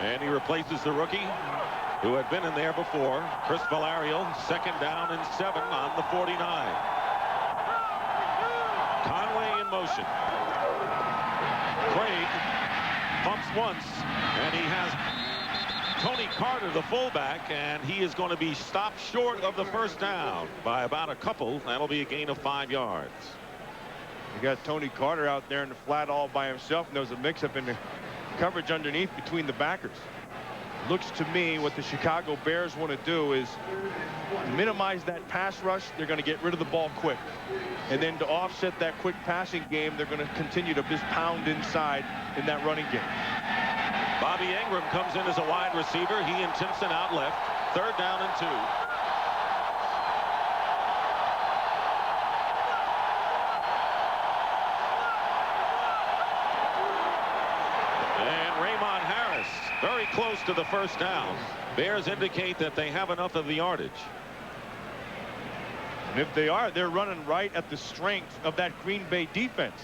And he replaces the rookie who had been in there before, Chris Valario. 2nd down and 7 on the 49. Conway in motion. Craig bumps once, and he has Tony Carter, the fullback, and he is going to be stopped short of the 1st down by about a couple. That'll be a gain of 5 yards. You got Tony Carter out there in the flat all by himself, and there was a mix-up in the coverage underneath between the backers. Looks to me what the Chicago Bears want to do is minimize that pass rush. They're going to get rid of the ball quick. And then to offset that quick passing game, they're going to continue to just pound inside in that running game. Bobby Ingram comes in as a wide receiver. He and Timpson out left. 3rd down and 2. Very close to the 1st down. Bears indicate that they have enough of the yardage. And if they are, they're running right at the strength of that Green Bay defense.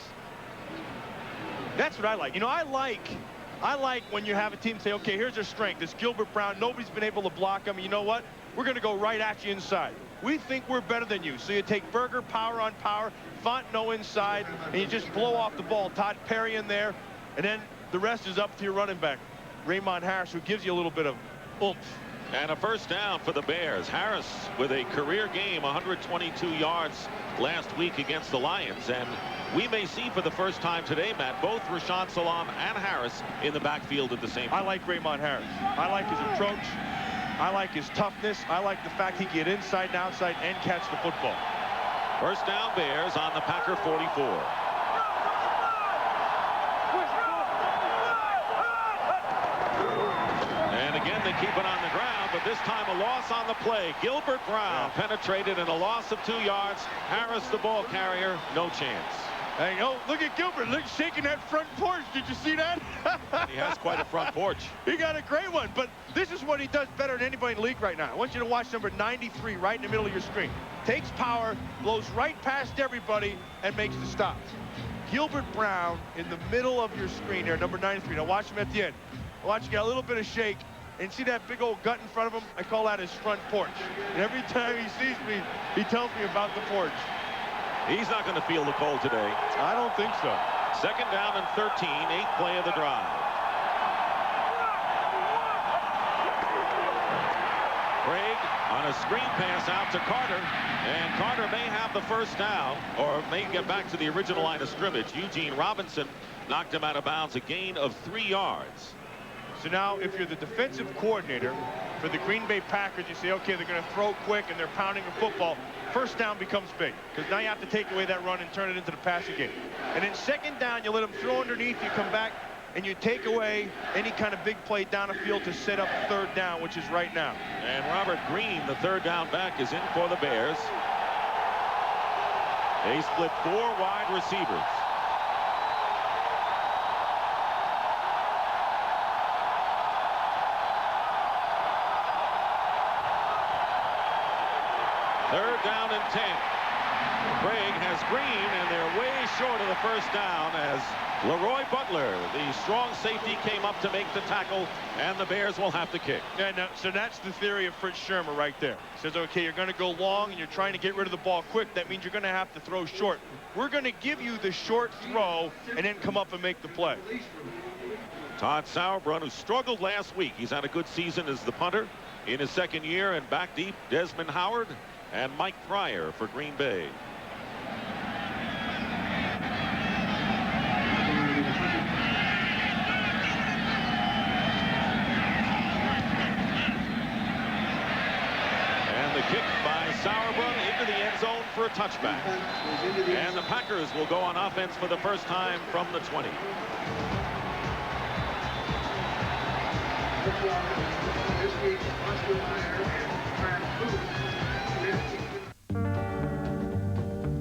That's what I like. You know, I like when you have a team say, okay, here's their strength. It's Gilbert Brown. Nobody's been able to block him. You know what? We're going to go right at you inside. We think we're better than you. So you take Berger, power on power, Fontenot inside, and you just blow off the ball. Todd Perry in there, and then the rest is up to your running back, Raymond Harris, who gives you a little bit of oomph. And a 1st down for the Bears. Harris with a career game, 122 yards last week against the Lions. And we may see for the first time today, Matt, both Rashaan Salaam and Harris in the backfield at the same time. I like Raymond Harris. I like his approach. I like his toughness. I like the fact he can get inside and outside and catch the football. 1st down Bears on the Packer 44. Again, they keep it on the ground, but this time a loss on the play. Gilbert Brown penetrated and a loss of 2 yards. Harris, the ball carrier, no chance. Hey, oh, look at Gilbert. Look, shaking that front porch. Did you see that? He has quite a front porch. He got a great one, but this is what he does better than anybody in the league right now. I want you to watch number 93 right in the middle of your screen. Takes power, blows right past everybody, and makes the stops. Gilbert Brown in the middle of your screen there, number 93. Now watch him at the end. Watch him get a little bit of shake. And see that big old gut in front of him? I call that his front porch. And every time he sees me, he tells me about the porch. He's not going to feel the cold today. I don't think so. 2nd down and 13, 8th play of the drive. Craig on a screen pass out to Carter. And Carter may have the 1st down, or may get back to the original line of scrimmage. Eugene Robinson knocked him out of bounds, a gain of 3 yards. So now, if you're the defensive coordinator for the Green Bay Packers, you say, okay, they're going to throw quick and they're pounding the football. 1st down becomes big because now you have to take away that run and turn it into the passing game. And then 2nd down, you let them throw underneath, you come back, and you take away any kind of big play down the field to set up 3rd down, which is right now. And Robert Green, the 3rd down back, is in for the Bears. They split 4 wide receivers. Third down and 10. Craig has Green, and they're way short of the 1st down as Leroy Butler, the strong safety, came up to make the tackle, and the Bears will have to kick. Yeah, no, so that's the theory of Fritz Shermer right there. Says, okay, you're going to go long, and you're trying to get rid of the ball quick. That means you're going to have to throw short. We're going to give you the short throw and then come up and make the play. Todd Sauerbrunn, who struggled last week. He's had a good season as the punter in his 2nd year, and back deep, Desmond Howard and Mike Pryor for Green Bay. And the kick by Sauerbrunn into the end zone for a touchback. And the Packers will go on offense for the 1st time from the 20.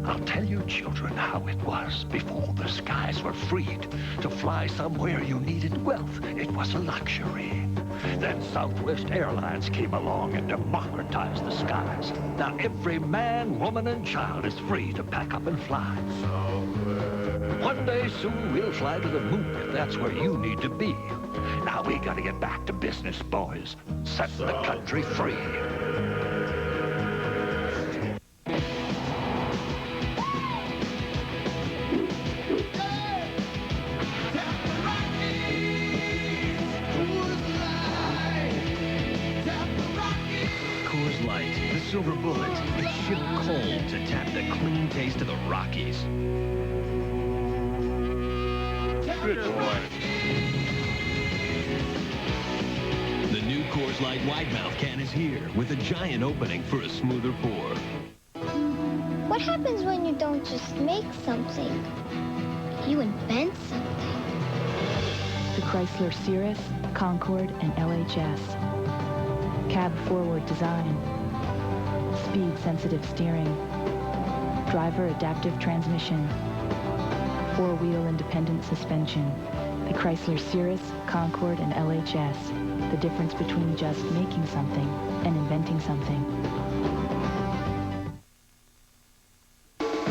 I'll tell you, children, how it was before the skies were freed. To fly somewhere you needed wealth, it was a luxury. Then Southwest Airlines came along and democratized the skies. Now every man, woman, and child is free to pack up and fly. Southwest. One day soon we'll fly to the moon if that's where you need to be. Now we gotta get back to business, boys. Set the country free. Coors Light, the silver bullet. It's shipped cold to tap the clean taste of the Rockies. Good boy. The new Coors Light wide mouth can is here with a giant opening for a smoother pour. What happens when you don't just make something? You invent something. The Chrysler Cirrus, Concorde, and LHS. Cab forward design. Speed-sensitive steering. Driver adaptive transmission. Four-wheel independent suspension. The Chrysler Cirrus, Concorde, and LHS. The difference between just making something and inventing something.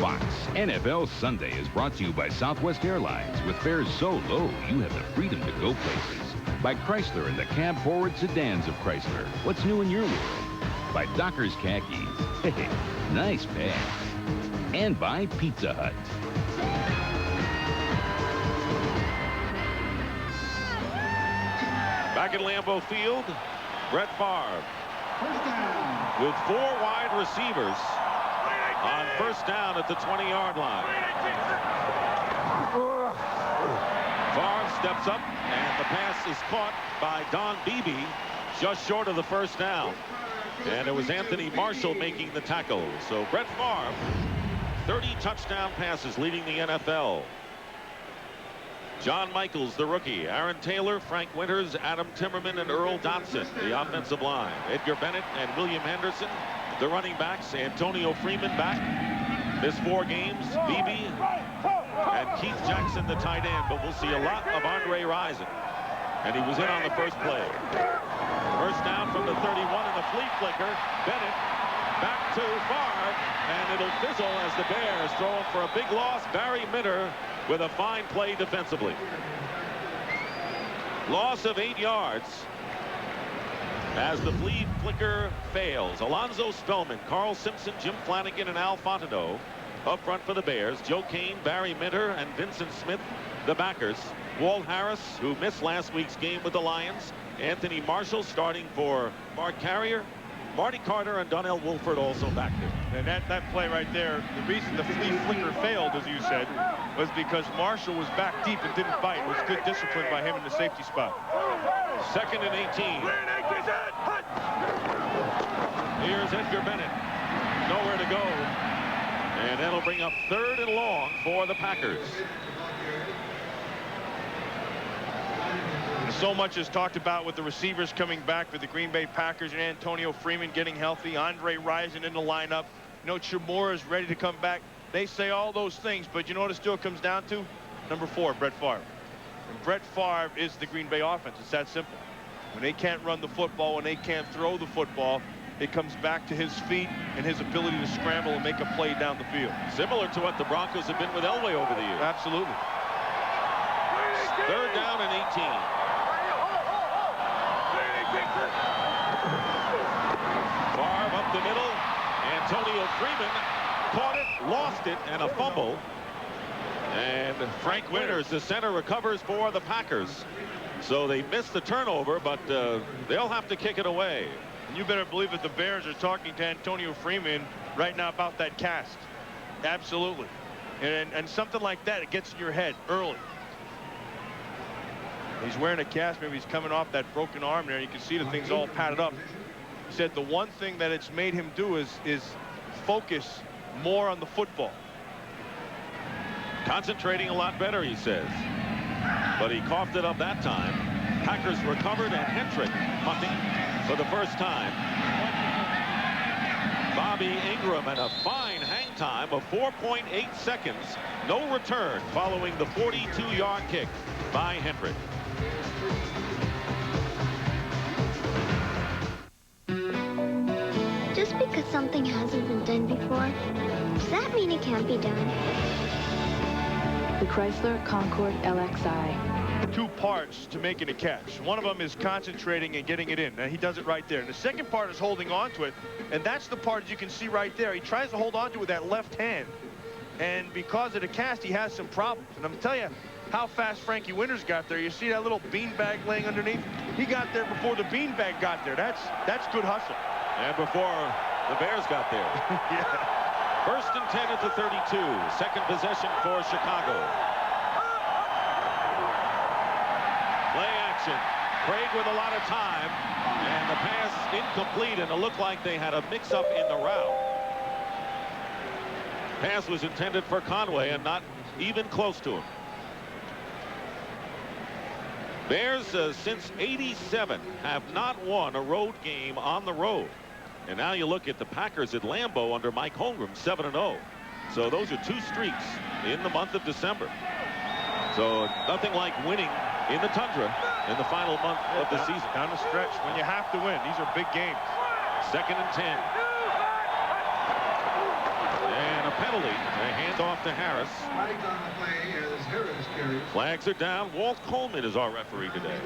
Fox NFL Sunday is brought to you by Southwest Airlines. With fares so low, you have the freedom to go places. By Chrysler and the cab-forward sedans of Chrysler. What's new in your world? By Dockers Khakis. Hey, nice pass. And by Pizza Hut. Back at Lambeau Field, Brett Favre with 4 wide receivers on first down at the 20-yard line. Favre steps up, and the pass is caught by Don Beebe just short of the first down. And it was Anthony Marshall making the tackle. So Brett Favre, 30 touchdown passes leading the NFL. John Michaels, the rookie. Aaron Taylor, Frank Winters, Adam Timmerman, and Earl Dotson, the offensive line. Edgar Bennett and William Henderson, the running backs. Antonio Freeman back. Missed 4 games. Beebe and Keith Jackson, the tight end. But we'll see a lot of Andre Rison. And he was in on the first play. First down from the 31 and the flea flicker. Bennett back to Favre, and it'll fizzle as the Bears throw him for a big loss. Barry Minter with a fine play defensively. Loss of 8 yards as the flea flicker fails. Alonzo Spellman, Carl Simpson, Jim Flanagan, and Al Fontenot up front for the Bears. Joe Kane, Barry Minter, and Vincent Smith, the backers. Walt Harris, who missed last week's game with the Lions. Anthony Marshall starting for Mark Carrier. Marty Carter and Donnell Wolford also back there. And that play right there, the reason the flea flicker failed, as you said, was because Marshall was back deep and didn't fight. It was good discipline by him in the safety spot. 2nd and 18. Here's Edgar Bennett. Nowhere to go. And that'll bring up 3rd and long for the Packers. So much is talked about with the receivers coming back for the Green Bay Packers, and Antonio Freeman getting healthy, Andre Rison in the lineup. You know, Chamora is ready to come back. They say all those things, but you know what it still comes down to? Number 4, Brett Favre. And Brett Favre is the Green Bay offense. It's that simple. When they can't run the football, when they can't throw the football, it comes back to his feet and his ability to scramble and make a play down the field. Similar to what the Broncos have been with Elway over the years. Absolutely. 3rd down and 18. Favre up the middle. Antonio Freeman caught it, lost it, and a fumble. And Frank Winters, the center, recovers for the Packers. So they missed the turnover, but they'll have to kick it away. And you better believe that the Bears are talking to Antonio Freeman right now about that cast. Absolutely. And something like that, it gets in your head early. He's wearing a cast. Maybe he's coming off that broken arm there. You can see the thing's all padded up. He said the one thing that it's made him do is focus more on the football. Concentrating a lot better, he says. But he coughed it up that time. Packers recovered, and Hendrick punting for the first time. Bobby Ingram, and a fine hang time of 4.8 seconds. No return following the 42-yard kick by Hendrick. Just because something hasn't been done before, does that mean it can't be done? The Chrysler Concorde LXI. 2 parts to making a catch. One of them is concentrating and getting it in. Now, he does it right there. And the second part is holding on to it. And that's the part you can see right there. He tries to hold on to it with that left hand. And because of the cast, he has some problems. And I'm telling you how fast Frankie Winters got there. You see that little beanbag laying underneath? He got there before the beanbag got there. That's good hustle. And before the Bears got there. Yeah. First and 10 at the 32. Second possession for Chicago. Play action. Craig with a lot of time. And the pass incomplete, and it looked like they had a mix-up in the route. Pass was intended for Conway and not even close to him. Bears since '87 have not won a road game on the road. And now you look at the Packers at Lambeau under Mike Holmgren, 7-0. So those are 2 streaks in the month of December. So nothing like winning in the Tundra in the final month of the season. Down the stretch when you have to win. These are big games. Second and 10. And a penalty. A handoff to Harris. Flags on the play as Harris carries. Flags are down. Walt Coleman is our referee today.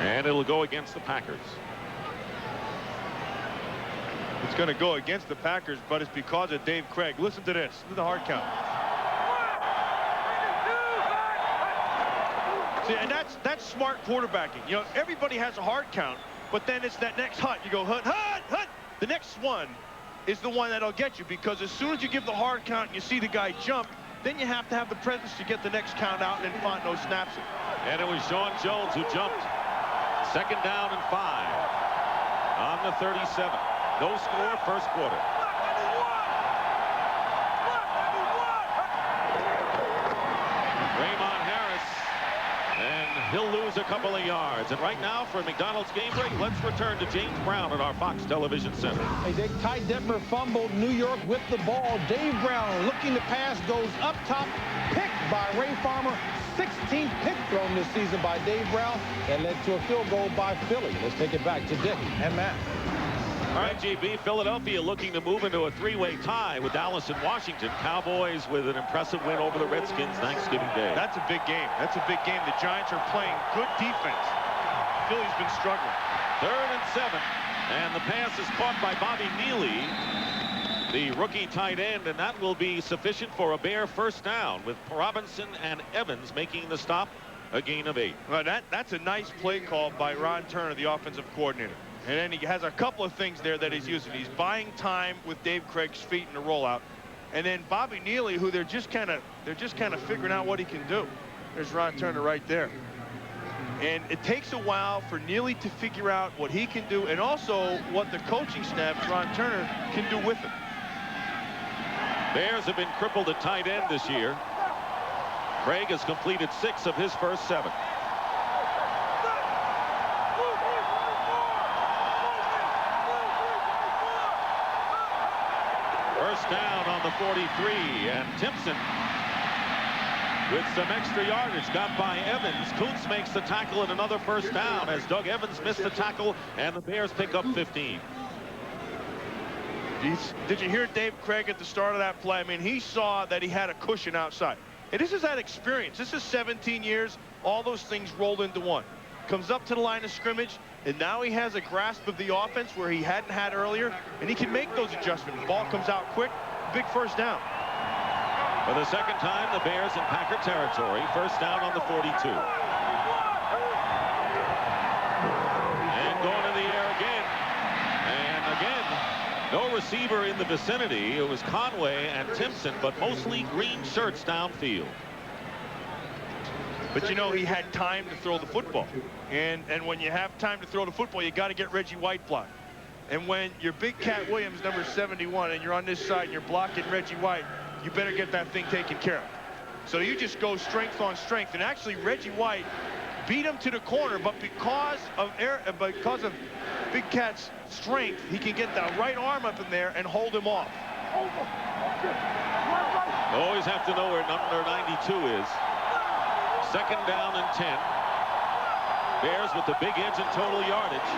And it'll go against the Packers. It's going to go against the Packers, but it's because of Dave Craig. Listen to this. Listen to the hard count. See, and that's smart quarterbacking. You know, everybody has a hard count, but then it's that next hut. You go hut, hut, hut. The next one is the one that'll get you, because as soon as you give the hard count and you see the guy jump, then you have to have the presence to get the next count out, and then Fontenot snaps it. And it was Sean Jones who jumped. Second down and 5 on the 37. No score, first quarter. Raymond Harris, and he'll lose a couple of yards. And right now, for McDonald's game break, let's return to James Brown at our Fox Television Center. A big Ty Detmer fumbled. New York with the ball. Dave Brown looking to pass, goes up top, picked by Ray Farmer. 16th pick thrown this season by Dave Brown that led to a field goal by Philly. Let's take it back to Dick and Matt. All right, JB, Philadelphia looking to move into a 3-way tie with Dallas and Washington. Cowboys with an impressive win over the Redskins Thanksgiving Day. That's a big game. That's a big game. The Giants are playing good defense. Philly's been struggling. 3rd and 7, and the pass is caught by Bobby Neely, the rookie tight end, and that will be sufficient for a Bear first down, with Robinson and Evans making the stop, a gain of 8. Well, that's a nice play call by Ron Turner, the offensive coordinator. And then he has a couple of things there that he's using. He's buying time with Dave Craig's feet in the rollout. And then Bobby Neely, who they're just kind of figuring out what he can do. There's Ron Turner right there. And it takes a while for Neely to figure out what he can do, and also what the coaching staff, Ron Turner, can do with him. Bears have been crippled at tight end this year. Craig has completed 6 of his first 7. First down on the 43, and Timpson with some extra yardage got by Evans. Kuntz makes the tackle and another first down as Doug Evans missed the tackle, and the Bears pick up 15. Did you hear Dave Craig at the start of that play? I mean, he saw that he had a cushion outside. And this is that experience. This is 17 years. All those things rolled into one. Comes up to the line of scrimmage, and now he has a grasp of the offense where he hadn't had earlier, and he can make those adjustments. The ball comes out quick, big first down. For the second time, the Bears in Packer territory. First down on the 42. And going in the air again. And again, no receiver in the vicinity. It was Conway and Timpson, but mostly green shirts downfield. But you know, he had time to throw the football. And when you have time to throw the football, you got to get Reggie White blocked. And when you're Big Cat Williams, number 71, and you're on this side and you're blocking Reggie White, you better get that thing taken care of. So you just go strength on strength. And actually, Reggie White beat him to the corner, but because of Big Cat's strength, he can get the right arm up in there and hold him off. Always have to know where number 92 is. Second down and 10. Bears with the big edge in total yardage.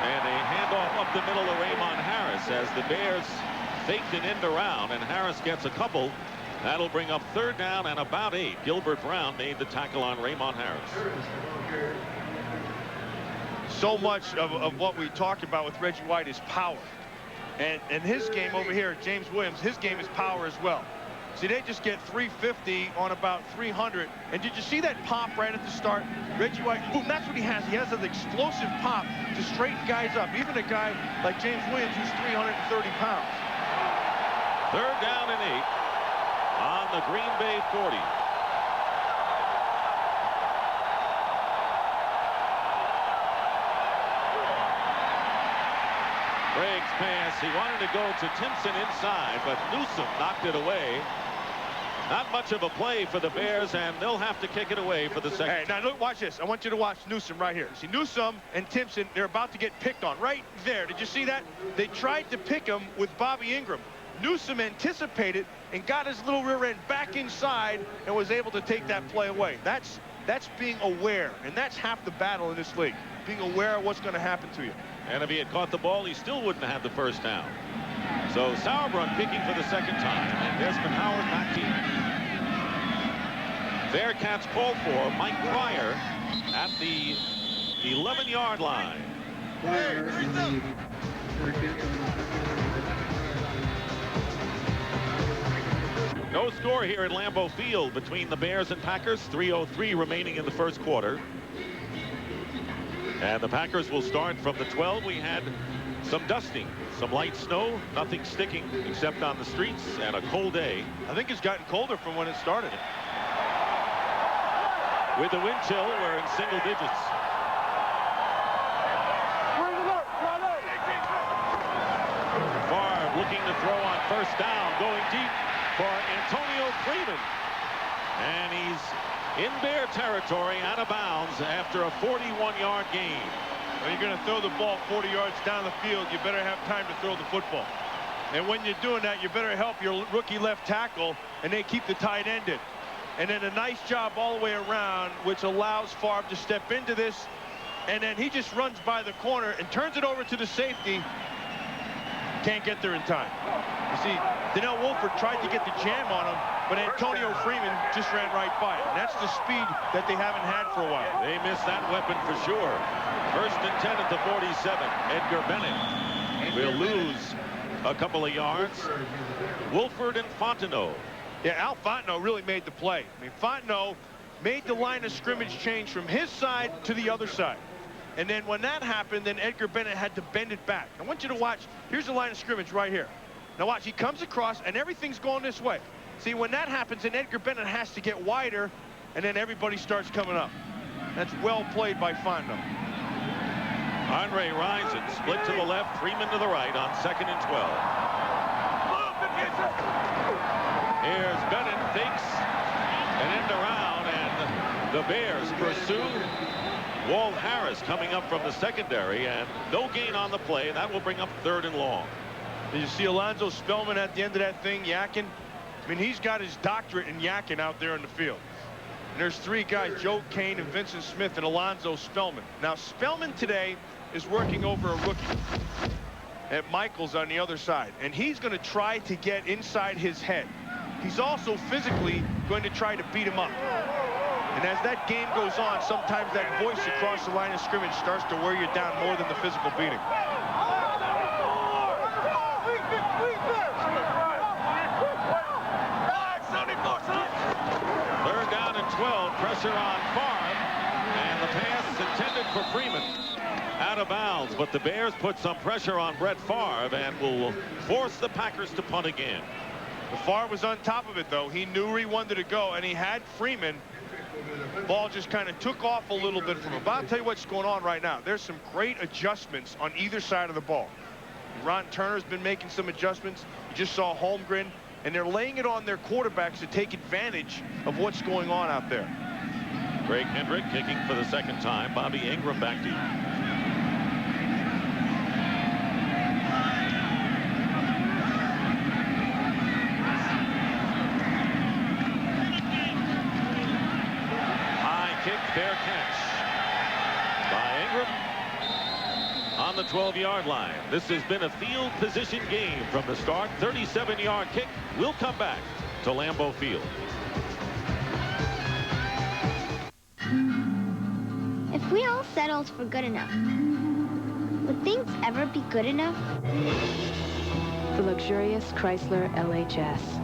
And a handoff up the middle of Raymond Harris as the Bears faked an end around, and Harris gets a couple. That'll bring up 3rd down and about 8. Gilbert Brown made the tackle on Raymond Harris. So much of what we talked about with Reggie White is power. And his game over here, James Williams, his game is power as well. See, they just get 350 on about 300. And did you see that pop right at the start? Reggie White, boom, that's what he has. He has an explosive pop to straighten guys up. Even a guy like James Williams, who's 330 pounds. 3rd down and 8 on the Green Bay 40. Bragg's pass. He wanted to go to Timpson inside, but Newsome knocked it away. Not much of a play for the Bears, and they'll have to kick it away for the second. Hey, now look, watch this. I want you to watch Newsome right here. See, Newsome and Timpson, they're about to get picked on right there. Did you see that? They tried to pick him with Bobby Ingram. Newsome anticipated and got his little rear end back inside and was able to take that play away. That's being aware, and that's half the battle in this league. Being aware of what's going to happen to you. And if he had caught the ball, he still wouldn't have the 1st down. So Sauerbrunn picking for the 2nd time, and Desmond Howard back in. Bearcats call for Mike Pryor at the 11-yard line. No score here at Lambeau Field between the Bears and Packers. 3:03 remaining in the 1st quarter. And the Packers will start from the 12. We had some dusting, some light snow, nothing sticking except on the streets, and a cold day. I think it's gotten colder from when it started. With the wind chill, we're in single digits. Favre looking to throw on 1st down, going deep for Antonio Freeman. And he's in Bear territory, out of bounds after a 41-yard gain. When you're going to throw the ball 40 yards down the field, you better have time to throw the football. And when you're doing that, you better help your rookie left tackle, and they keep the tight end in. And then a nice job all the way around, which allows Favre to step into this. And then he just runs by the corner and turns it over to the safety. Can't get there in time. You see, Donnell Wolford tried to get the jam on him, but Antonio Freeman just ran right by it. And that's the speed that they haven't had for a while. They missed that weapon for sure. 1st and 10 at the 47. Edgar Bennett will lose a couple of yards. Wolford and Fontenot. Yeah, Al Fontenot really made the play. I mean, Fontenot made the line of scrimmage change from his side to the other side. And then when that happened, then Edgar Bennett had to bend it back. I want you to watch. Here's the line of scrimmage right here. Now watch, he comes across, and everything's going this way. See, when that happens, then Edgar Bennett has to get wider, and then everybody starts coming up. That's well played by Fontenot. Andre Rison split to the left, Freeman to the right on 2nd and 12. Here's Bennett, fakes an end around, and the Bears pursue. Walt Harris coming up from the secondary, and no gain on the play. That will bring up 3rd and long. Did you see Alonzo Spellman at the end of that thing yakking? I mean, he's got his doctorate in yakking out there in the field. And there's 3 guys, Joe Kane and Vincent Smith and Alonzo Spellman. Now, Spellman today is working over a rookie at Michaels on the other side, and he's going to try to get inside his head. He's also physically going to try to beat him up. And as that game goes on, sometimes that voice across the line of scrimmage starts to wear you down more than the physical beating. 3rd down and 12, pressure on Favre, and the pass intended for Freeman. Out of bounds, but the Bears put some pressure on Brett Favre and will force the Packers to punt again. Favre was on top of it, though. He knew where he wanted to go, and he had Freeman. Ball just kind of took off a little bit from him. But I'll tell you what's going on right now. There's some great adjustments on either side of the ball. Ron Turner's been making some adjustments. You just saw Holmgren, and they're laying it on their quarterbacks to take advantage of what's going on out there. Greg Hendrick kicking for the 2nd time. Bobby Ingram back to you. High kick, fair catch by Ingram. on the 12-yard line. This has been a field position game from the start. 37-yard kick will come back to Lambeau Field. If we all settled for good enough, would things ever be good enough? The luxurious Chrysler LHS.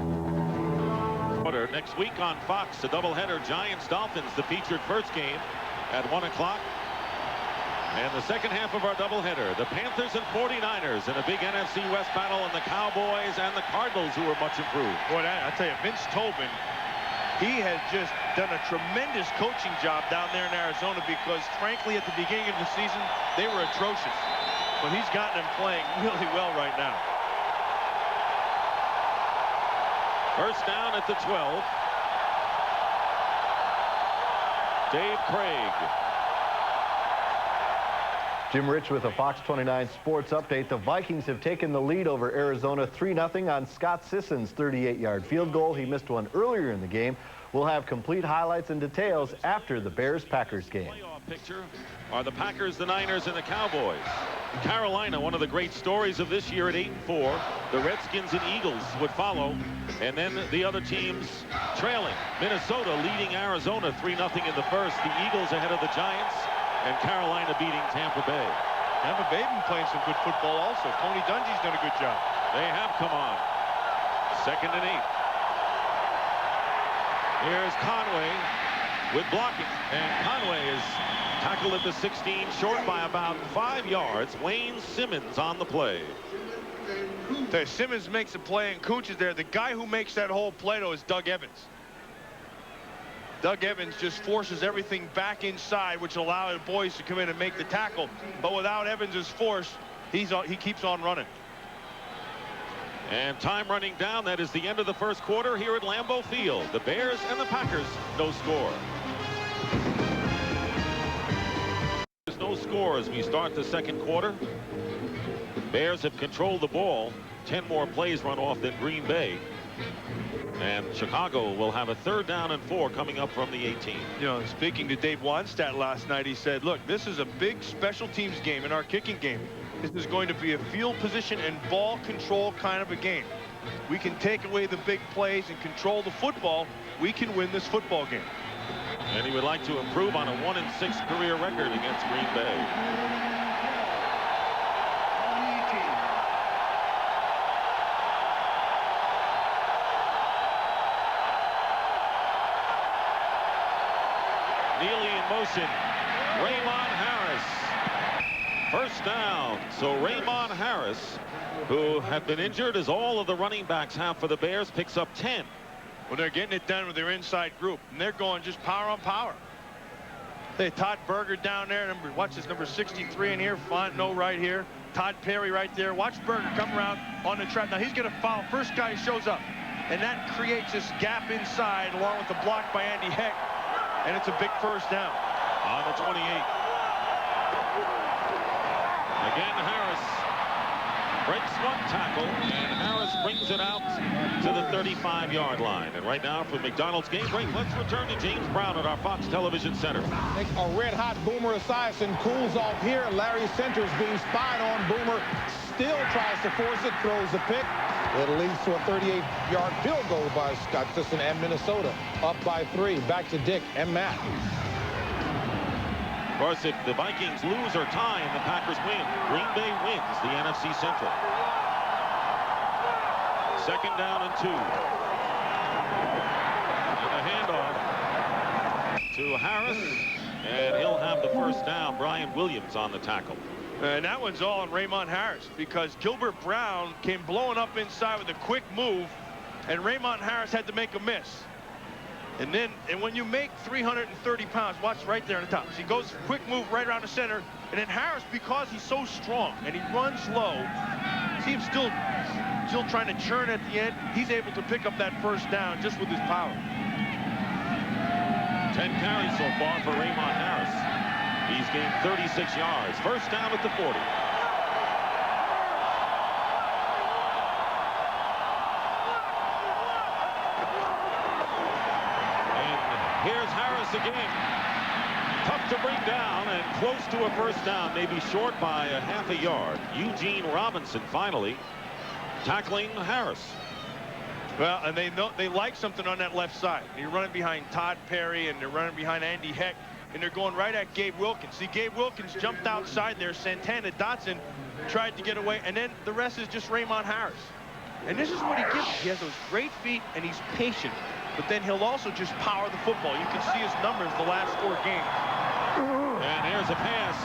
Next week on Fox, a doubleheader, Giants-Dolphins, the featured first game at 1 o'clock. And the second half of our doubleheader, the Panthers and 49ers in a big NFC West battle, and the Cowboys and the Cardinals, who are much improved. Boy, I tell you, Vince Tobin, he has just done a tremendous coaching job down there in Arizona, because frankly at the beginning of the season they were atrocious, but he's gotten them playing really well right now. First down at the 12. Dave Craig. Jim Rich with a Fox 29 Sports Update. The Vikings have taken the lead over Arizona 3-0 on Scott Sisson's 38-yard field goal. He missed one earlier in the game. We'll have complete highlights and details after the Bears-Packers game. Playoff picture are the Packers, the Niners, and the Cowboys. Carolina, one of the great stories of this year at 8-4. The Redskins and Eagles would follow, and then the other teams trailing. Minnesota leading Arizona 3-0 in the first. The Eagles ahead of the Giants, and Carolina beating Tampa Bay. Tampa Bay been playing some good football also. Tony Dungy's done a good job. They have come on. 2nd and 8. Here's Conway with blocking, and Conway is tackled at the 16, short by about 5 yards. Wayne Simmons on the play. Simmons makes a play, and Cooch is there. The guy who makes that whole play, though, is Doug Evans. Doug Evans just forces everything back inside, which allows the boys to come in and make the tackle. But without Evans' force, he keeps on running. And time running down. That is the end of the first quarter here at Lambeau Field. The Bears and the Packers, no score. There's no score as we start the second quarter. Bears have controlled the ball. 10 more plays run off than Green Bay. And Chicago will have a 3rd down and 4 coming up from the 18. You know, speaking to Dave Wannstedt last night, he said, look, this is a big special teams game in our kicking game. This is going to be a field position and ball control kind of a game. We can take away the big plays and control the football. We can win this football game. And he would like to improve on a 1-6 career record against Green Bay. Neely in motion. Raymond Harris. First down. So Raymond Harris, who had been injured as all of the running backs have for the Bears, picks up 10. Well, they're getting it done with their inside group, and they're going just power on power. Hey, Todd Berger down there. Watch this, number 63 in here. Fontenot right here. Todd Perry right there. Watch Berger come around on the trap. Now he's going to foul. First guy shows up, and that creates this gap inside along with the block by Andy Heck, and it's a big first down. On the 28. Again, Harris breaks one tackle, and Harris brings it out to the 35-yard line. And right now, for McDonald's game break, let's return to James Brown at our Fox Television Center. A red-hot Boomer Esiason cools off here. Larry Centers being spied on. Boomer still tries to force it, throws the pick. It leads to a 38-yard field goal by Scott Sisson and Minnesota. Up by 3. Back to Dick and Matt. Of course, if the Vikings lose or tie and the Packers win, Green Bay wins the NFC Central. 2nd down and 2. And a handoff to Harris, and he'll have the first down. Brian Williams on the tackle. And that one's all on Raymond Harris, because Gilbert Brown came blowing up inside with a quick move, and Raymond Harris had to make a miss. And when you make 330 pounds, watch right there on the top. So he goes quick move right around the center, and then Harris, because he's so strong and he runs low, see him still trying to churn at the end. He's able to pick up that first down just with his power. 10 carries so far for Raymond Harris. He's gained 36 yards. First down at the 40. Here's Harris again. Tough to bring down and close to a first down, maybe short by a half a yard. Eugene Robinson finally tackling Harris. Well, and they know they like something on that left side. You're running behind Todd Perry, and they're running behind Andy Heck, and they're going right at Gabe Wilkins. See, Gabe Wilkins jumped outside there. Santana Dotson tried to get away, and then the rest is just Raymond Harris. And this is what he gives. He has those great feet, and he's patient. But then he'll also just power the football. You can see his numbers the last 4 games. And here's a pass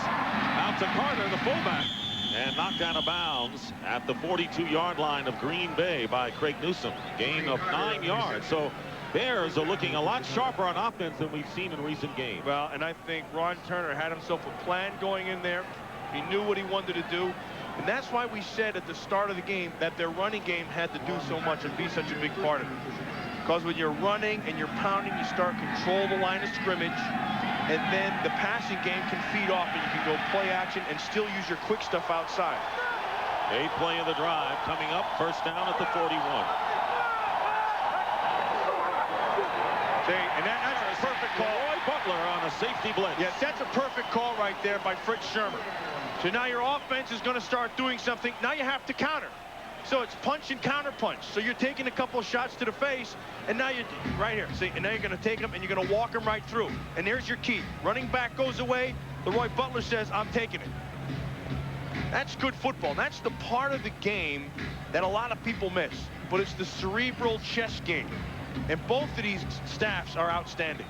out to Carter, the fullback, and knocked out of bounds at the 42-yard line of Green Bay by Craig Newsome. Gain of 9 yards. So Bears are looking a lot sharper on offense than we've seen in recent games. Well, and I think Ron Turner had himself a plan going in there. He knew what he wanted to do. And that's why we said at the start of the game that their running game had to do so much and be such a big part of it. Because when you're running and you're pounding, you start control the line of scrimmage, and then the passing game can feed off, and you can go play action and still use your quick stuff outside. 8th play of the drive coming up, first down at the 41. See, and that's a perfect call. Roy Butler on a safety blitz. Yes, that's a perfect call right there by Fritz Shermer. So now your offense is going to start doing something. Now you have to counter. So it's punch and counter punch. So you're taking a couple of shots to the face, and now you're right here. See, and now you're going to take them and you're going to walk them right through. And there's your key. Running back goes away. Leroy Butler says, I'm taking it. That's good football. That's the part of the game that a lot of people miss. But it's the cerebral chess game. And both of these staffs are outstanding.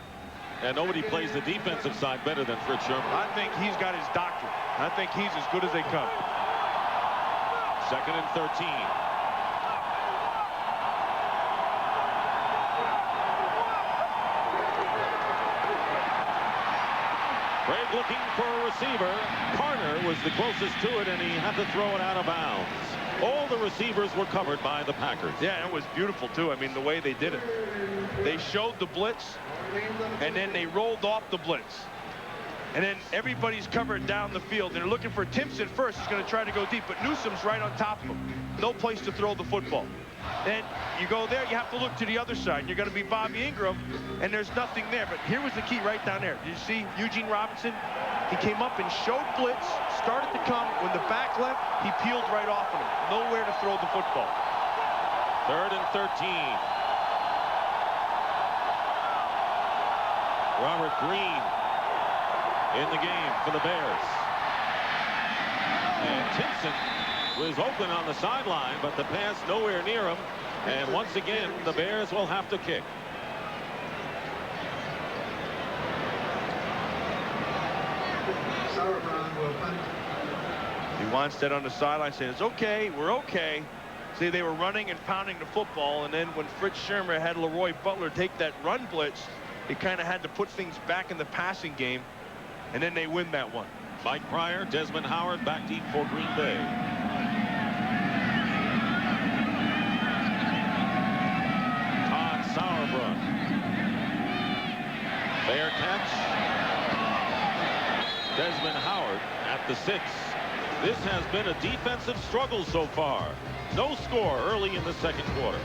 And nobody plays the defensive side better than Fritz Sherman. I think he's got his doctorate. I think he's as good as they come. 2nd and 13. Craig looking for a receiver. Carter was the closest to it, and he had to throw it out of bounds. All the receivers were covered by the Packers. Yeah, it was beautiful, too. I mean, the way they did it. They showed the blitz, and then they rolled off the blitz. And then everybody's covered down the field. They're looking for Timpson first. He's going to try to go deep, but Newsome's right on top of him. No place to throw the football. Then you go there, you have to look to the other side. You're going to be Bobby Ingram, and there's nothing there. But here was the key right down there. Did you see Eugene Robinson? He came up and showed blitz, started to come. When the back left, he peeled right off of him. Nowhere to throw the football. 3rd and 13. Robert Green in the game for the Bears. And Timpson was open on the sideline, but the pass nowhere near him. And once again, the Bears will have to kick. He wants that on the sideline, saying, it's okay, we're okay. See, they were running and pounding the football, and then when Fritz Shermer had Leroy Butler take that run blitz, he kind of had to put things back in the passing game, and then they win that one. Mike Pryor, Desmond Howard back deep for Green Bay. Todd Sauerbrunn. Fair catch. Desmond Howard at the 6. This has been a defensive struggle so far. No score early in the 2nd quarter.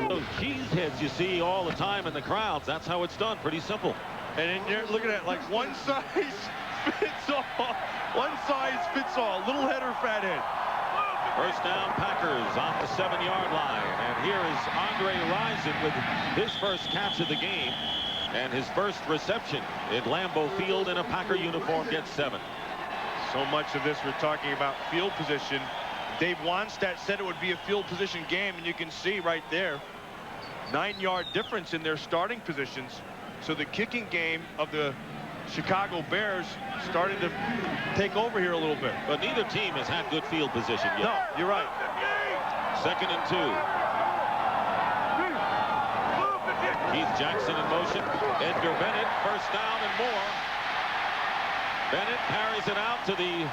Those cheese heads you see all the time in the crowds, that's how it's done. Pretty simple. And then you're looking at like one size fits all. One size fits all. Little head or fat head. First down, Packers on the 7-yard line. And here is Andre Rison with his first catch of the game. And his first reception in Lambeau Field in a Packer uniform gets 7. So much of this we're talking about field position. Dave Wannstedt said it would be a field position game, and you can see right there 9-yard difference in their starting positions. So the kicking game of the Chicago Bears starting to take over here a little bit. But neither team has had good field position yet. No, you're right. 2nd and 2. Keith Jackson in motion. Edgar Bennett, first down and more. Bennett carries it out to the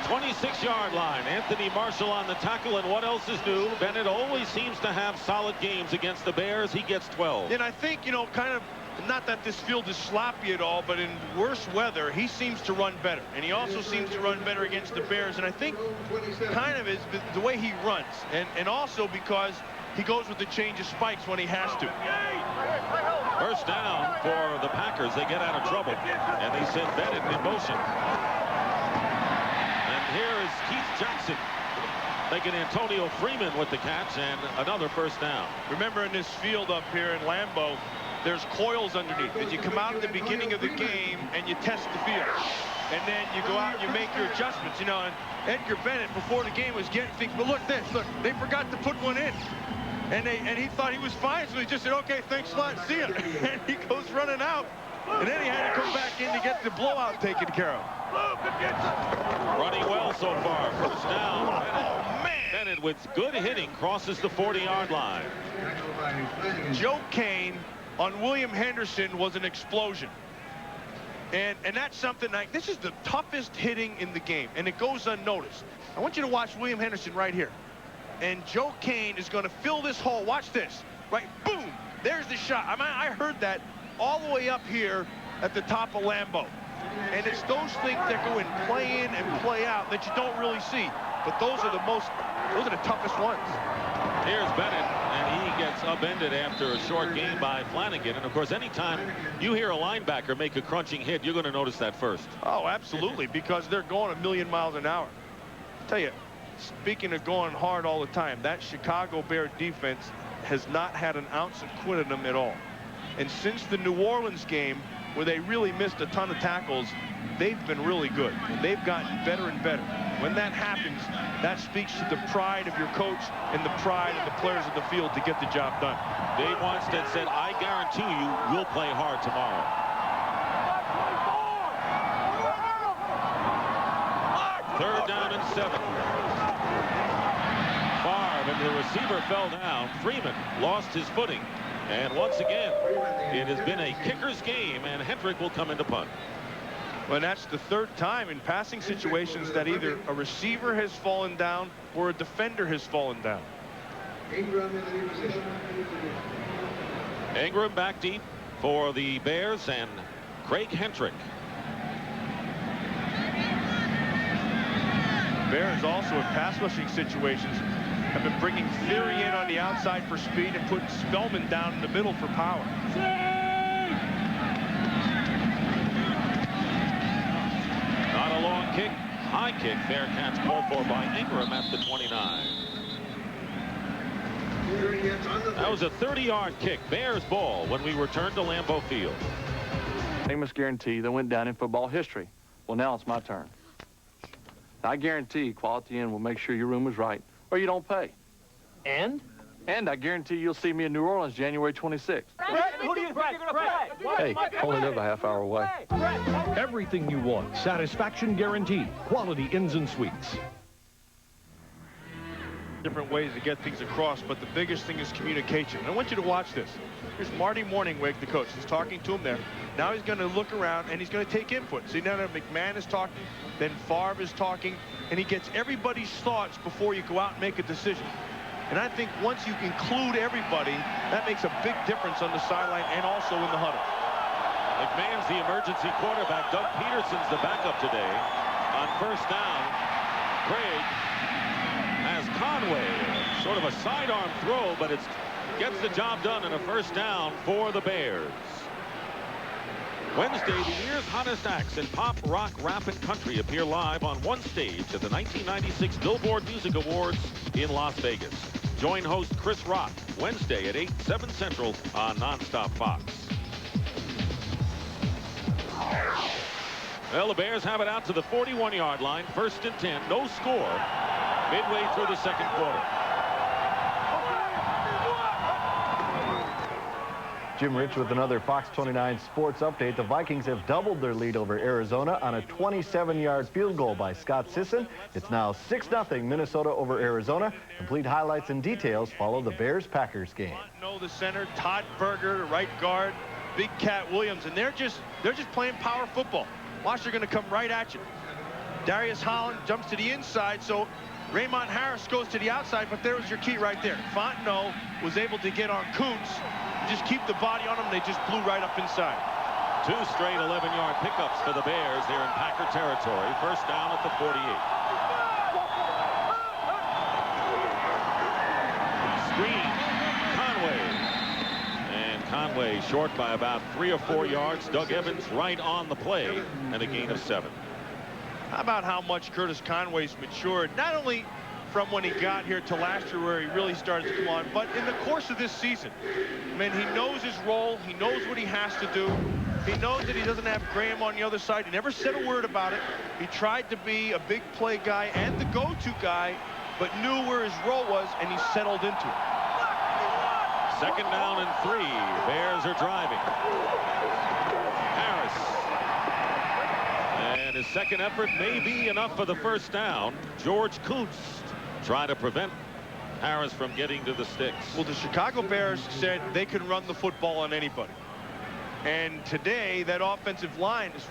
26-yard line. Anthony Marshall on the tackle, and what else is new? Bennett always seems to have solid games against the Bears. He gets 12. And I think, you know, kind of, not that this field is sloppy at all, but in worse weather, he seems to run better. And he also seems to run better against the Bears. And I think kind of is the way he runs. And also because he goes with the change of spikes when he has to. First down for the Packers. They get out of trouble, and they send Bennett in motion. And here is Keith Jackson making Antonio Freeman with the catch, and another first down. Remember, in this field up here in Lambeau, there's coils underneath. As you come out at the beginning of the game and you test the field, and then you go out and you make your adjustments. You know, and Edgar Bennett before the game was getting things, but look, they forgot to put one in. And he thought he was fine, so he just said, okay, thanks a lot, see ya. And he goes running out, and then he had to come back in to get the blowout taken care of. Running well so far. First down. Bennett with good hitting crosses the 40-yard line. Joe Kane on William Henderson was an explosion. And that's something like, this is the toughest hitting in the game, and it goes unnoticed. I want you to watch William Henderson right here. And Joe Kane is going to fill this hole. Watch this. Right, boom. There's the shot. I mean, I heard that all the way up here at the top of Lambeau. And it's those things that go in play in and play out that you don't really see. But those are the toughest ones. Here's Bennett, and he gets upended after a short gain by Flanagan. And of course, anytime you hear a linebacker make a crunching hit, you're going to notice that first. Oh, absolutely, because they're going a million miles an hour. I'll tell you, speaking of going hard all the time, that Chicago Bear defense has not had an ounce of quit in them at all. And since the New Orleans game, where they really missed a ton of tackles, they've been really good. And they've gotten better and better. When that happens, that speaks to the pride of your coach and the pride of the players of the field to get the job done. Dave Wannstedt said, I guarantee you we'll play hard tomorrow. Third down and 7. And the receiver fell down. Freeman lost his footing. And once again, it has been a kicker's game, and Hendrick will come into punt. Well, that's the third time in passing situations that either a receiver has fallen down or a defender has fallen down. Ingram back deep for the Bears, and Craig Hendrick. Bears also in pass rushing situations have been bringing Theory in on the outside for speed and putting Spellman down in the middle for power. Not a long kick, high kick. Fair catch called for by Ingram at the 29. That was a 30-yard kick. Bears ball when we return to Lambeau Field. Famous guarantee that went down in football history. Well, now it's my turn. I guarantee Quality Inn will make sure your room is right, or you don't pay. And I guarantee you'll see me in New Orleans January 26th. Who do you think you're going to play? Hey, only live a half hour away. Everything you want. Satisfaction guaranteed. Quality Inns and Suites. Different ways to get things across, but the biggest thing is communication. And I want you to watch this. Here's Marty Morningweg, the coach. He's talking to him there. Now he's going to look around and he's going to take input. See, now that McMahon is talking, then Favre is talking, and he gets everybody's thoughts before you go out and make a decision. And I think once you include everybody, that makes a big difference on the sideline and also in the huddle. McMahon's the emergency quarterback. Doug Peterson's the backup today. On first down, Craig has Conway. Sort of a sidearm throw, but it gets the job done in a first down for the Bears. Wednesday, the year's hottest acts in pop, rock, rap, and country appear live on one stage at the 1996 Billboard Music Awards in Las Vegas. Join host Chris Rock Wednesday at 8, 7 Central on Nonstop Fox. Well, the Bears have it out to the 41-yard line. First and 10, no score, midway through the second quarter. Jim Rich with another Fox 29 sports update. The Vikings have doubled their lead over Arizona on a 27-yard field goal by Scott Sisson. It's now 6-0 Minnesota over Arizona. Complete highlights and details follow the Bears-Packers game. No, the center, Todd Berger, the right guard, Big Cat Williams, and they're just playing power football. Watch, they're going to come right at you. Darius Holland jumps to the inside, so Raymond Harris goes to the outside, but there was your key right there. Fontenot was able to get on Kuntz. Just keep the body on them. They just blew right up inside. 2 straight 11-yard pickups for the Bears. They're in Packer territory. First down at the 48. Screen Conway short by about 3 or 4 yards. Doug Evans right on the play, and a gain of 7. How about how much Curtis Conway's matured, not only from when he got here to last year where he really started to come on, but in the course of this season. I mean, he knows his role. He knows what he has to do. He knows that he doesn't have Graham on the other side. He never said a word about it. He tried to be a big play guy and the go-to guy, but knew where his role was, and he settled into it. 2nd down and 3. Bears are driving. Harris. And his second effort may be enough for the first down. George Kuntz trying to prevent Harris from getting to the sticks. Well, the Chicago Bears said they can run the football on anybody. And today, that offensive line, is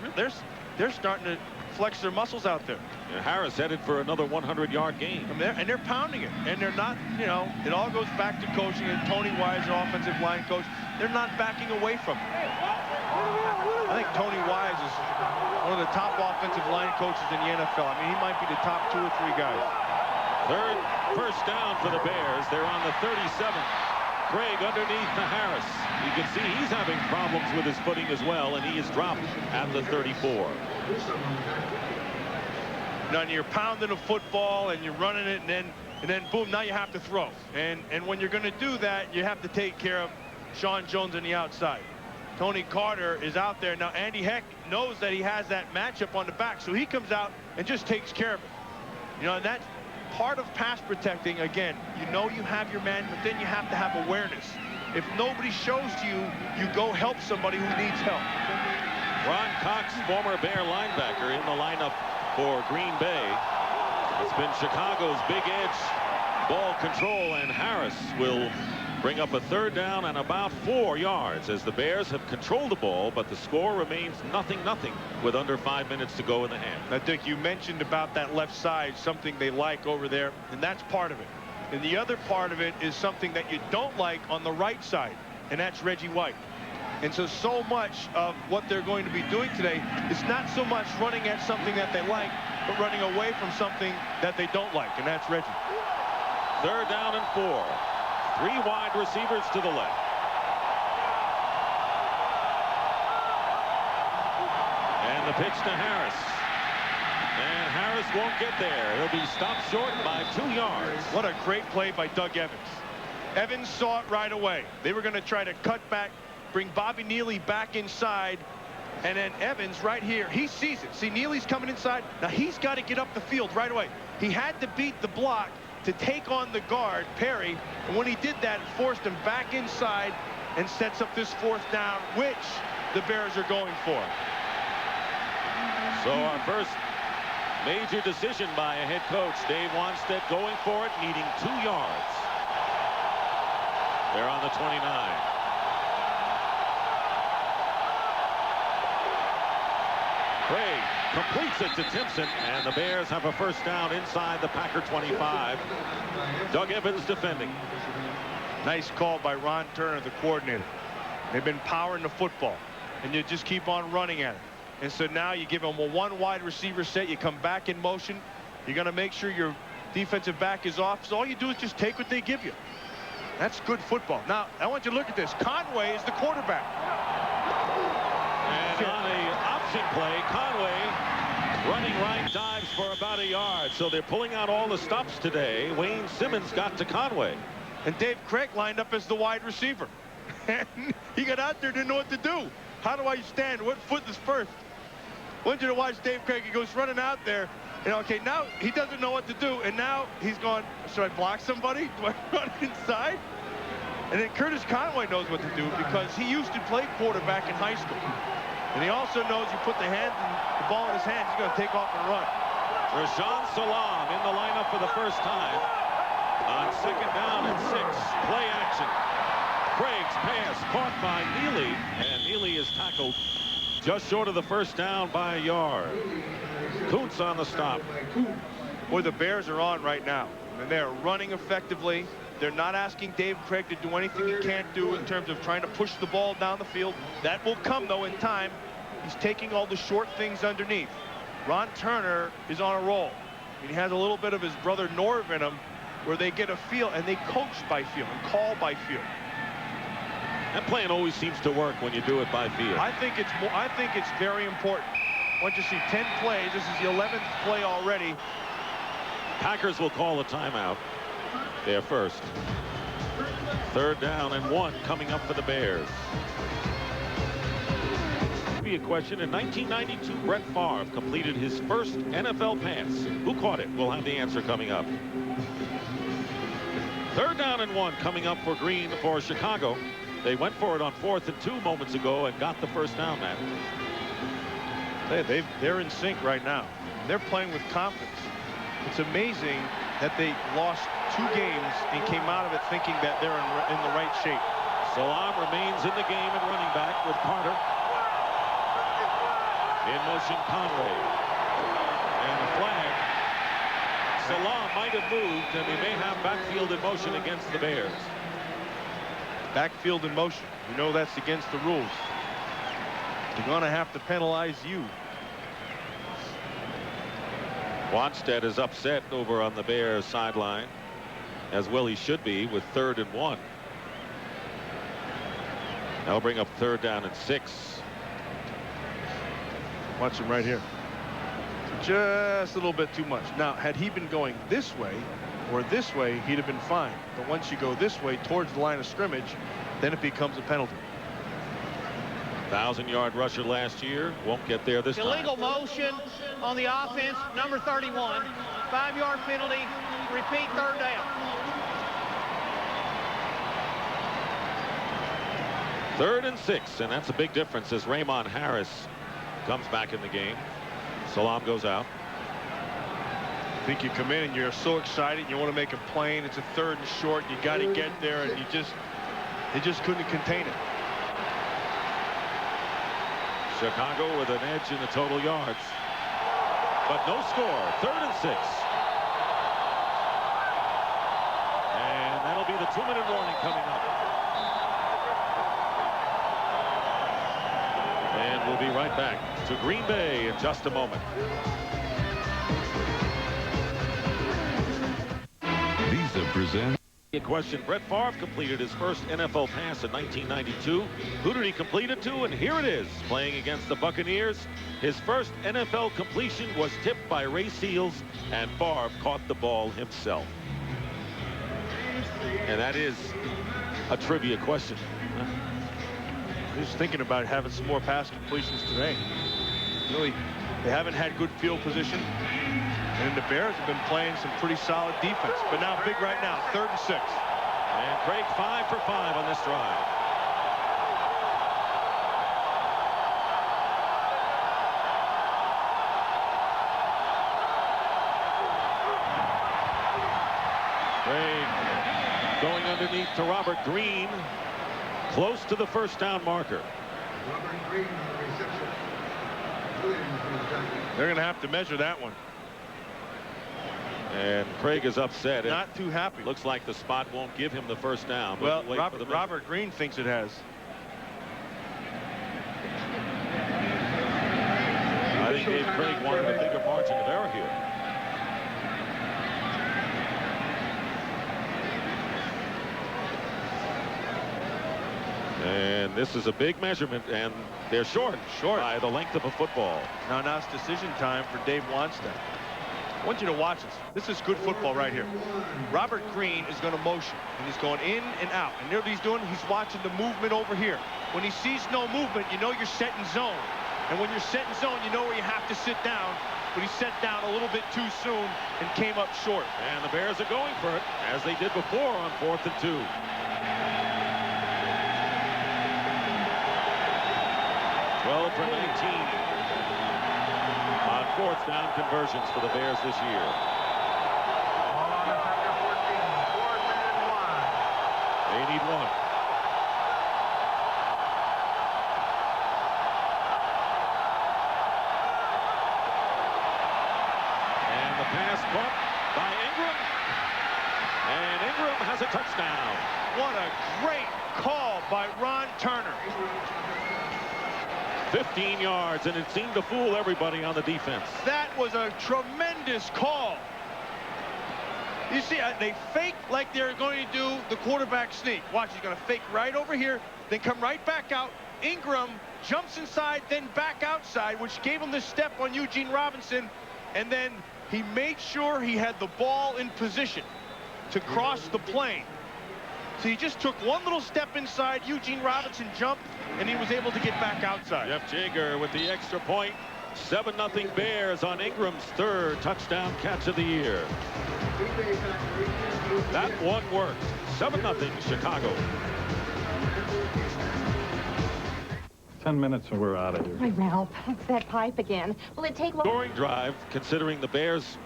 they're starting to flex their muscles out there. And Harris headed for another 100-yard game. And they're pounding it. And they're not, you know, it all goes back to coaching. And Tony Wise, the offensive line coach, they're not backing away from it. I think Tony Wise is one of the top offensive line coaches in the NFL. I mean, he might be the top 2 or 3 guys. First down for the Bears. They're on the 37. Craig underneath to Harris. You can see he's having problems with his footing as well, and he is dropped at the 34. Now you're pounding a football and you're running it, and then boom, now you have to throw. And when you're going to do that, you have to take care of Sean Jones on the outside. Tony Carter is out there now. Andy Heck knows that he has that matchup on the back, so he comes out and just takes care of it. You know, and that's part of pass protecting. Again, you know you have your man, but then you have to have awareness. If nobody shows to you, you go help somebody who needs help. Ron Cox, former Bear linebacker, in the lineup for Green Bay. It's been Chicago's big edge ball control, and Harris will bring up a 3rd down and about 4 yards as the Bears have controlled the ball, but the score remains 0-0 with under 5 minutes to go in the half. I think you mentioned about that left side, something they like over there, and that's part of it. And the other part of it is something that you don't like on the right side, and that's Reggie White. And so much of what they're going to be doing today is not so much running at something that they like, but running away from something that they don't like, and that's Reggie. 3rd down and 4. 3 wide receivers to the left. And the pitch to Harris. And Harris won't get there. He'll be stopped short by 2 yards. What a great play by Doug Evans. Evans saw it right away. They were going to try to cut back, bring Bobby Neely back inside, and then Evans right here, he sees it. See, Neely's coming inside. Now he's got to get up the field right away. He had to beat the block to take on the guard, Perry, and when he did that, it forced him back inside and sets up this 4th down, which the Bears are going for. So our first major decision by a head coach, Dave Wanstead, going for it, needing 2 yards. They're on the 29. Craig completes it to Timpson, and the Bears have a first down inside the Packer 25. Doug Evans defending. Nice call by Ron Turner, the coordinator. They've been powering the football, and you just keep on running at it. And so now you give them a 1 wide receiver set. You come back in motion. You're going to make sure your defensive back is off. So all you do is just take what they give you. That's good football. Now, I want you to look at this. Conway is the quarterback. And on a option play, Conway running right, dives for about 1 yard. So they're pulling out all the stops today. Wayne Simmons got to Conway. And Dave Craig lined up as the wide receiver. And he got out there, didn't know what to do. How do I stand? What foot is first? I want you to watch Dave Craig. He goes running out there. And okay, now he doesn't know what to do. And now he's going, should I block somebody? Do I run inside? And then Curtis Conway knows what to do because he used to play quarterback in high school. And he also knows you put the ball in his hands, he's going to take off and run. Rashawn Salam in the lineup for the first time. On 2nd down and 6. Play action. Craig's pass caught by Neely, and Neely is tackled just short of the first down by 1 yard. Kuntz on the stop. Boy, the Bears are on right now, and they're running effectively. They're not asking Dave Craig to do anything he can't do in terms of trying to push the ball down the field. That will come, though, in time. He's taking all the short things underneath. Ron Turner is on a roll. And he has a little bit of his brother Norv in him, where they get a feel, and they coach by feel and call by feel. That plan always seems to work when you do it by field. I think it's very important. Once you see 10 plays, this is the 11th play already. Packers will call a timeout. Their first. 3rd down and 1 coming up for the Bears. Be a question. In 1992, Brett Favre completed his first NFL pass. Who caught it? We'll have the answer coming up. 3rd down and 1 coming up for Green for Chicago. They went for it on 4th and 2 moments ago and got the first down, Matt. They're in sync right now. They're playing with confidence. It's amazing that they lost 2 games and came out of it thinking that they're in the right shape. Salam remains in the game at running back with Carter. In motion, Conway. And a flag. Salam might have moved, and they may have backfield in motion against the Bears. Backfield in motion. You know that's against the rules. They're going to have to penalize you. Wanstead is upset over on the Bears sideline, as well he should be, with 3rd and 1. That'll bring up 3rd down and 6. Watch him right here. Just a little bit too much. Now, had he been going this way or this way, he'd have been fine. But once you go this way towards the line of scrimmage, then it becomes a penalty. 1,000-yard rusher last year. Won't get there this time. Illegal motion on the offense, number 31. 5-yard penalty. Repeat, 3rd down. 3rd and 6, and that's a big difference as Raymond Harris comes back in the game. Salam goes out. I think you come in and you're so excited. You want to make it plain. It's a 3rd and short. You got to get there, and they just couldn't contain it. Chicago with an edge in the total yards, but no score. 3rd and 6, and that'll be the 2-minute warning coming up. And we'll be right back to Green Bay in just a moment. Visa presents. A question. Brett Favre completed his first NFL pass in 1992. Who did he complete it to? And here it is, playing against the Buccaneers. His first NFL completion was tipped by Ray Seals, and Favre caught the ball himself. And that is a trivia question. Just thinking about having some more pass completions today. Really, they haven't had good field position. And the Bears have been playing some pretty solid defense. But now big right now, 3rd and 6. And Craig 5 for 5 on this drive. Craig going underneath to Robert Green. Close to the 1st down marker. Robert Green on the reception. They're going to have to measure that one. And Craig is upset. Not too happy. Looks like the spot won't give him the 1st down. Well, Robert Green thinks it has. I think Dave Craig wanted a bigger margin of error here. And this is a big measurement, and they're short by the length of a football. Now it's decision time for Dave Wanstead. I want you to watch this. This is good football right here. Robert Green is going to motion, and he's going in and out. And you know what he's doing? He's watching the movement over here. When he sees no movement, you know you're set in zone. And when you're set in zone, you know where you have to sit down. But he sat down a little bit too soon and came up short. And the Bears are going for it, as they did before on 4th and 2. 12 for 19. On 4th down conversions for the Bears this year. They need 1. And the pass caught by Ingram. And Ingram has a touchdown. What a great call by Ron Turner. 15 yards, and it seemed to fool everybody on the defense. That was a tremendous call. You see, they fake like they're going to do the quarterback sneak. Watch, he's going to fake right over here, then come right back out. Ingram jumps inside, then back outside, which gave him the step on Eugene Robinson. And then he made sure he had the ball in position to cross the plane. So he just took one little step inside. Eugene Robinson jumped, and he was able to get back outside. Jeff Jager with the extra point. 7-0 Bears on Ingram's third touchdown catch of the year. That one worked. 7-0 Chicago. 10 minutes and we're out of here. Hi, Ralph. It's that pipe again. Will it take long? Scoring drive, considering the Bears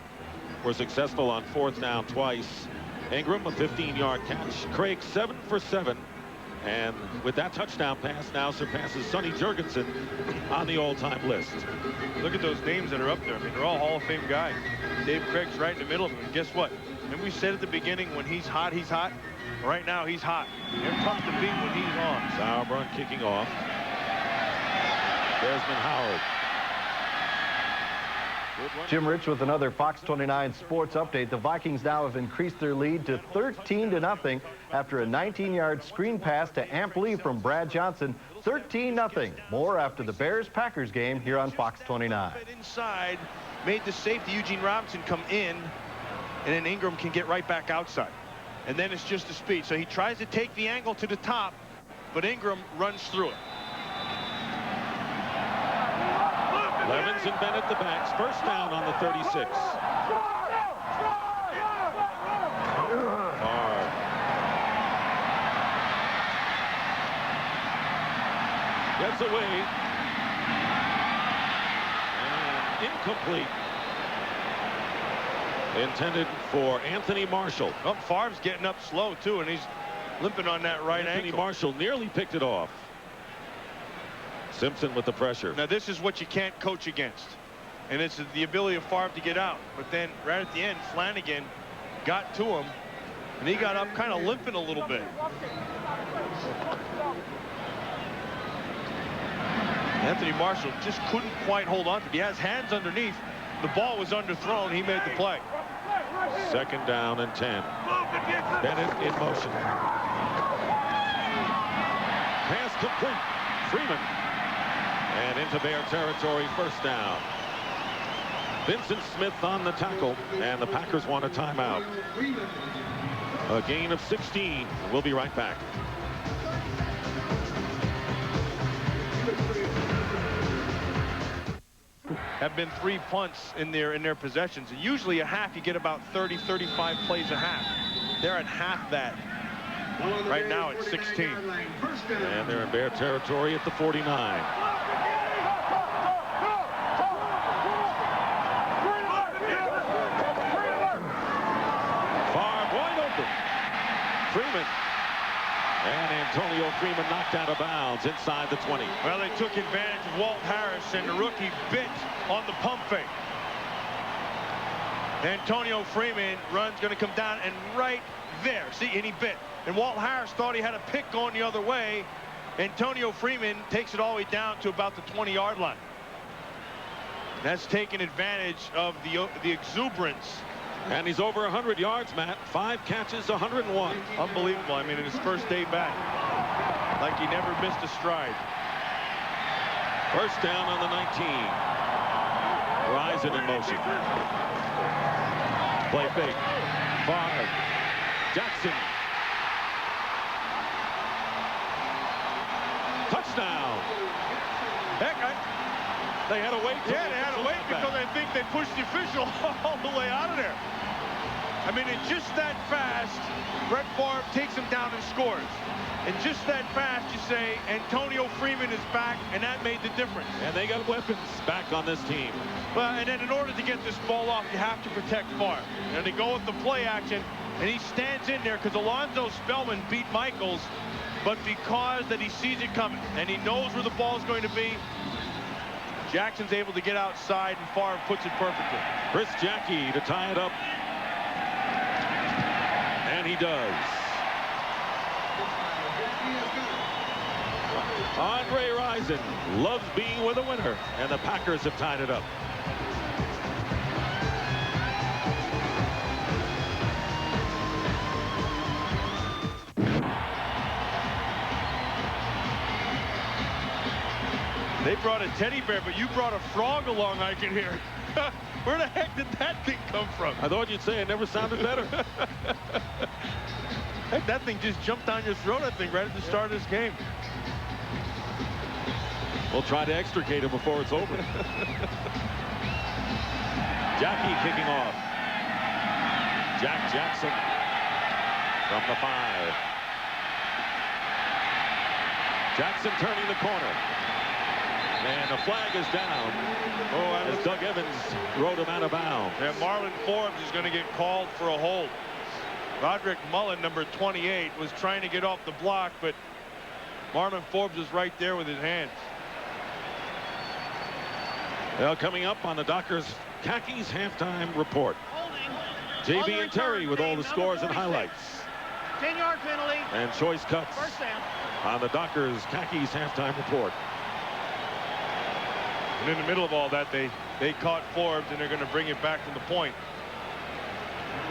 were successful on 4th down twice. Ingram, a 15-yard catch. Craig, 7 for 7. And with that touchdown pass, now surpasses Sonny Jurgensen on the all-time list. Look at those names that are up there. I mean, they're all Hall of Fame guys. Dave Craig's right in the middle of them. And guess what? And we said at the beginning, when he's hot, he's hot. Right now, he's hot. They're tough to beat when he's on. Sauerbrunn kicking off. Desmond Howard. Jim Rich with another Fox 29 sports update. The Vikings now have increased their lead to 13-0 after a 19-yard screen pass to Amp Lee from Brad Johnson. 13-0. More after the Bears-Packers game here on Fox 29. Inside, made the safety Eugene Robinson come in, and then Ingram can get right back outside. And then it's just the speed. So he tries to take the angle to the top, but Ingram runs through it. Levens and Bennett the backs. First down on the 36. Hard. Gets away. And incomplete. Intended for Anthony Marshall. Oh, Favre's getting up slow, too, and he's limping on that right Anthony ankle. Marshall nearly picked it off. Simpson with the pressure. Now, this is what you can't coach against. And it's the ability of Favre to get out. But then, right at the end, Flanagan got to him, and he got up kind of limping a little bit. Anthony Marshall just couldn't quite hold on to it. He has hands underneath. The ball was underthrown. He made the play. 2nd down and 10. Bennett in motion. Pass complete. Freeman. And into Bear territory, 1st down. Vincent Smith on the tackle, and the Packers want a timeout. A gain of 16. We'll be right back. Have been 3 punts in their possessions. And usually a half, you get about 30, 35 plays a half. They're at half that. Right now it's 16. And they're in Bear territory at the 49. Freeman. And Antonio Freeman knocked out of bounds inside the 20. Well, they took advantage of Walt Harris, and the rookie bit on the pump fake. Antonio Freeman run's going to come down, and right there, see, and he bit. And Walt Harris thought he had a pick going the other way. Antonio Freeman takes it all the way down to about the 20-yard line. That's taking advantage of the exuberance. And he's over 100 yards, Matt. 5 catches, 101. Unbelievable. I mean, in his first day back, like he never missed a stride. 1st down on the 19. Rising in motion. Play fake. Favre. Jackson. Touchdown. Heck, they had to wait. Yeah, they had to wait because I think they pushed the official all the way out of there. I mean, it's just that fast. Brett Favre takes him down and scores. And just that fast, you say, Antonio Freeman is back, and that made the difference. And they got weapons back on this team. Well, and then in order to get this ball off, you have to protect Favre. And they go with the play action, and he stands in there because Alonzo Spellman beat Michaels, but because that he sees it coming, and he knows where the ball is going to be, Jackson's able to get outside, and Favre puts it perfectly. Chris Jackie to tie it up. And he does. Andre Rison loves being with a winner, and the Packers have tied it up. They brought a teddy bear, but you brought a frog along, I can hear. Where the heck did that thing come from? I thought you'd say it never sounded better. Heck, that thing just jumped down your throat, I think, right at the start of this game. We'll try to extricate him before it's over. Jackie kicking off. Jack Jackson from the 5. Jackson turning the corner. And the flag is down. As Doug Evans rode him out of bounds. Yeah, Marlon Forbes is going to get called for a hold. Roderick Mullen, number 28, was trying to get off the block, but Marlon Forbes is right there with his hands. Well, coming up on the Dockers Khakis halftime report. JB and Terry with all the scores and highlights. 10-yard penalty. And choice cuts First down. on the Dockers Khakis halftime report. And in the middle of all that, they caught Forbes, and they're going to bring it back from the point.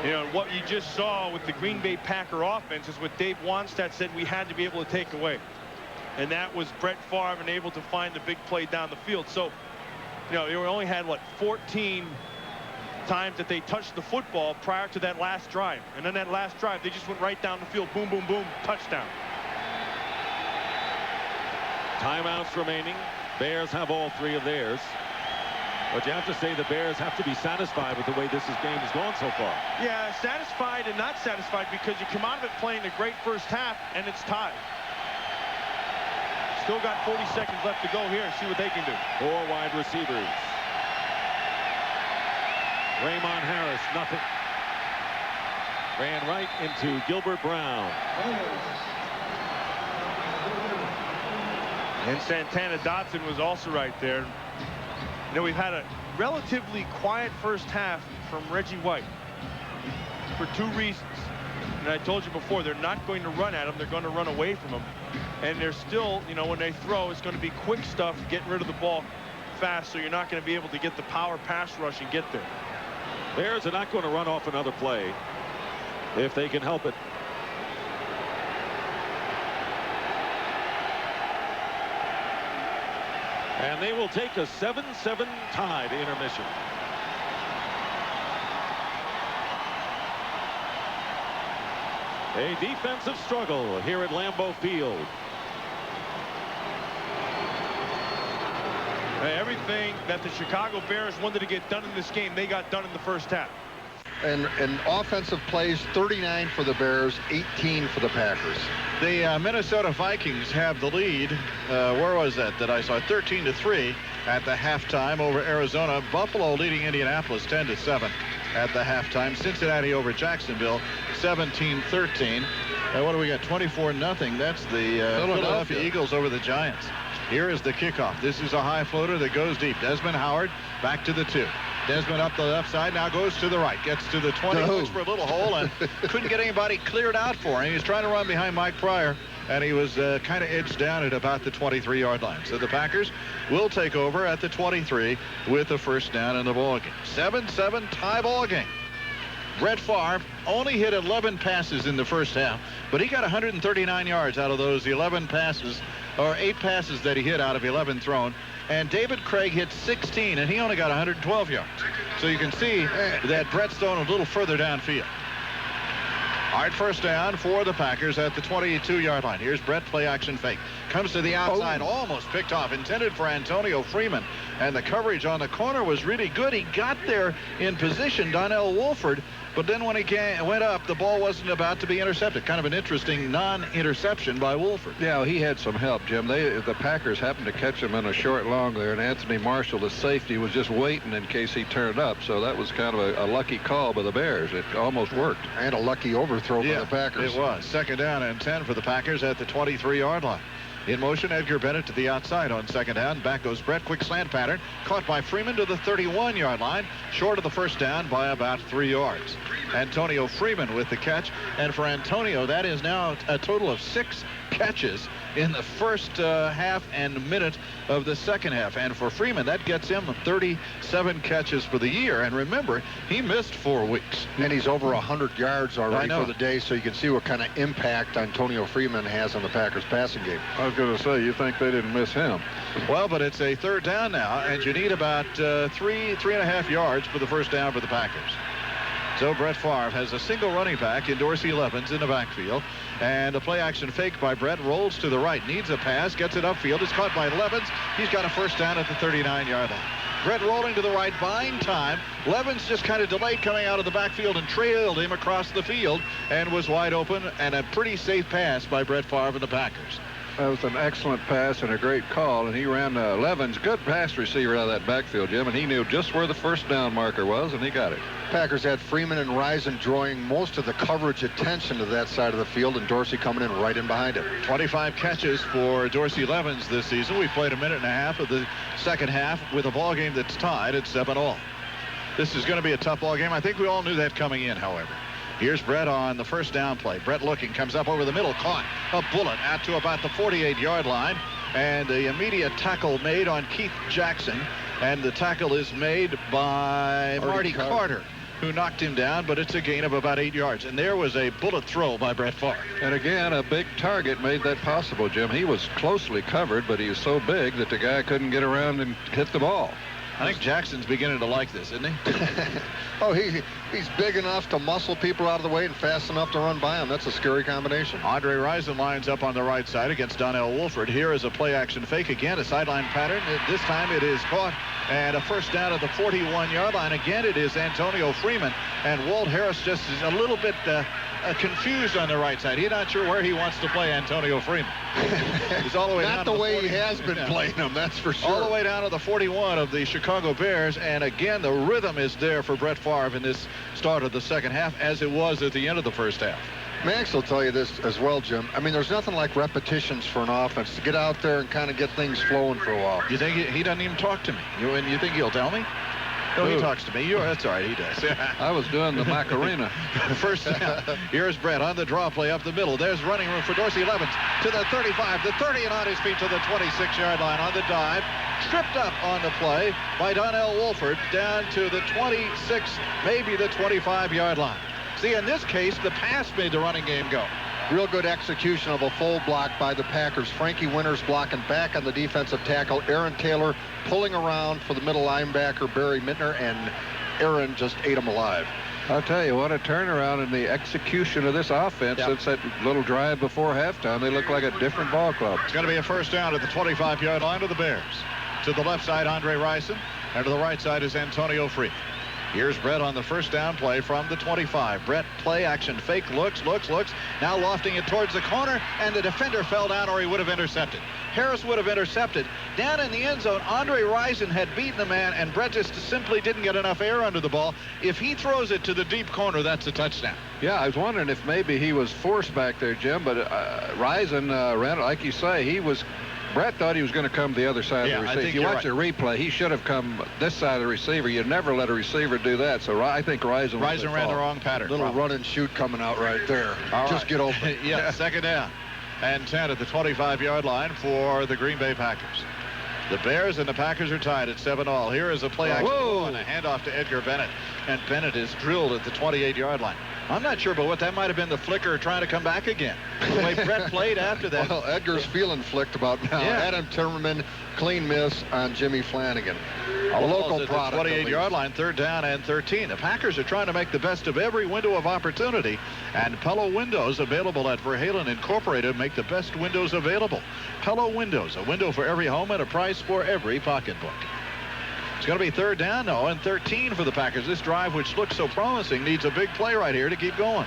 You know, what you just saw with the Green Bay Packer offense is what Dave Wanstadt said we had to be able to take away. And that was Brett Favre and able to find the big play down the field. So, you know, they only had, what, 14 times that they touched the football prior to that last drive. And then that last drive, they just went right down the field. Boom, boom, boom, touchdown. Timeouts remaining. Bears have all 3 of theirs. But you have to say the Bears have to be satisfied with the way this game has gone so far. Yeah, satisfied and not satisfied, because you come out of it playing a great first half and it's tied. Still got 40 seconds left to go here and see what they can do. 4 wide receivers. Raymond Harris, nothing. Ran right into Gilbert Brown. And Santana Dotson was also right there. You know, we've had a relatively quiet first half from Reggie White for 2 reasons. And I told you before, they're not going to run at him. They're going to run away from him. And they're still, you know, when they throw, it's going to be quick stuff, getting rid of the ball fast, so you're not going to be able to get the power pass rush and get there. Bears are not going to run off another play if they can help it. And they will take a 7-7 tie to intermission. A defensive struggle here at Lambeau Field. Everything that the Chicago Bears wanted to get done in this game, they got done in the first half. And offensive plays, 39 for the Bears, 18 for the Packers. The Minnesota Vikings have the lead. Where was that I saw? 13-3 at the halftime over Arizona. Buffalo leading Indianapolis 10-7 at the halftime. Cincinnati over Jacksonville 17-13. What do we got? 24-0. That's the Philadelphia Eagles over the Giants. Here is the kickoff. This is a high floater that goes deep. Desmond Howard back to the 2. Desmond up the left side, now goes to the right, gets to the 20, looks for a little hole, and couldn't get anybody cleared out for him. He was trying to run behind Mike Pryor, and he was kind of edged down at about the 23-yard line. So the Packers will take over at the 23 with the first down in the ball game. 7-7 tie ball game. Brett Favre only hit 11 passes in the first half, but he got 139 yards out of those 11 passes, or 8 passes that he hit out of 11 thrown. And David Craig hit 16, and he only got 112 yards. So you can see that Brett's thrown a little further downfield. All right, first down for the Packers at the 22-yard line. Here's Brett, play action fake. Comes to the outside, almost picked off, intended for Antonio Freeman. And the coverage on the corner was really good. He got there in position, Donnell Wolford. But then when he went up, the ball wasn't about to be intercepted. Kind of an interesting non-interception by Wolford. Yeah, he had some help, Jim. The Packers happened to catch him in a short long there, and Anthony Marshall, the safety, was just waiting in case he turned up. So that was kind of a lucky call by the Bears. It almost worked. And a lucky overthrow by the Packers. It was. Second down and 10 for the Packers at the 23-yard line. In motion, Edgar Bennett to the outside on second down. Back goes Brett. Quick slant pattern. Caught by Freeman to the 31-yard line. Short of the first down by about 3 yards. Antonio Freeman with the catch. And for Antonio, that is now a total of 6 catches in the first half and minute of the second half. And for Freeman, that gets him 37 catches for the year. And remember, he missed 4 weeks. And he's over 100 yards already for the day, so you can see what kind of impact Antonio Freeman has on the Packers passing game. A was going to say, you think they didn't miss him. Well, but it's a third down now, and you need about 3.5 yards for the first down for the Packers. So Brett Favre has a single running back in Dorsey Levens in the backfield, and a play-action fake by Brett, rolls to the right, needs a pass, gets it upfield. It's caught by Levens. He's got a first down at the 39-yard line. Brett rolling to the right, buying time. Levens just kind of delayed coming out of the backfield and trailed him across the field and was wide open, and a pretty safe pass by Brett Favre and the Packers. That was an excellent pass and a great call, and he ran Levens, good pass receiver out of that backfield, Jim, and he knew just where the first down marker was, and he got it. Packers had Freeman and Risen drawing most of the coverage attention to that side of the field, and Dorsey coming in right in behind him. 25 catches for Dorsey Levens this season. We played a minute and a half of the second half with a ball game that's tied at 7-all. This is going to be a tough ball game. I think we all knew that coming in, however. Here's Brett on the first down play. Brett looking, comes up over the middle, caught a bullet out to about the 48-yard line, and the immediate tackle made on Keith Jackson, and the tackle is made by Marty Carter, who knocked him down, but it's a gain of about 8 yards. And there was a bullet throw by Brett Favre. And again, a big target made that possible, Jim. He was closely covered, but he was so big that the guy couldn't get around and hit the ball. I think Jackson's beginning to like this, isn't he? Oh, he's big enough to muscle people out of the way and fast enough to run by him. That's a scary combination. Andre Rison lines up on the right side against Donnell Wolford. Here is a play-action fake again, a sideline pattern. This time it is caught, and a first down at the 41-yard line. Again, it is Antonio Freeman, and Walt Harris just is a little bit confused on the right side. He's not sure where he wants to play Antonio Freeman. He's all the way down Not to the way 40. he has been playing him, that's for sure. All the way down to the 41 of the Chicago Bears, and again, the rhythm is there for Brett Favre in this start of the second half, as it was at the end of the first half. Max will tell you this as well, Jim. I mean, there's nothing like repetitions for an offense to get out there and kind of get things flowing for a while. You think he doesn't even talk to me? You think he'll tell me? No, he talks to me. That's all right, he does. I was doing the Macarena. First down. Here's Brett on the draw play up the middle. There's running room for Dorsey Levens to the 35, the 30, and on his feet to the 26-yard line on the dive. Tripped up on the play by Donnell Wolford down to the 26, maybe the 25-yard line. See, in this case, the pass made the running game go. Real good execution of a full block by the Packers. Frankie Winters blocking back on the defensive tackle. Aaron Taylor pulling around for the middle linebacker, Barry Mittner, and Aaron just ate him alive. I'll tell you, what a turnaround in the execution of this offense. Yep. Since that little drive before halftime. They look like a different ball club. It's going to be a first down at the 25-yard line of the Bears. To the left side, Andre Rison, and to the right side is Antonio Freeman. Here's Brett on the first down play from the 25. Brett play action fake, looks. Now lofting it towards the corner, and the defender fell down, or he would have intercepted. Harris would have intercepted. Down in the end zone, Andre Rison had beaten the man, and Brett just simply didn't get enough air under the ball. If he throws it to the deep corner, that's a touchdown. Yeah, I was wondering if maybe he was forced back there, Jim, but Rison ran it, like you say, Brett thought he was going to come the other side of the receiver. If you watch the replay, he should have come this side of the receiver. You'd never let a receiver do that. So I think Rison ran the wrong pattern. Little run and shoot coming out right there. Just get open. Yeah, second down. And 10 at the 25-yard line for the Green Bay Packers. The Bears and the Packers are tied at 7-all. Here is a play action and a handoff to Edgar Bennett. And Bennett is drilled at the 28-yard line. I'm not sure, but what that might have been the flicker trying to come back again. The way Brett played after that. Well, Edgar's feeling flicked about now. Yeah. Adam Timmerman, clean miss on Jimmy Flanagan. A local product. 28-yard line, third down and 13. The Packers are trying to make the best of every window of opportunity, and Pello Windows, available at Verhalen Incorporated, make the best windows available. Pello Windows, a window for every home and a price for every pocketbook. It's going to be third down, though, and 13 for the Packers. This drive, which looks so promising, needs a big play right here to keep going.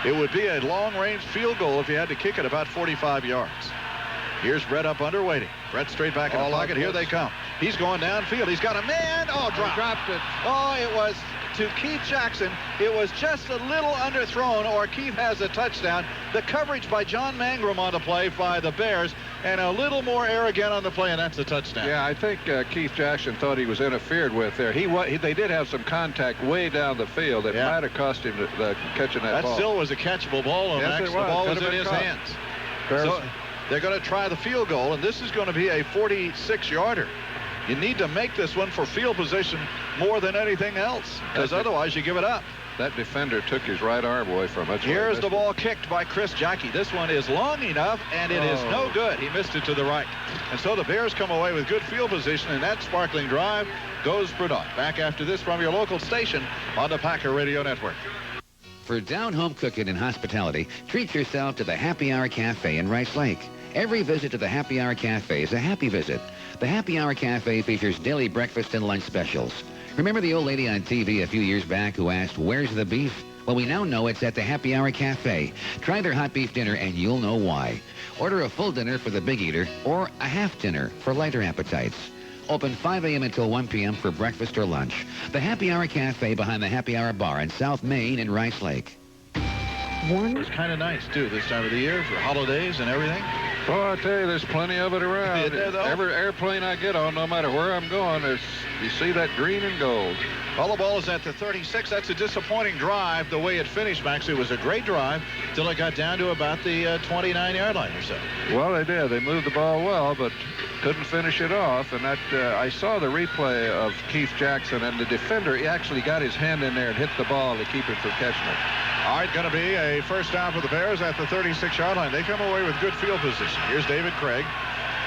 It would be a long-range field goal if you had to kick it about 45 yards. Here's Brett up under waiting. Brett straight back in the pocket. Here they come. He's going downfield. He's got a man. Oh, dropped it. Oh, it was to Keith Jackson. It was just a little underthrown, or Keith has a touchdown. The coverage by John Mangrum on the play by the Bears, and a little more air again on the play, and that's a touchdown. Yeah, I think Keith Jackson thought he was interfered with there. They did have some contact way down the field that might have cost him catching that ball. That still was a catchable ball, yes, Max. The ball was in his hands. So they're going to try the field goal, and this is going to be a 46-yarder. You need to make this one for field position more than anything else, because otherwise you give it up. that defender took his right arm away from it. Here's the ball kicked by Chris Jackie. This one is long enough, and it is no good. He missed it to the right. And so the Bears come away with good field position, and that sparkling drive goes for naught. Back after this from your local station on the Packer Radio Network. For down-home cooking and hospitality, treat yourself to the Happy Hour Cafe in Rice Lake. Every visit to the Happy Hour Cafe is a happy visit. The Happy Hour Cafe features daily breakfast and lunch specials. Remember the old lady on TV a few years back who asked, "Where's the beef?" Well, we now know it's at the Happy Hour Cafe. Try their hot beef dinner and you'll know why. Order a full dinner for the big eater or a half dinner for lighter appetites. Open 5 a.m. until 1 p.m. for breakfast or lunch. The Happy Hour Cafe behind the Happy Hour Bar in South Main in Rice Lake. It's kind of nice, too, this time of the year for holidays and everything. Well, I tell you, there's plenty of it around. Every airplane I get on, no matter where I'm going, you see that green and gold. Well, the ball is at the 36. That's a disappointing drive the way it finished, Max. It was a great drive till it got down to about the 29-yard line or so. Well, they did. They moved the ball well, but couldn't finish it off. And that I saw the replay of Keith Jackson, and the defender, he actually got his hand in there and hit the ball to keep it from catching it. All right, going to be a first down for the Bears at the 36-yard line. They come away with good field position. Here's David Craig.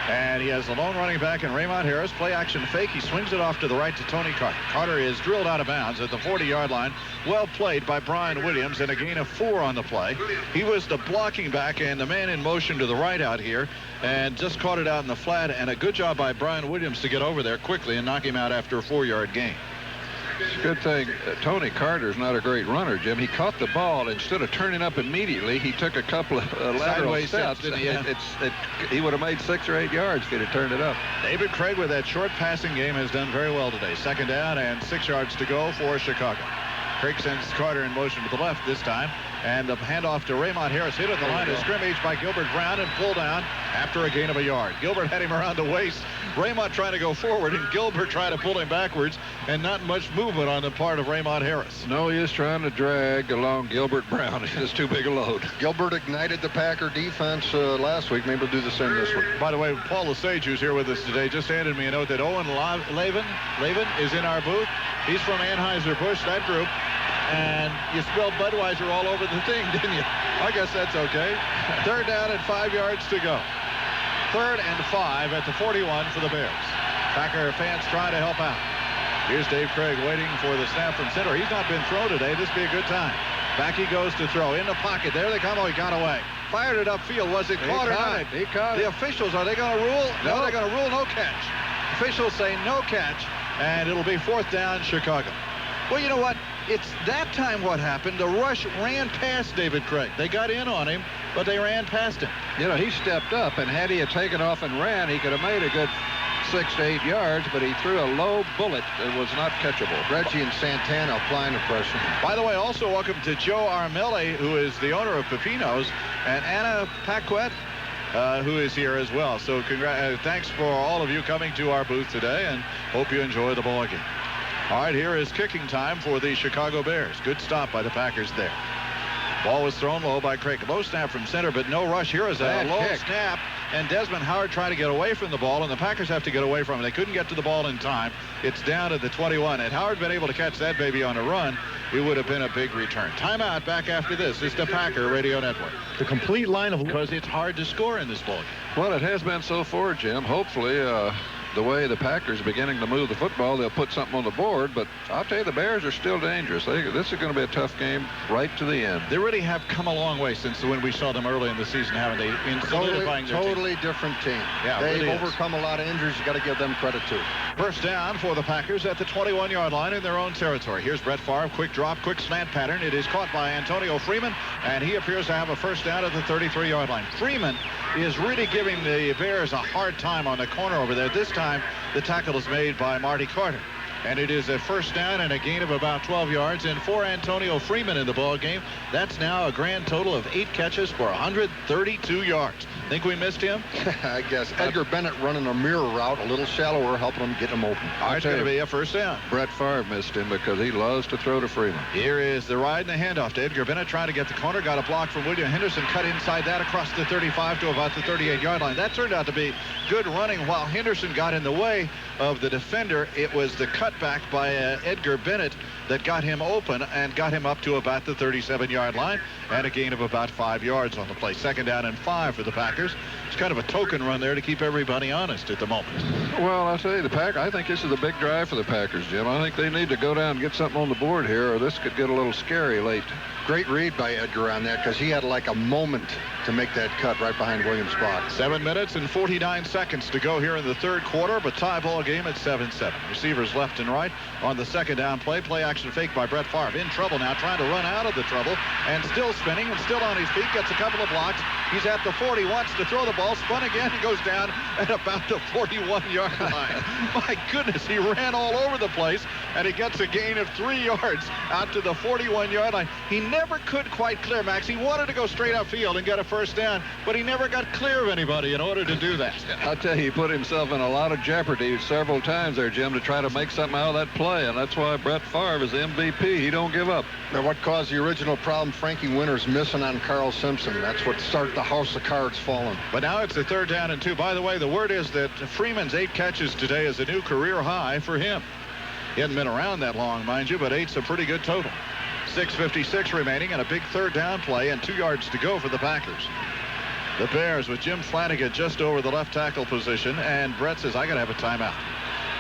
And he has the lone running back in Raymond Harris. Play action fake. He swings it off to the right to Tony Carter. Carter is drilled out of bounds at the 40-yard line. Well played by Brian Williams, and a gain of 4 on the play. He was the blocking back and the man in motion to the right out here, and just caught it out in the flat. And a good job by Brian Williams to get over there quickly and knock him out after a 4-yard gain. It's a good thing Tony Carter's not a great runner, Jim. He caught the ball. Instead of turning up immediately, he took a couple of lateral steps. He would have made 6 or 8 yards if he'd have turned it up. David Craig with that short passing game has done very well today. 2nd down and 6 yards to go for Chicago. Craig sends Carter in motion to the left this time. And the handoff to Raymond Harris, hit at the line of scrimmage by Gilbert Brown and pulled down after a gain of a yard. Gilbert had him around the waist. Raymond trying to go forward, and Gilbert trying to pull him backwards, and not much movement on the part of Raymond Harris. No use trying to drag along Gilbert Brown. It's too big a load. Gilbert ignited the Packer defense last week. Maybe we'll do the same this week. By the way, Paul Lesage, who's here with us today, just handed me a note that Owen Lavin is in our booth. He's from Anheuser-Busch, that group. And you spelled Budweiser all over the thing, didn't you? I guess that's okay. 3rd down and 5 yards to go. 3rd and 5 at the 41 for the Bears. Packer fans trying to help out. Here's Dave Craig waiting for the snap from center. He's not been thrown today. This will be a good time. Back he goes to throw. In the pocket. There they come. Oh, he got away. Fired it upfield. Was it caught or not? He caught it. The officials, are they going to rule? No, they're going to rule no catch. Officials say no catch, and it'll be 4th down, Chicago. Well, you know what? It's that time what happened. The rush ran past David Craig. They got in on him, but they ran past him. You know, he stepped up, and had he taken off and ran, he could have made a good 6 to 8 yards, but he threw a low bullet that was not catchable. Reggie and Santana applying the pressure. By the way, also welcome to Joe Armelli, who is the owner of Pepino's, and Anna Paquette, who is here as well. So thanks for all of you coming to our booth today, and hope you enjoy the ball game. All right, here is kicking time for the Chicago Bears. Good stop by the Packers there. Ball was thrown low by Craig. Low snap from center, but no rush. Here is a low snap, and Desmond Howard trying to get away from the ball, and the Packers have to get away from it. They couldn't get to the ball in time. It's down to the 21. Had Howard been able to catch that baby on a run, it would have been a big return. Timeout back after this. It's the Packer Radio Network. The complete line of... Because it's hard to score in this ball game. Well, it has been so far, Jim. Hopefully, the way the Packers are beginning to move the football, they'll put something on the board. But I'll tell you, the Bears are still dangerous. This is going to be a tough game right to the end. They really have come a long way since when we saw them early in the season, haven't they? In solidifying their totally different team. Yeah, they've really overcome a lot of injuries. You got to give them credit too. First down for the Packers at the 21-yard line in their own territory. Here's Brett Favre. Quick drop, quick slant pattern. It is caught by Antonio Freeman, and he appears to have a first down at the 33-yard line. Freeman is really giving the Bears a hard time on the corner over there. This time, the tackle is made by Marty Carter. And it is a first down and a gain of about 12 yards. And for Antonio Freeman in the ball game, that's now a grand total of 8 catches for 132 yards. Think we missed him? I guess. Edgar Bennett running a mirror route, a little shallower, helping him get him open. All right, it's going to be a first down. Brett Favre missed him because he loves to throw to Freeman. Here is the ride and the handoff to Edgar Bennett trying to get the corner. Got a block from William Henderson. Cut inside that across the 35 to about the 38-yard line. That turned out to be good running while Henderson got in the way of the defender. It was the cut cutback by Edgar Bennett that got him open and got him up to about the 37-yard line, and a gain of about 5 yards on the play. 2nd down and 5 for the Packers. It's kind of a token run there to keep everybody honest at the moment. Well, I'll tell you, I think this is a big drive for the Packers, Jim. I think they need to go down and get something on the board here, or this could get a little scary late. Great read by Edgar on that, because he had like a moment to make that cut right behind Williams' block. 7 minutes and 49 seconds to go here in the 3rd quarter, but tie ball game at 7-7. Receivers left and right on the 2nd down play. Play action fake by Brett Favre. In trouble now, trying to run out of the trouble, and still spinning and still on his feet. Gets a couple of blocks. He's at the 40, wants to throw the ball, spun again, and goes down at about the 41-yard line. My goodness, he ran all over the place, and he gets a gain of 3 yards out to the 41-yard line. He never could quite clear, Max. He wanted to go straight upfield and get a first down, but he never got clear of anybody in order to do that. I'll tell you, he put himself in a lot of jeopardy several times there, Jim, to try to make something out of that play, and that's why Brett Favre is the MVP. He don't give up. Now, what caused the original problem? Frankie Winters missing on Carl Simpson. That's what started the house of cards falling. But now it's the 3rd down and 2. By the way, the word is that Freeman's 8 catches today is a new career high for him. He hadn't been around that long, mind you, but 8's a pretty good total. 6:56 remaining and a big 3rd down play and 2 yards to go for the Packers. The Bears with Jim Flanagan just over the left tackle position, and Brett says, I got to have a timeout.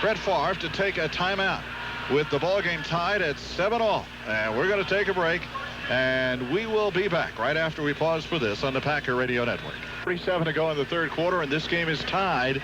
Brett Favre to take a timeout with the ball game tied at 7-all. And we're going to take a break, and we will be back right after we pause for this on the Packer Radio Network. 37 to go in the 3rd quarter, and this game is tied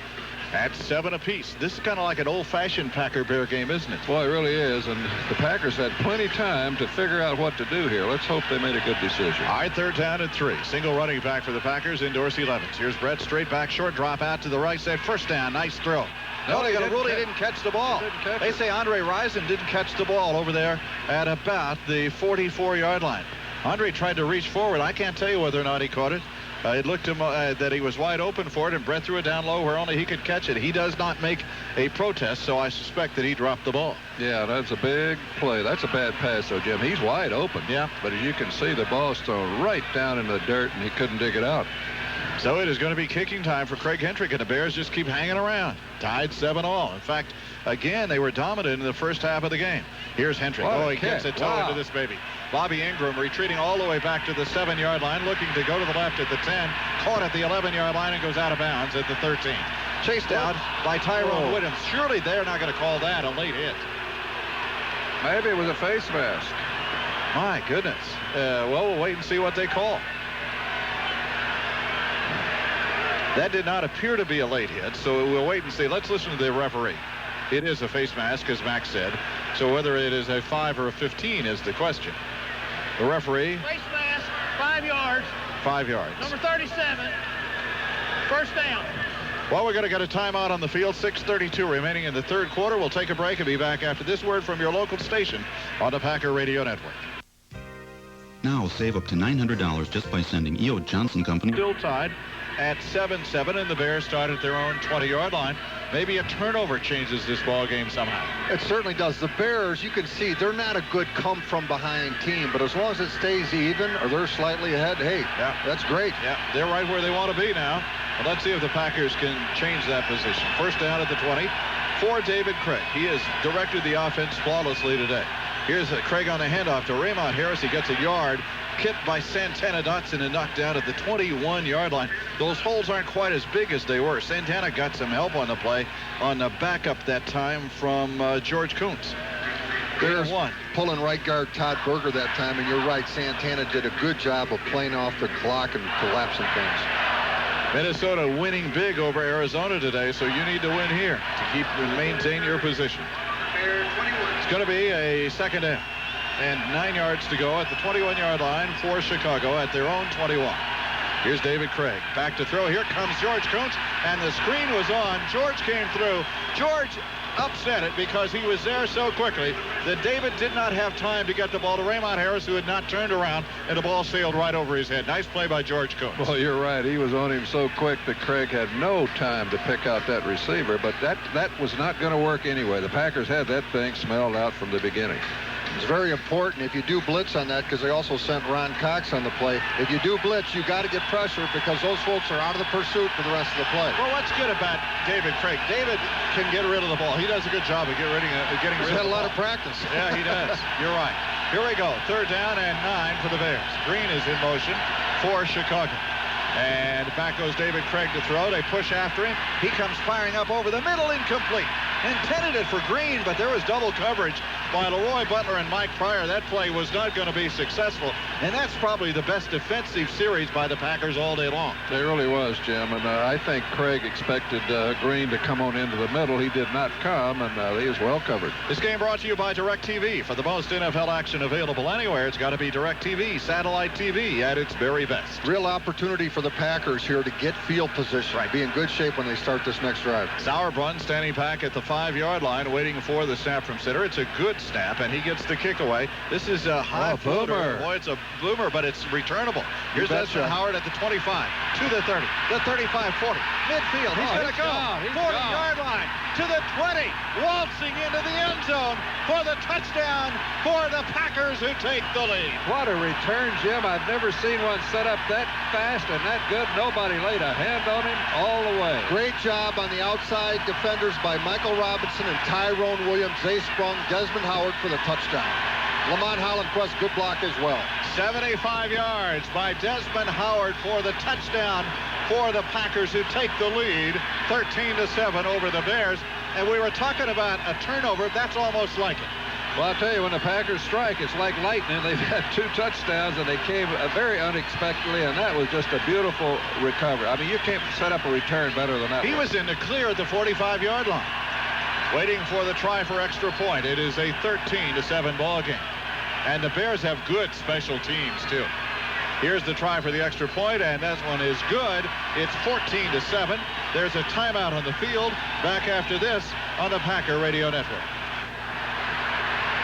at 7 apiece. This is kind of like an old-fashioned Packer-Bear game, isn't it? Well, it really is, and the Packers had plenty of time to figure out what to do here. Let's hope they made a good decision. All right, 3rd down and 3. Single running back for the Packers in Dorsey Levens. Here's Brett, straight back, short drop out to the right side. First down, nice throw. No, they got a rule. He didn't catch the ball. They say Andre Rison didn't catch the ball over there at about the 44-yard line. Andre tried to reach forward. I can't tell you whether or not he caught it. It looked to him that he was wide open for it, and Brett threw it down low where only he could catch it. He does not make a protest, so I suspect that he dropped the ball. Yeah, that's a big play. That's a bad pass, though, Jim. He's wide open. Yeah. But as you can see, the ball's thrown right down in the dirt, and he couldn't dig it out. So it is going to be kicking time for Craig Hendrick, and the Bears just keep hanging around. Tied 7-all. In fact, again, they were dominant in the first half of the game. Here's Hendrick. He gets a toe into this baby. Bobby Ingram retreating all the way back to the 7-yard line, looking to go to the left at the 10. Caught at the 11-yard line and goes out of bounds at the 13. Chased out by Tyrone Williams. Surely they're not going to call that a late hit. Maybe it was a face mask. My goodness. Well, we'll wait and see what they call. That did not appear to be a late hit, so we'll wait and see. Let's listen to the referee. It is a face mask, as Max said. So whether it is a 5 or a 15 is the question. The referee. Face mask, 5 yards. 5 yards. Number 37. First down. Well, we're going to get a timeout on the field. 6:32 remaining in the 3rd quarter. We'll take a break and be back after this word from your local station on the Packer Radio Network. Now save up to $900 just by sending E.O. Johnson Company. Still tied at 7-7, and the Bears start at their own 20-yard line. Maybe a turnover changes this ball game somehow. It certainly does. The Bears, you can see, they're not a good come-from-behind team, but as long as it stays even or they're slightly ahead, hey, that's great. Yeah, they're right where they want to be now. Well, let's see if the Packers can change that position. First down at the 20 for David Craig. He has directed the offense flawlessly today. Here's Craig on the handoff to Raymond Harris. He gets a yard. Hit by Santana Dotson and knocked down at the 21-yard line. Those holes aren't quite as big as they were. Santana got some help on the play on the backup that time from George Kuntz. Bears pulling right guard Todd Berger that time, and you're right, Santana did a good job of playing off the clock and collapsing things. Minnesota winning big over Arizona today, so you need to win here to keep and maintain your position. It's going to be a 2nd down. And 9 yards to go at the 21-yard line for Chicago at their own 21. Here's David Craig. Back to throw. Here comes George Kuntz, and the screen was on. George came through. George upset it because he was there so quickly that David did not have time to get the ball to Raymond Harris, who had not turned around, and the ball sailed right over his head. Nice play by George Kuntz. Well, you're right. He was on him so quick that Craig had no time to pick out that receiver, but that was not going to work anyway. The Packers had that thing smelled out from the beginning. It's very important if you do blitz on that, because they also sent Ron Cox on the play. If you do blitz, you got to get pressure because those folks are out of the pursuit for the rest of the play. Well, what's good about David Craig? David can get rid of the ball. He does a good job of getting rid of the ball. He's had a lot of practice. Yeah, he does. You're right. Here we go. 3rd down and 9 for the Bears. Green is in motion for Chicago. And back goes David Craig to throw. They push after him. He comes firing up over the middle, incomplete. Intended it for Green, but there was double coverage by Leroy Butler and Mike Pryor. That play was not going to be successful. And that's probably the best defensive series by the Packers all day long. It really was, Jim. And I think Craig expected Green to come on into the middle. He did not come, and he was well covered. This game brought to you by DirecTV. For the most NFL action available anywhere, it's got to be DirecTV, satellite TV at its very best. Real opportunity for the Packers here to get field position. Be in good shape when they start this next drive. Sauerbrunn standing back at the 5-yard line waiting for the snap from center. It's a good snap, and he gets the kick away. This is a high floater. Boy, it's a boomer, but it's returnable. Here's Desmond Howard at the 25, to the 30, the 35, 40, midfield. He's going to go. 40-yard line to the 20, waltzing into the end zone for the touchdown for the Packers, who take the lead. What a return, Jim. I've never seen one set up that fast and that good. Nobody laid a hand on him all the way. Great job on the outside defenders by Michael Robinson and Tyrone Williams. They sprung Desmond Howard for the touchdown. Lamont Hollenquist, good block as well. 75 yards by Desmond Howard for the touchdown for the Packers, who take the lead 13-7 over the Bears. And we were talking about a turnover. That's almost like it. Well, I'll tell you, when the Packers strike, it's like lightning. They've had 2 touchdowns, and they came very unexpectedly, and that was just a beautiful recovery. I mean, you can't set up a return better than that. He was in the clear at the 45-yard line, waiting for the try for extra point. It is a 13-7 ball game. And the Bears have good special teams, too. Here's the try for the extra point, and that one is good. It's 14-7. There's a timeout on the field. Back after this on the Packer Radio Network.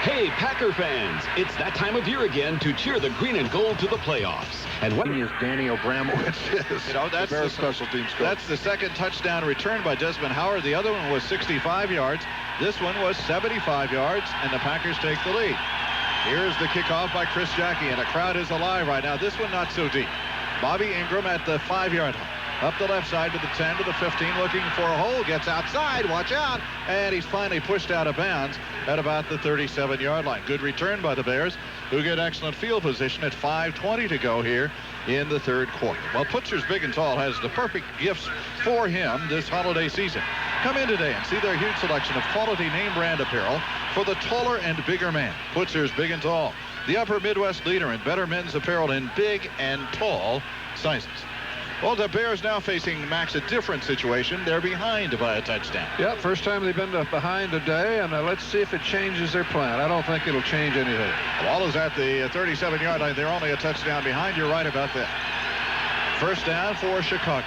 Hey, Packer fans, it's that time of year again to cheer the green and gold to the playoffs. And what is Danny Abramowitz is. You know, that's the special teams coach. That's the second touchdown return by Desmond Howard. The other one was 65 yards. This one was 75 yards, and the Packers take the lead. Here's the kickoff by Chris Jackie, and the crowd is alive right now. This one not so deep. Bobby Ingram at the 5-yard line. Up the left side to the 10, to the 15, looking for a hole. Gets outside. Watch out. And he's finally pushed out of bounds at about the 37-yard line. Good return by the Bears, who get excellent field position at 5:20 to go here in the 3rd quarter. Well, Putzer's Big and Tall has the perfect gifts for him this holiday season. Come in today and see their huge selection of quality name brand apparel for the taller and bigger man. Putzer's Big and Tall, the upper Midwest leader in better men's apparel in big and tall sizes. Well, the Bears now facing, Max, a different situation. They're behind by a touchdown. Yeah, first time they've been behind today, and let's see if it changes their plan. I don't think it'll change anything. The ball is at the 37-yard line. They're only a touchdown behind. You're right about that. First down for Chicago.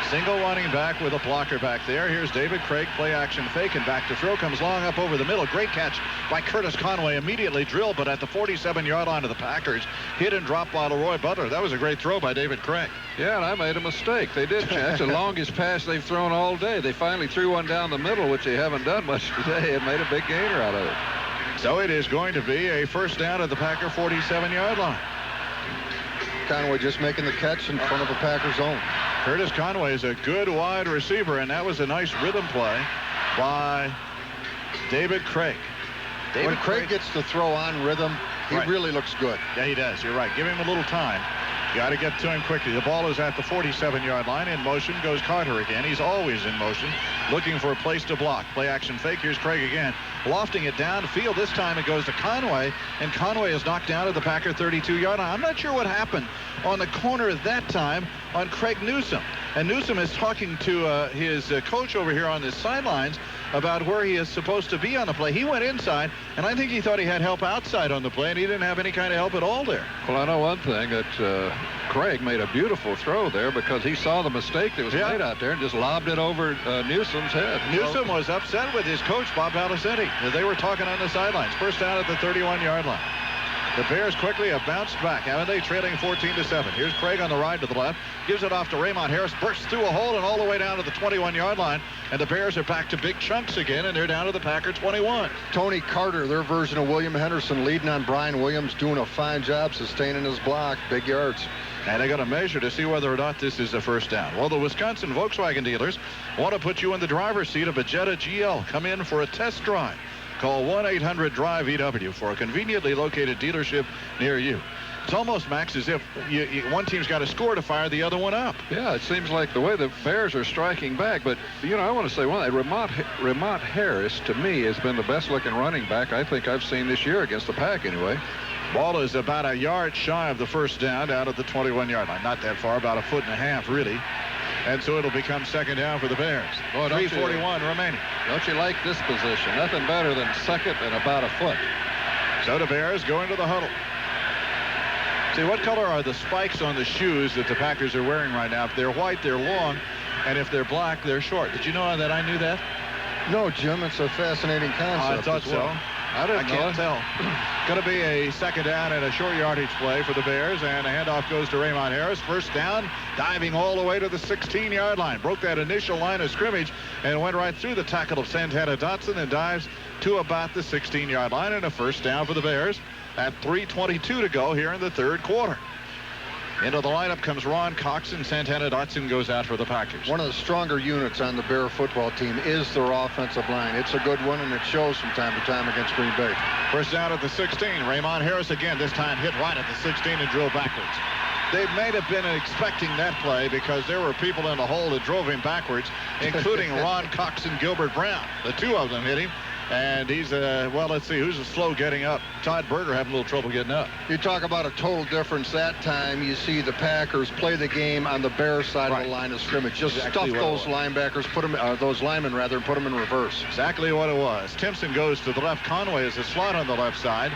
Single running back with a blocker back there. Here's David Craig, play action fake, and back to throw. Comes long up over the middle. Great catch by Curtis Conway. Immediately drilled, but at the 47-yard line of the Packers. Hit and dropped by Leroy Butler. That was a great throw by David Craig. Yeah, and I made a mistake. They did catch the longest pass they've thrown all day. They finally threw one down the middle, which they haven't done much today, and made a big gainer out of it. So it is going to be a first down at the Packer 47-yard line. Conway just making the catch in front of the Packers zone. Curtis Conway is a good wide receiver, and that was a nice rhythm play by David Craig. When Craig gets to throw on rhythm, he really looks good. Yeah, he does. You're right. Give him a little time. Got to get to him quickly. The ball is at the 47-yard line. In motion goes Carter again. He's always in motion, looking for a place to block. Play action fake. Here's Craig again, lofting it downfield. This time it goes to Conway, and Conway is knocked down at the Packer 32-yard line. I'm not sure what happened on the corner at that time on Craig Newsome. And Newsome is talking to his coach over here on the sidelines about where he is supposed to be on the play. He went inside, and I think he thought he had help outside on the play, and he didn't have any kind of help at all there. Well, I know one thing, that Craig made a beautiful throw there because he saw the mistake that was made out there and just lobbed it over Newsome's head. Newsome was upset with his coach, Bob Valicenti. They were talking on the sidelines. First down at the 31-yard line. The Bears quickly have bounced back, haven't they? Trailing 14-7. Here's Craig on the ride to the left. Gives it off to Raymond Harris. Bursts through a hole and all the way down to the 21-yard line. And the Bears are back to big chunks again, and they're down to the Packer 21. Tony Carter, their version of William Henderson, leading on Brian Williams, doing a fine job sustaining his block. Big yards. And they're going to measure to see whether or not this is a first down. Well, the Wisconsin Volkswagen dealers want to put you in the driver's seat of a Jetta GL. Come in for a test drive. Call 1-800-DRIVE-EW for a conveniently located dealership near you. It's almost, Max, as if one team's got a score to fire the other one up. Yeah, it seems like the way the Bears are striking back. But, you know, I want to say one thing. Ramont Harris, to me, has been the best-looking running back I think I've seen this year against the Pack, anyway. Ball is about a yard shy of the first down at the 21-yard line. Not that far, about a foot and a half, really. And so it'll become second down for the Bears. Boy, 3:41 remaining. Don't you like this position? Nothing better than second and about a foot. So the Bears go into the huddle. See, what color are the spikes on the shoes that the Packers are wearing right now? If they're white, they're long. And if they're black, they're short. Did you know that I knew that? No, Jim. It's a fascinating concept. I thought so. I can't tell. Going to be a second down and a short yardage play for the Bears, and a handoff goes to Raymond Harris. First down, diving all the way to the 16-yard line. Broke that initial line of scrimmage and went right through the tackle of Santana Dotson and dives to about the 16-yard line, and a first down for the Bears at 3:22 to go here in the third quarter. Into the lineup comes Ron Cox, and Santana Dotson goes out for the Packers. One of the stronger units on the Bear football team is their offensive line. It's a good one, and it shows from time to time against Green Bay. First down at the 16. Raymond Harris again, this time hit right at the 16 and drilled backwards. They may have been expecting that play because there were people in the hole that drove him backwards, including Ron Cox and Gilbert Brown. The two of them hit him. And he's, well, let's see, who's slow getting up? Todd Berger having a little trouble getting up. You talk about a total difference that time. You see the Packers play the game on the Bears side of the line of scrimmage. Just stuff those linebackers, put them, those linemen rather, and put them in reverse. Exactly what it was. Timpson goes to the left. Conway is a slot on the left side.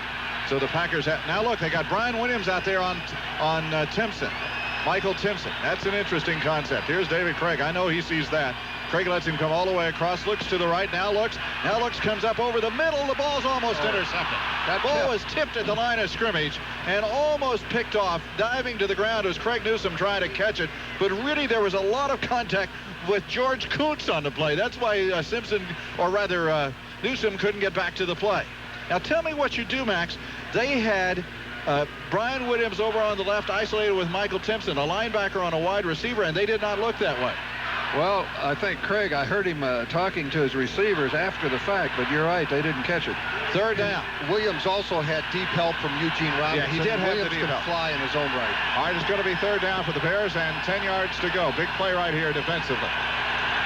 So the Packers have, now look, they got Brian Williams out there on Timpson. Michael Timpson. That's an interesting concept. Here's David Craig. I know he sees that. Craig lets him come all the way across, looks to the right, now looks, comes up over the middle. The ball's almost intercepted. That ball was tipped at the line of scrimmage and almost picked off. Diving to the ground was Craig Newsome trying to catch it, but really there was a lot of contact with George Kuntz on the play. That's why Newsome couldn't get back to the play. Now tell me what you do, Max. They had Brian Williams over on the left, isolated with Michael Timpson, a linebacker on a wide receiver, and they did not look that way. Well, I think, Craig, I heard him talking to his receivers after the fact, but you're right, they didn't catch it. Third down. Williams also had deep help from Eugene Robinson. Yeah, he did have the deep help. Fly in his own right. All right, it's going to be third down for the Bears and 10 yards to go. Big play right here defensively.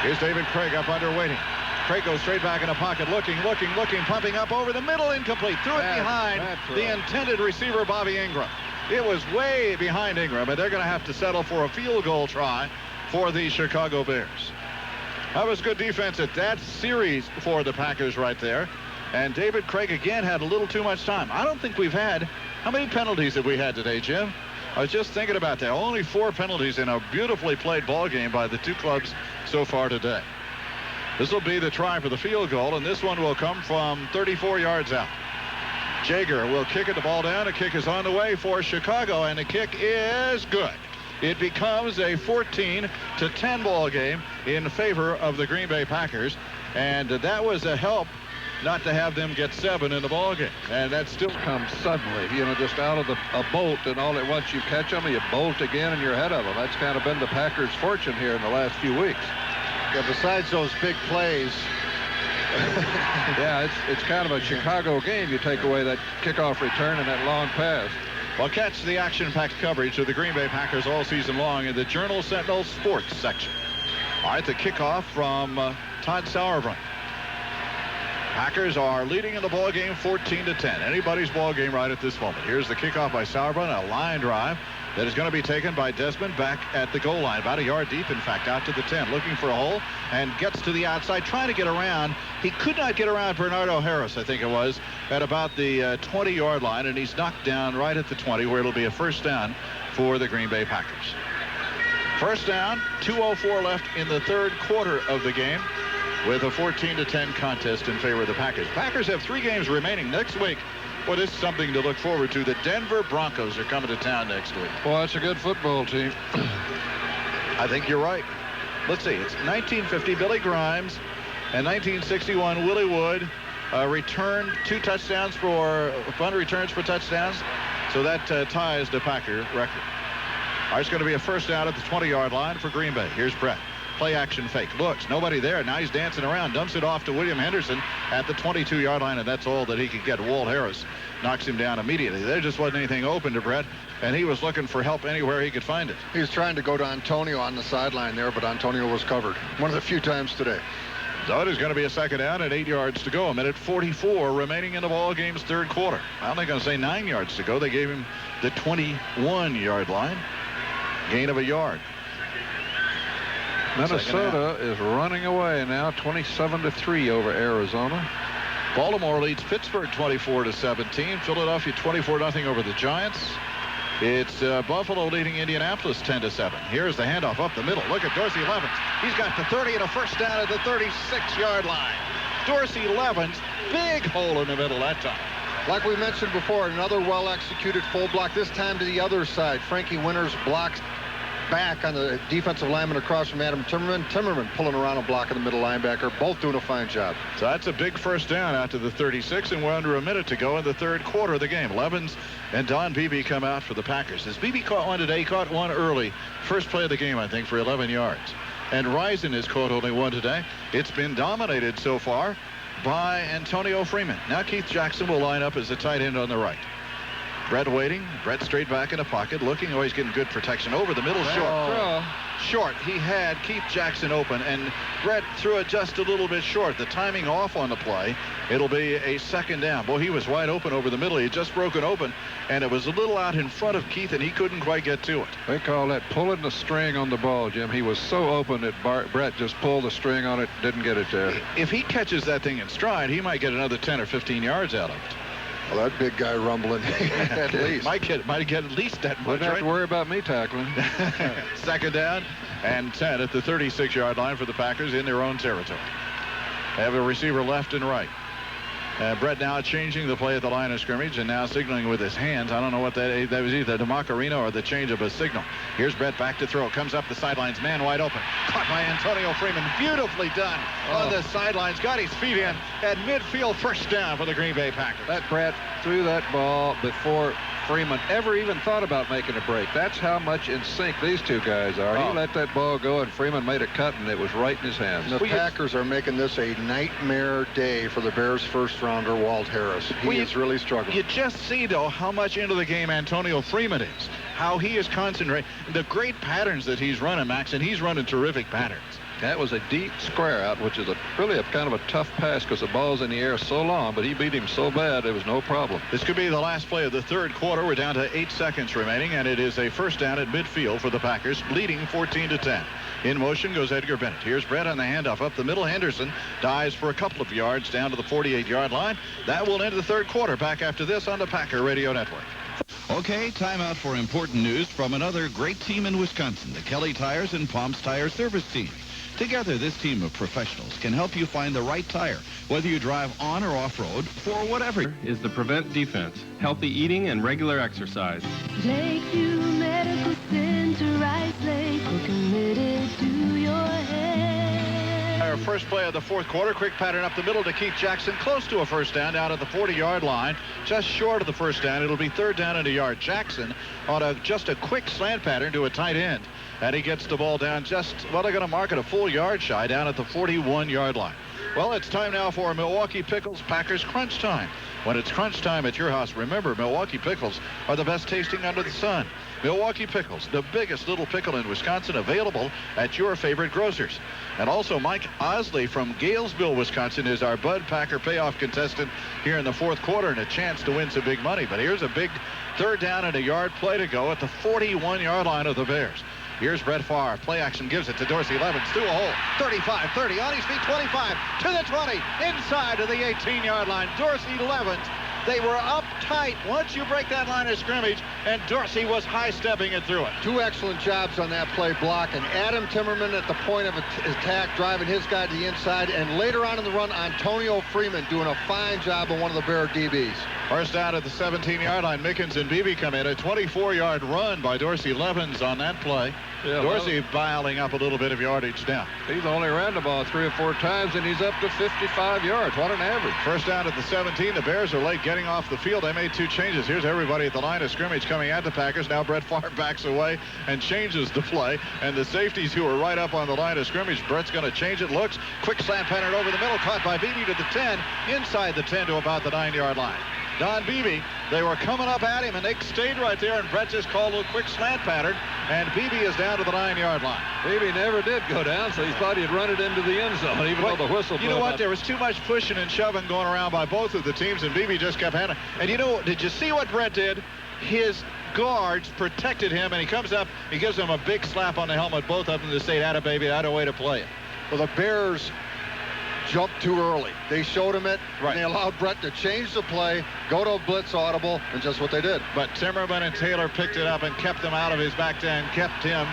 Here's David Craig up under waiting. Craig goes straight back in the pocket, looking, pumping up over the middle, incomplete. Threw it behind the intended receiver, Bobby Ingram. It was way behind Ingram, but they're going to have to settle for a field goal try for the Chicago Bears. That was good defense at that series for the Packers right there. And David Craig again had a little too much time. I don't think we've had, how many penalties have we had today, Jim? I was just thinking about that. Only 4 penalties in a beautifully played ball game by the two clubs so far today. This will be the try for the field goal, and this one will come from 34 yards out. Jager will kick it, the ball down. The kick is on the way for Chicago, and the kick is good. It becomes a 14-10 ball game in favor of the Green Bay Packers, and that was a help not to have them get 7 in the ball game, and that still comes suddenly, you know, just out of a bolt, and all at once you catch them and you bolt again and you're ahead of them. That's kind of been the Packers' fortune here in the last few weeks. Yeah, besides those big plays. Yeah, it's kind of a Chicago game. You take away that kickoff return and that long pass. Well, catch the action-packed coverage of the Green Bay Packers all season long in the Journal Sentinel Sports section. All right, the kickoff from Todd Sauerbrunn. Packers are leading in the ball game 14-10. Anybody's ball game right at this moment. Here's the kickoff by Sauerbrunn, a line drive that is going to be taken by Desmond back at the goal line, about a yard deep, in fact, out to the 10, looking for a hole, and gets to the outside, trying to get around. He could not get around Bernardo Harris, I think it was, at about the 20-yard line, and he's knocked down right at the 20, where it'll be a first down for the Green Bay Packers. First down, 2:04 left in the third quarter of the game, with a 14-10 contest in favor of the Packers. Packers have 3 games remaining. Next week, Well, this is something to look forward to. The Denver Broncos are coming to town next week. Well, that's a good football team. I think you're right. Let's see. It's 1950, Billy Grimes, and 1961, Willie Wood returned 2 touchdowns for punt returns for touchdowns. So that ties the Packer record. It's going to be a first down at the 20-yard line for Green Bay. Here's Brett. Play action fake. Looks. Nobody there. Now he's dancing around. Dumps it off to William Henderson at the 22-yard line, and that's all that he could get. Walt Harris knocks him down immediately. There just wasn't anything open to Brett, and he was looking for help anywhere he could find it. He was trying to go to Antonio on the sideline there, but Antonio was covered. One of the few times today. So it is going to be a second down and 8 yards to go. A minute 44 remaining in the ball game's third quarter. I'm not going to say 9 yards to go. They gave him the 21-yard line. Gain of a yard. Minnesota is running away now, 27-3 over Arizona. Baltimore leads Pittsburgh 24-17. Philadelphia 24-0 over the Giants. It's Buffalo leading Indianapolis 10-7. Here's the handoff up the middle. Look at Dorsey Levens. He's got the 30 and a first down at the 36-yard line. Dorsey Levens, big hole in the middle that time. Like we mentioned before, another well-executed full block, this time to the other side. Frankie Winters blocks back on the defensive lineman across from Adam Timmerman. Timmerman pulling around a block of the middle linebacker. Both doing a fine job. So that's a big first down out to the 36, and we're under a minute to go in the third quarter of the game. Levens and Don Beebe come out for the Packers. As Beebe caught one today, caught one early. First play of the game, I think, for 11 yards. And Risen has caught only one today. It's been dominated so far by Antonio Freeman. Now Keith Jackson will line up as the tight end on the right. Brett waiting. Brett straight back in the pocket, looking. Oh, he's getting good protection over the middle. Short. Short. He had Keith Jackson open, and Brett threw it just a little bit short. The timing off on the play. It'll be a second down. Boy, he was wide open over the middle. He had just broken open, and it was a little out in front of Keith, and he couldn't quite get to it. They call that pulling the string on the ball, Jim. He was so open that Brett just pulled the string on it, didn't get it there. If he catches that thing in stride, he might get another 10 or 15 yards out of it. Well, that big guy rumbling at least. Might get at least that much. Wouldn't have to worry about me tackling. Second down and 10 at the 36-yard line for the Packers in their own territory. They have a receiver left and right. Brett now changing the play at the line of scrimmage and now signaling with his hands. I don't know what that was, either the Macarena or the change of a signal. Here's Brett back to throw. Comes up the sidelines, man wide open. Caught by Antonio Freeman. Beautifully done on the sidelines. Got his feet in at midfield. First down for the Green Bay Packers. That Brett threw that ball before Freeman ever even thought about making a break. That's how much in sync these two guys are. He let that ball go, and Freeman made a cut, and it was right in his hands. The Packers are making this a nightmare day for the Bears' first-rounder, Walt Harris. He is really struggling. You just see, though, how much into the game Antonio Freeman is. How he is concentrating. The great patterns that he's running, Max, and he's running terrific patterns. That was a deep square out, which is really a kind of a tough pass because the ball's in the air so long, but he beat him so bad it was no problem. This could be the last play of the third quarter. We're down to 8 seconds remaining, and it is a first down at midfield for the Packers, leading 14-10. In motion goes Edgar Bennett. Here's Brett on the handoff up the middle. Henderson dives for a couple of yards down to the 48-yard line. That will end the third quarter. Back after this on the Packer Radio Network. Okay, time out for important news from another great team in Wisconsin, the Kelly Tires and Palms Tire Service Team. Together, this team of professionals can help you find the right tire, whether you drive on or off-road, for whatever. Is the Prevent Defense, healthy eating and regular exercise. Lakeview Medical Center, Rice Lake, we're committed to your head. Our first play of the fourth quarter, quick pattern up the middle to Keith Jackson, close to a first down, down at the 40-yard line, just short of the first down. It'll be third down and a yard. Jackson on just a quick slant pattern to a tight end. And he gets the ball down just, well, they're going to mark it a full yard shy down at the 41-yard line. Well, it's time now for Milwaukee Pickles Packers Crunch Time. When it's crunch time at your house, remember, Milwaukee Pickles are the best tasting under the sun. Milwaukee Pickles, the biggest little pickle in Wisconsin, available at your favorite grocers. And also, Mike Osley from Galesville, Wisconsin, is our Bud Packer payoff contestant here in the fourth quarter, and a chance to win some big money. But here's a big third down and a yard play to go at the 41-yard line of the Bears. Here's Brett Favre. Play action gives it to Dorsey Levens through a hole. 35, 30, on his feet, 25, to the 20, inside to the 18-yard line. Dorsey Levens, they were up tight once you break that line of scrimmage, and Dorsey was high-stepping it through it. Two excellent jobs on that play block, and Adam Timmerman at the point of attack, driving his guy to the inside, and later on in the run, Antonio Freeman doing a fine job on one of the Bear DBs. First down at the 17-yard line. Mickens and Beebe come in. A 24-yard run by Dorsey Levens on that play. Yeah, Dorsey piling up a little bit of yardage now. He's only ran the ball 3 or 4 times, and he's up to 55 yards. What an average. First down at the 17. The Bears are late getting off the field. They made 2 changes. Here's everybody at the line of scrimmage coming at the Packers. Now Brett Favre backs away and changes the play. And the safeties who are right up on the line of scrimmage, Brett's going to change it. Looks. Quick slant pattern over the middle. Caught by Beebe to the 10. Inside the 10 to about the 9-yard line. Don Beebe, they were coming up at him, and they stayed right there, and Brett just called a quick slant pattern, and Beebe is down to the 9-yard line. Beebe never did go down, so he thought he'd run it into the end zone, even though the whistle blew. You know what? There was too much pushing and shoving going around by both of the teams, and Beebe just kept handling. And you know, did you see what Brett did? His guards protected him, and he comes up, he gives him a big slap on the helmet, both of them, to say, "Atta baby, atta way to play it." Well, the Bears jumped too early. They showed him it. Right. They allowed Brett to change the play, go to a blitz audible, and just what they did. But Timmerman and Taylor picked it up and kept them out of his back end, kept him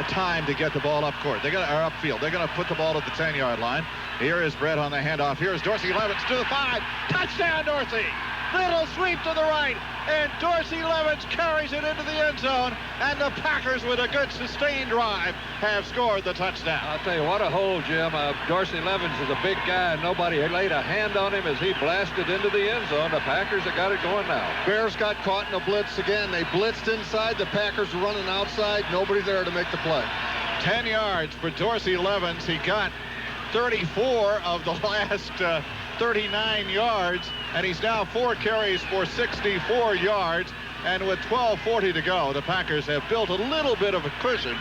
time to get the ball up court. They're going to upfield. They're going to put the ball at the 10-yard line. Here is Brett on the handoff. Here's Dorsey Levens to the 5. Touchdown, Dorsey! Little sweep to the right, and Dorsey Levens carries it into the end zone, and the Packers, with a good sustained drive, have scored the touchdown. I'll tell you, what a hole, Jim. Dorsey Levens is a big guy, and nobody laid a hand on him as he blasted into the end zone. The Packers have got it going now. Bears got caught in a blitz again. They blitzed inside. The Packers were running outside. Nobody there to make the play. 10 yards for Dorsey Levens. He got 34 of the last 39 yards, and he's now 4 carries for 64 yards. And with 12:40 to go, the Packers have built a little bit of a cushion.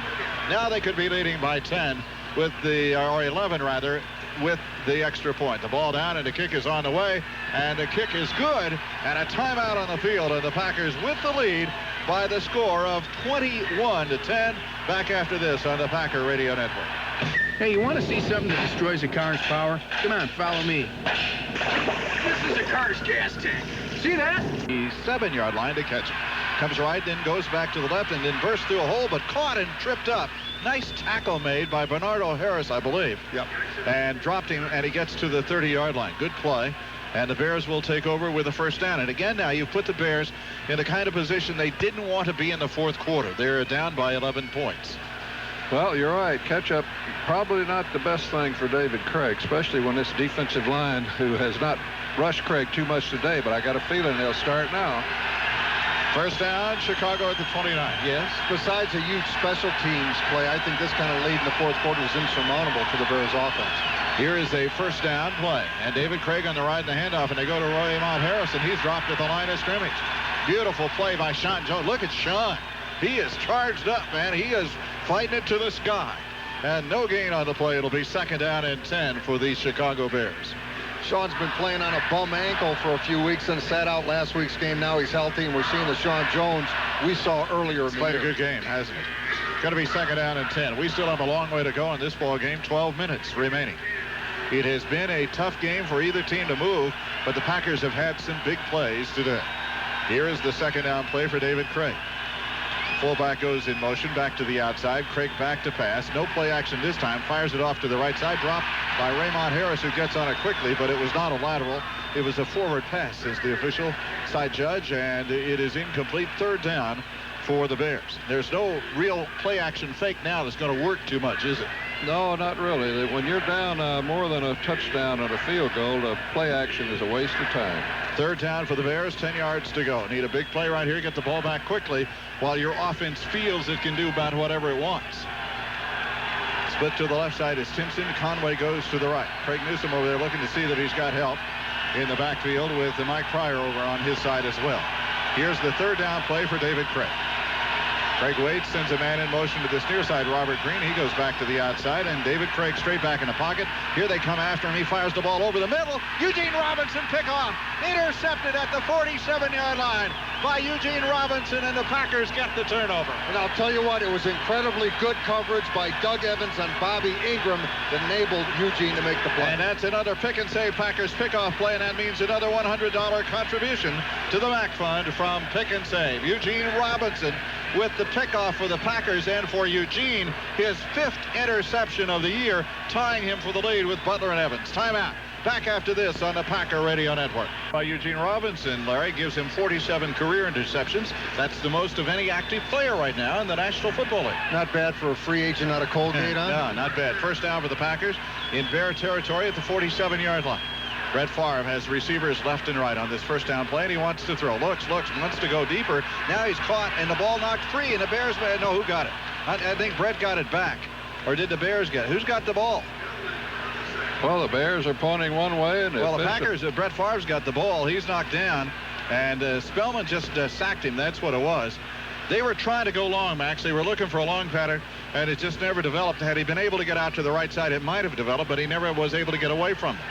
Now they could be leading by 10 with the, or 11 rather, with the extra point. The ball down, and the kick is on the way, and the kick is good, and a timeout on the field, and the Packers with the lead by the score of 21-10. Back after this on the Packer Radio Network. Hey, you want to see something that destroys a car's power? Come on, follow me. This is a car's gas tank. See that? The 7-yard line to catch it. Comes right, then goes back to the left, and then bursts through a hole, but caught and tripped up. Nice tackle made by Bernardo Harris, I believe. Yep. And dropped him, and he gets to the 30-yard line. Good play. And the Bears will take over with a first down. And again, now you put the Bears in the kind of position they didn't want to be in the fourth quarter. They're down by 11 points. Well, you're right. Catch-up, probably not the best thing for David Craig, especially when this defensive line, who has not rushed Craig too much today, but I got a feeling they'll start now. First down, Chicago at the 29. Yes? Besides a huge special teams play, I think this kind of lead in the fourth quarter is insurmountable for the Bears offense. Here is a first down play. And David Craig on the right in the handoff, and they go to Raymond Harris, and he's dropped at the line of scrimmage. Beautiful play by Sean Jones. Look at Sean. He is charged up, man. He is fighting it to the sky. And no gain on the play. It'll be second down and 10 for the Chicago Bears. Sean's been playing on a bum ankle for a few weeks and sat out last week's game. Now he's healthy, and we're seeing the Sean Jones we saw earlier. He's played a good game, hasn't he? Going to be second down and 10. We still have a long way to go in this ball game. 12 minutes remaining. It has been a tough game for either team to move, but the Packers have had some big plays today. Here is the second down play for David Craig. Fullback goes in motion, back to the outside. Craig back to pass. No play action this time. Fires it off to the right side. Dropped by Raymond Harris, who gets on it quickly, but it was not a lateral. It was a forward pass, says the official side judge, and it is incomplete. Third down for the Bears. There's no real play action fake now that's going to work too much, is it? No, not really. When you're down more than a touchdown on a field goal, the play action is a waste of time. Third down for the Bears, 10 yards to go. Need a big play right here, get the ball back quickly while your offense feels it can do about whatever it wants. Split to the left side is Simpson. Conway goes to the right. Craig Newsom over there looking to see that he's got help in the backfield with Mike Pryor over on his side as well. Here's the third down play for David Craig. Craig waits, sends a man in motion to this near side, Robert Green. He goes back to the outside, and David Craig straight back in the pocket. Here they come after him. He fires the ball over the middle. Eugene Robinson pickoff. Intercepted at the 47-yard line by Eugene Robinson, and the Packers get the turnover. And I'll tell you what, it was incredibly good coverage by Doug Evans and Bobby Ingram that enabled Eugene to make the play. And that's another pick and save Packers pickoff play, and that means another $100 contribution to the MAC Fund from Pick and Save. Eugene Robinson with the pickoff for the Packers, and for Eugene, his 5th interception of the year, tying him for the lead with Butler and Evans. Timeout. Back after this on the Packer Radio Network. By Eugene Robinson, Larry, gives him 47 career interceptions. That's the most of any active player right now in the National Football League. Not bad for a free agent out of Colgate, huh? No, not bad. First down for the Packers in Bear territory at the 47-yard line. Brett Favre has receivers left and right on this first down play, and he wants to throw. Looks, wants to go deeper. Now he's caught, and the ball knocked free, and the Bears, no, who got it? I think Brett got it back. Or did the Bears get it? Who's got the ball? Well, the Bears are pointing one way. And well, the Packers, Brett Favre's got the ball. He's knocked down, and Spellman just sacked him. That's what it was. They were trying to go long, Max. They were looking for a long pattern, and it just never developed. Had he been able to get out to the right side, it might have developed, but he never was able to get away from it.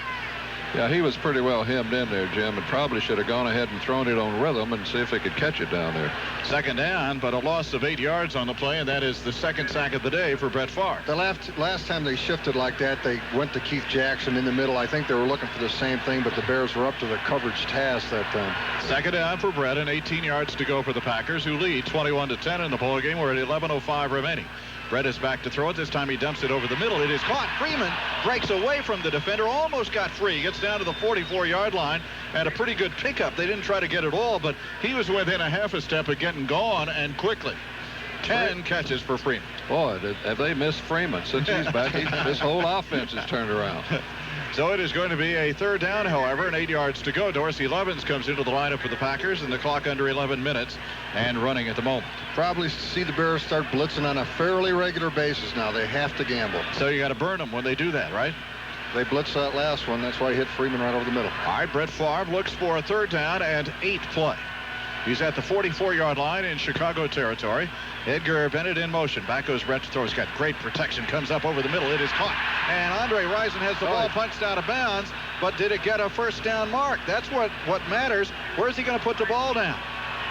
Yeah, he was pretty well hemmed in there, Jim, and probably should have gone ahead and thrown it on rhythm and see if he could catch it down there. Second down, but a loss of 8 yards on the play, and that is the second sack of the day for Brett Favre. The last time they shifted like that, they went to Keith Jackson in the middle. I think they were looking for the same thing, but the Bears were up to the coverage task that time. Second down for Brett, and 18 yards to go for the Packers, who lead 21-10 in the ball game. We're at 11:05 remaining. Brett is back to throw it. This time he dumps it over the middle. It is caught. Freeman breaks away from the defender. Almost got free. Gets down to the 44-yard line. Had a pretty good pickup. They didn't try to get it all, but he was within a half a step of getting gone, and quickly. 10 catches for Freeman. Boy, have they missed Freeman since he's back. This whole offense has turned around. So it is going to be a third down, however, and 8 yards to go. Dorsey Levens comes into the lineup for the Packers, and the clock under 11 minutes and running at the moment. Probably see the Bears start blitzing on a fairly regular basis now. They have to gamble. So you got to burn them when they do that, right? They blitzed that last one. That's why he hit Freeman right over the middle. All right, Brett Favre looks for a third down and 8 play. He's at the 44-yard line in Chicago territory. Edgar Bennett in motion. Back goes Brett to throw. He's got great protection. Comes up over the middle. It is caught. And Andre Rison has the ball punched out of bounds. But did it get a first down mark? That's what matters. Where's he going to put the ball down?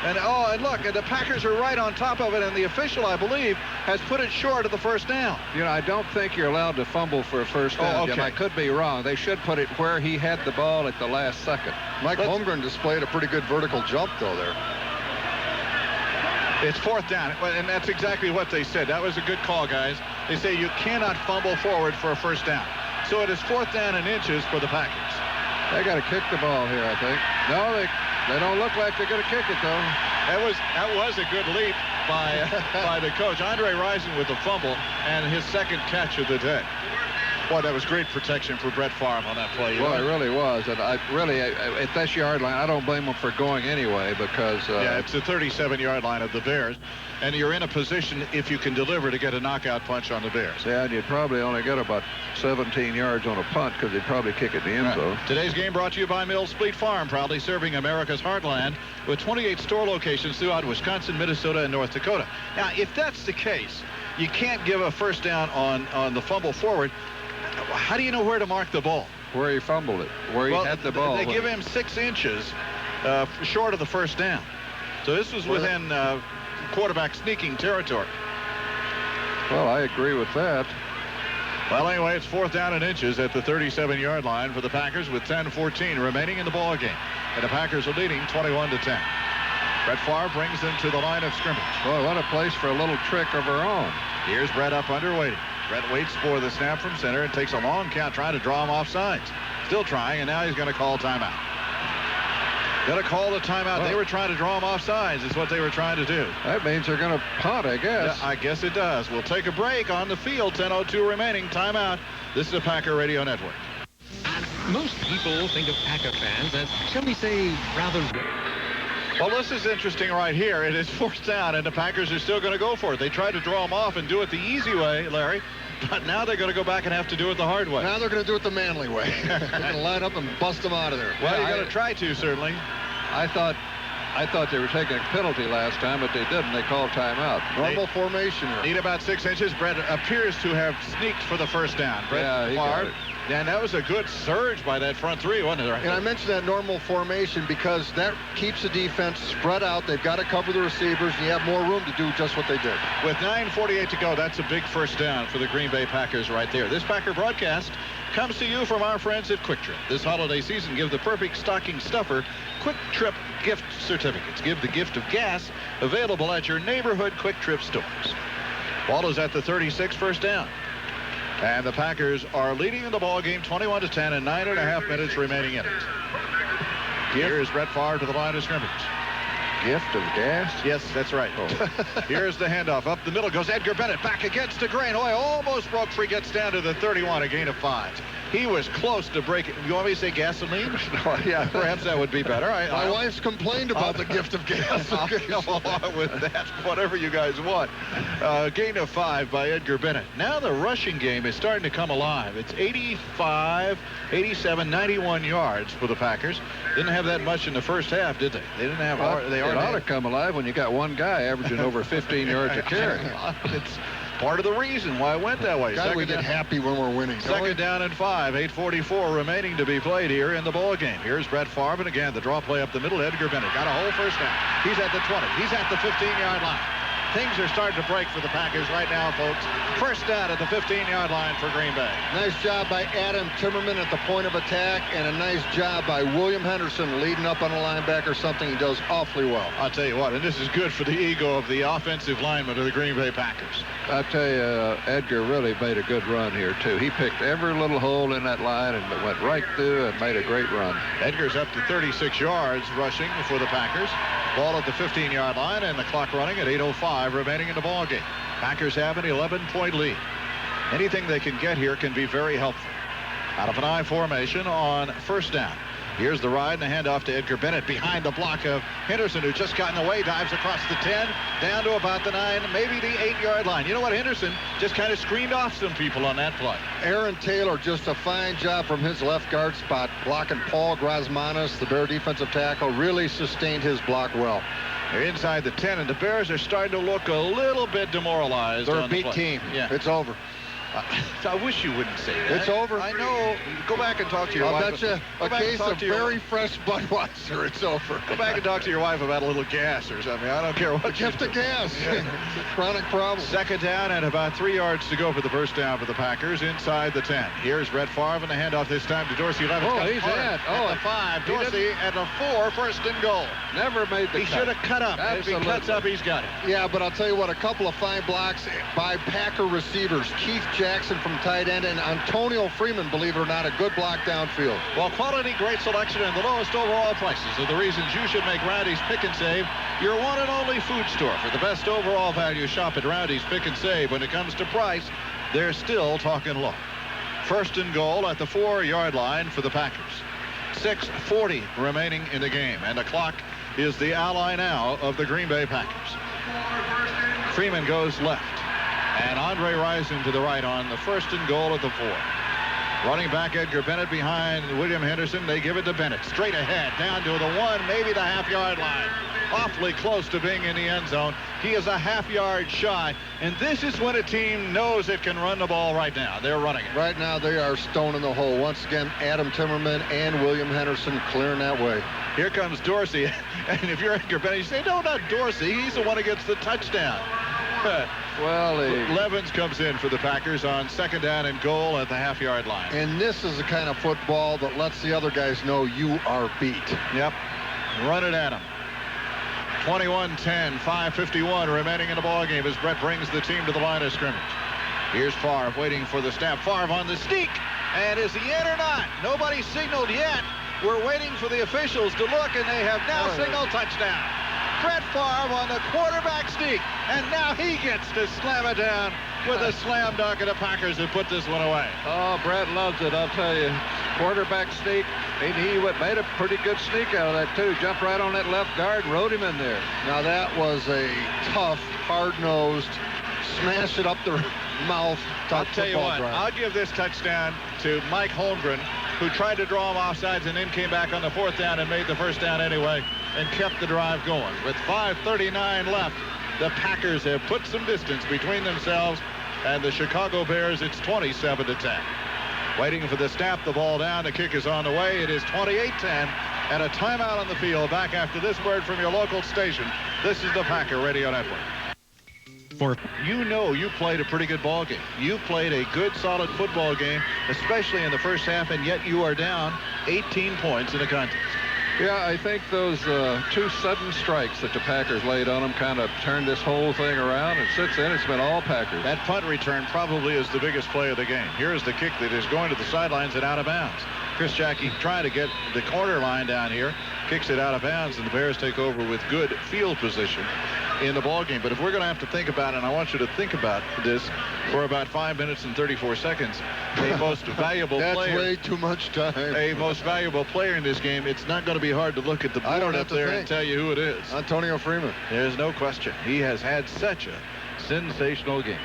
And look, the Packers are right on top of it, and the official, I believe, has put it short of the first down. You know, I don't think you're allowed to fumble for a first down, Jim. I could be wrong. They should put it where he had the ball at the last second. Mike Holmgren displayed a pretty good vertical jump, though, there. It's fourth down, and that's exactly what they said. That was a good call, guys. They say you cannot fumble forward for a first down. So it is fourth down and inches for the Packers. They got to kick the ball here, I think. No, they don't look like they're going to kick it, though. That was a good leap by the coach. Andre Rison with the fumble and his second catch of the day. Boy, that was great protection for Brett Favre on that play. Well, it really was. And at this yard line, I don't blame them for going anyway because... yeah, it's the 37-yard line of the Bears. And you're in a position, if you can deliver, to get a knockout punch on the Bears. Yeah, and you'd probably only get about 17 yards on a punt because they'd probably kick it in the end zone. Today's game brought to you by Mills Fleet Farm, proudly serving America's heartland with 28 store locations throughout Wisconsin, Minnesota, and North Dakota. Now, if that's the case, you can't give a first down on the fumble forward. How do you know where to mark the ball? Where he fumbled it, where he had the ball. They give him 6 inches short of the first down. So this was within quarterback sneaking territory. Well, I agree with that. Well, anyway, it's fourth down and inches at the 37-yard line for the Packers with 10:14 remaining in the ball game. And the Packers are leading 21-10. Brett Favre brings them to the line of scrimmage. Boy, what a place for a little trick of our own. Here's Brett up under waiting. Brett waits for the snap from center and takes a long count trying to draw him off sides. Still trying, and now he's going to call timeout. Going to call the timeout. Well, they were trying to draw him off sides is what they were trying to do. That means they're going to punt, I guess. Yeah, I guess it does. We'll take a break on the field. 10:02 remaining. Timeout. This is the Packer Radio Network. Most people think of Packer fans as, shall we say, rather... Well, this is interesting right here. It is fourth down, and the Packers are still going to go for it. They tried to draw him off and do it the easy way, Larry, but now they're going to go back and have to do it the hard way. Now they're going to do it the manly way. They're going to line up and bust them out of there. Well, you're going to try to, certainly. I thought they were taking a penalty last time, but they didn't. They called timeout. Normal formation here. Need about 6 inches. Brett appears to have sneaked for the first down. Brett he got it. And that was a good surge by that front three, wasn't it? And I mentioned that normal formation because that keeps the defense spread out. They've got to cover the receivers, and you have more room to do just what they did. With 9:48 to go, that's a big first down for the Green Bay Packers right there. This Packer broadcast comes to you from our friends at Quick Trip. This holiday season, give the perfect stocking stuffer Quick Trip gift certificates. Give the gift of gas, available at your neighborhood Quick Trip stores. Ball is at the 36, first down. And the Packers are leading in the ball game 21-10 and 9.5 minutes remaining in it. Here's Brett Favre to the line of scrimmage. Gift of gas? Yes, that's right. Here's the handoff. Up the middle goes Edgar Bennett. Back against DeGrain. Oh, almost broke free. Gets down to the 31, a gain of 5. He was close to breaking. You want me to say gasoline? No, yeah, perhaps that would be better. My wife's complained about the gift of gas. I'll go along with that, whatever you guys want. Gain of 5 by Edgar Bennett. Now the rushing game is starting to come alive. It's 85, 87, 91 yards for the Packers. Didn't have that much in the first half, did they? They didn't have. It ought to come alive when you got one guy averaging over 15 yards a carry. It's part of the reason why it went that way. God, we get happy when we're winning. Second down and 5, 8:44 remaining to be played here in the ball game. Here's Brett Favre, and again, the draw play up the middle. Edgar Bennett got a whole first down. He's at the 20. He's at the 15-yard line. Things are starting to break for the Packers right now, folks. First down at the 15-yard line for Green Bay. Nice job by Adam Timmerman at the point of attack, and a nice job by William Henderson leading up on a linebacker, something he does awfully well. I'll tell you what, and this is good for the ego of the offensive lineman of the Green Bay Packers. I'll tell you, Edgar really made a good run here, too. He picked every little hole in that line and went right through and made a great run. Edgar's up to 36 yards rushing for the Packers. Ball at the 15-yard line, and the clock running at 8:05 remaining in the ball game. Packers have an 11-point lead. Anything they can get here can be very helpful. Out of an I formation on first down. Here's the ride and a handoff to Edgar Bennett behind the block of Henderson, who just got in the way, dives across the 10, down to about the 9, maybe the 8-yard line. You know what? Henderson just kind of screened off some people on that play. Aaron Taylor, just a fine job from his left guard spot, blocking Paul Grasmanis, the Bear defensive tackle, really sustained his block well. They're inside the 10, and the Bears are starting to look a little bit demoralized. They're a beat team. Yeah. It's over. I wish you wouldn't say that. It's over. I know. Go back and talk to your wife. I'll bet you a case of very fresh Budweiser. It's over. Go back and talk to your wife about a little gas or something. I don't care what. A gift of gas. It's a chronic problem. Second down and about 3 yards to go for the first down for the Packers inside the 10. Here's Brett Favre and the handoff this time to Dorsey. Oh, he's at the 5. Dorsey at the 4. First and goal. Never made the He should have cut up. Absolutely. If he cuts up, he's got it. Yeah, but I'll tell you what, a couple of fine blocks by Packer receivers. Keith Jackson from tight end and Antonio Freeman, believe it or not, a good block downfield. Well, quality, great selection, and the lowest overall prices are the reasons you should make Rowdy's Pick and Save your one and only food store. For the best overall value, shop at Rowdy's Pick and Save. When it comes to price, they're still talking low. First and goal at the 4-yard line for the Packers. 6:40 remaining in the game, and the clock is the ally now of the Green Bay Packers. Freeman goes left, and Andre Rison to the right on the first and goal at the 4. Running back Edgar Bennett behind William Henderson. They give it to Bennett. Straight ahead, down to the 1, maybe the half-yard line. Awfully close to being in the end zone. He is a half-yard shy, and this is when a team knows it can run the ball right now. They're running it. Right now, they are stone in the hole. Once again, Adam Timmerman and William Henderson clearing that way. Here comes Dorsey, and if you're Edgar Bennett, you say, no, not Dorsey. He's the one who gets the touchdown. Well, Levens comes in for the Packers on second down and goal at the half-yard line. And this is the kind of football that lets the other guys know you are beat. Yep. Run it at him. 21-10, 5:51 remaining in the ballgame as Brett brings the team to the line of scrimmage. Here's Favre waiting for the snap. Favre on the sneak. And is he in or not? Nobody signaled yet. We're waiting for the officials to look, and they have now signaled touchdown. Brett Favre on the quarterback sneak, and now he gets to slam it down with a slam dunk, and the Packers have put this one away. Oh, Brett loves it, I'll tell you. Quarterback sneak, and he made a pretty good sneak out of that, too. Jumped right on that left guard, rode him in there. Now, that was a tough, hard-nosed, smash it up the mouth. I'll tell you what, drive. I'll give this touchdown to Mike Holmgren, who tried to draw him offsides and then came back on the 4th down and made the first down anyway and kept the drive going. With 5:39 left, the Packers have put some distance between themselves and the Chicago Bears. It's 27-10. Waiting for the snap, the ball down, the kick is on the way. It is 28-10 and a timeout on the field. Back after this word from your local station. This is the Packer Radio Network. You know you played a pretty good ball game. You played a good, solid football game, especially in the first half, and yet you are down 18 points in the contest. Yeah, I think those two sudden strikes that the Packers laid on him kind of turned this whole thing around, and since then it's been all Packers. That punt return probably is the biggest play of the game. Here's the kick that is going to the sidelines and out of bounds. Chris Jackie trying to get the corner line down here, kicks it out of bounds, and the Bears take over with good field position in the ball game. But if we're going to have to think about it, and I want you to think about this for about 5 minutes and 34 seconds, a most valuable That's player. way too much time. A most valuable player in this game. It's not going to be hard to look at the board up there and tell you who it is. Antonio Freeman. There's no question. He has had such a sensational game.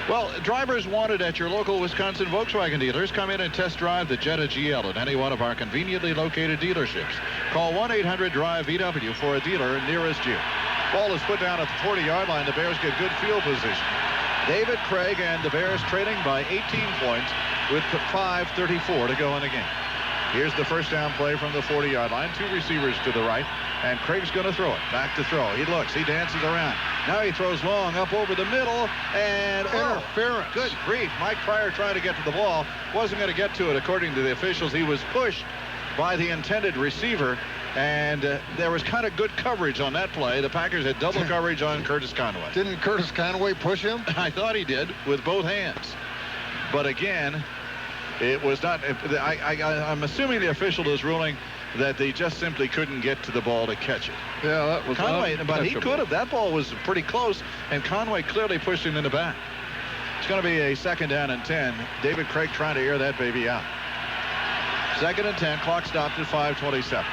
Well, drivers wanted at your local Wisconsin Volkswagen dealers. Come in and test drive the Jetta GL at any one of our conveniently located dealerships. Call 1-800-DRIVE-VW for a dealer nearest you. Ball is put down at the 40-yard line. The Bears get good field position. David Craig and the Bears trailing by 18 points with 5:34 to go in the game. Here's the first down play from the 40-yard line. Two receivers to the right, and Craig's going to throw it. Back to throw. He looks. He dances around. Now he throws long up over the middle, and interference. Good grief. Mike Pryor trying to get to the ball. Wasn't going to get to it, according to the officials. He was pushed by the intended receiver, and there was kind of good coverage on that play. The Packers had double coverage on Curtis Conway. Didn't Curtis Conway push him? I thought he did with both hands. But again, it was not. I'm assuming the official is ruling that they just simply couldn't get to the ball to catch it. Yeah, that was Conway, but he could have. That ball was pretty close, and Conway clearly pushed him in the back. It's going to be a 2nd down and 10. David Craig trying to air that baby out. 2nd and 10. Clock stopped at 5:27.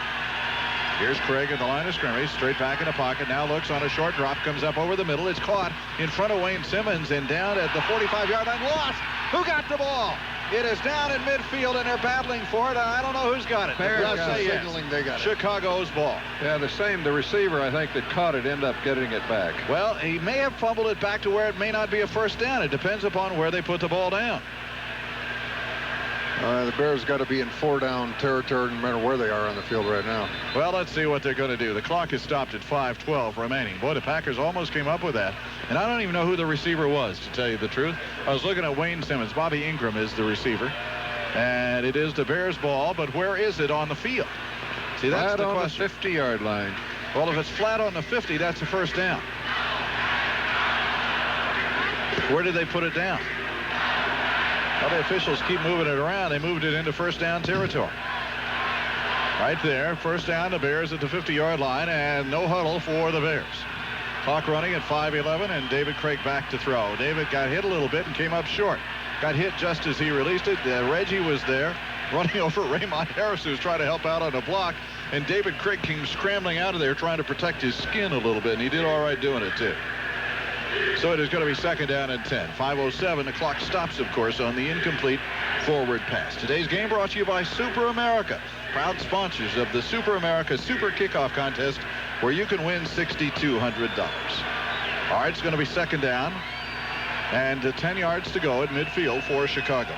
Here's Craig at the line of scrimmage, straight back in the pocket. Now looks on a short drop, comes up over the middle. It's caught in front of Wayne Simmons and down at the 45-yard line. Lost. Who got the ball? It is down in midfield, and they're battling for it. I don't know who's got it. Bears say yes. Signaling they got it. Chicago's ball. Yeah, the receiver, I think, that caught it ended up getting it back. Well, he may have fumbled it back to where it may not be a first down. It depends upon where they put the ball down. The Bears got to be in 4-down territory no matter where they are on the field right now. Well, let's see what they're going to do. The clock is stopped at 5:12 remaining. Boy, the Packers almost came up with that. And I don't even know who the receiver was, to tell you the truth. I was looking at Wayne Simmons. Bobby Ingram is the receiver. And it is the Bears' ball, but where is it on the field? See, that's flat the on question. The 50-yard line. Well, if it's flat on the 50, that's a first down. Where did they put it down? Well, the officials keep moving it around. They moved it into first down territory. Right there, first down, the Bears at the 50-yard line, and no huddle for the Bears. Clock running at 5:11, and David Craig back to throw. David got hit a little bit and came up short. Got hit just as he released it. Reggie was there, running over Raymond Harris, who was trying to help out on a block, and David Craig came scrambling out of there trying to protect his skin a little bit, and he did all right doing it, too. So it is going to be 2nd down and 10. 5:07. The clock stops, of course, on the incomplete forward pass. Today's game brought to you by Super America, proud sponsors of the Super America Super Kickoff Contest, where you can win $6,200. All right, it's going to be 2nd down and 10 yards to go at midfield for Chicago.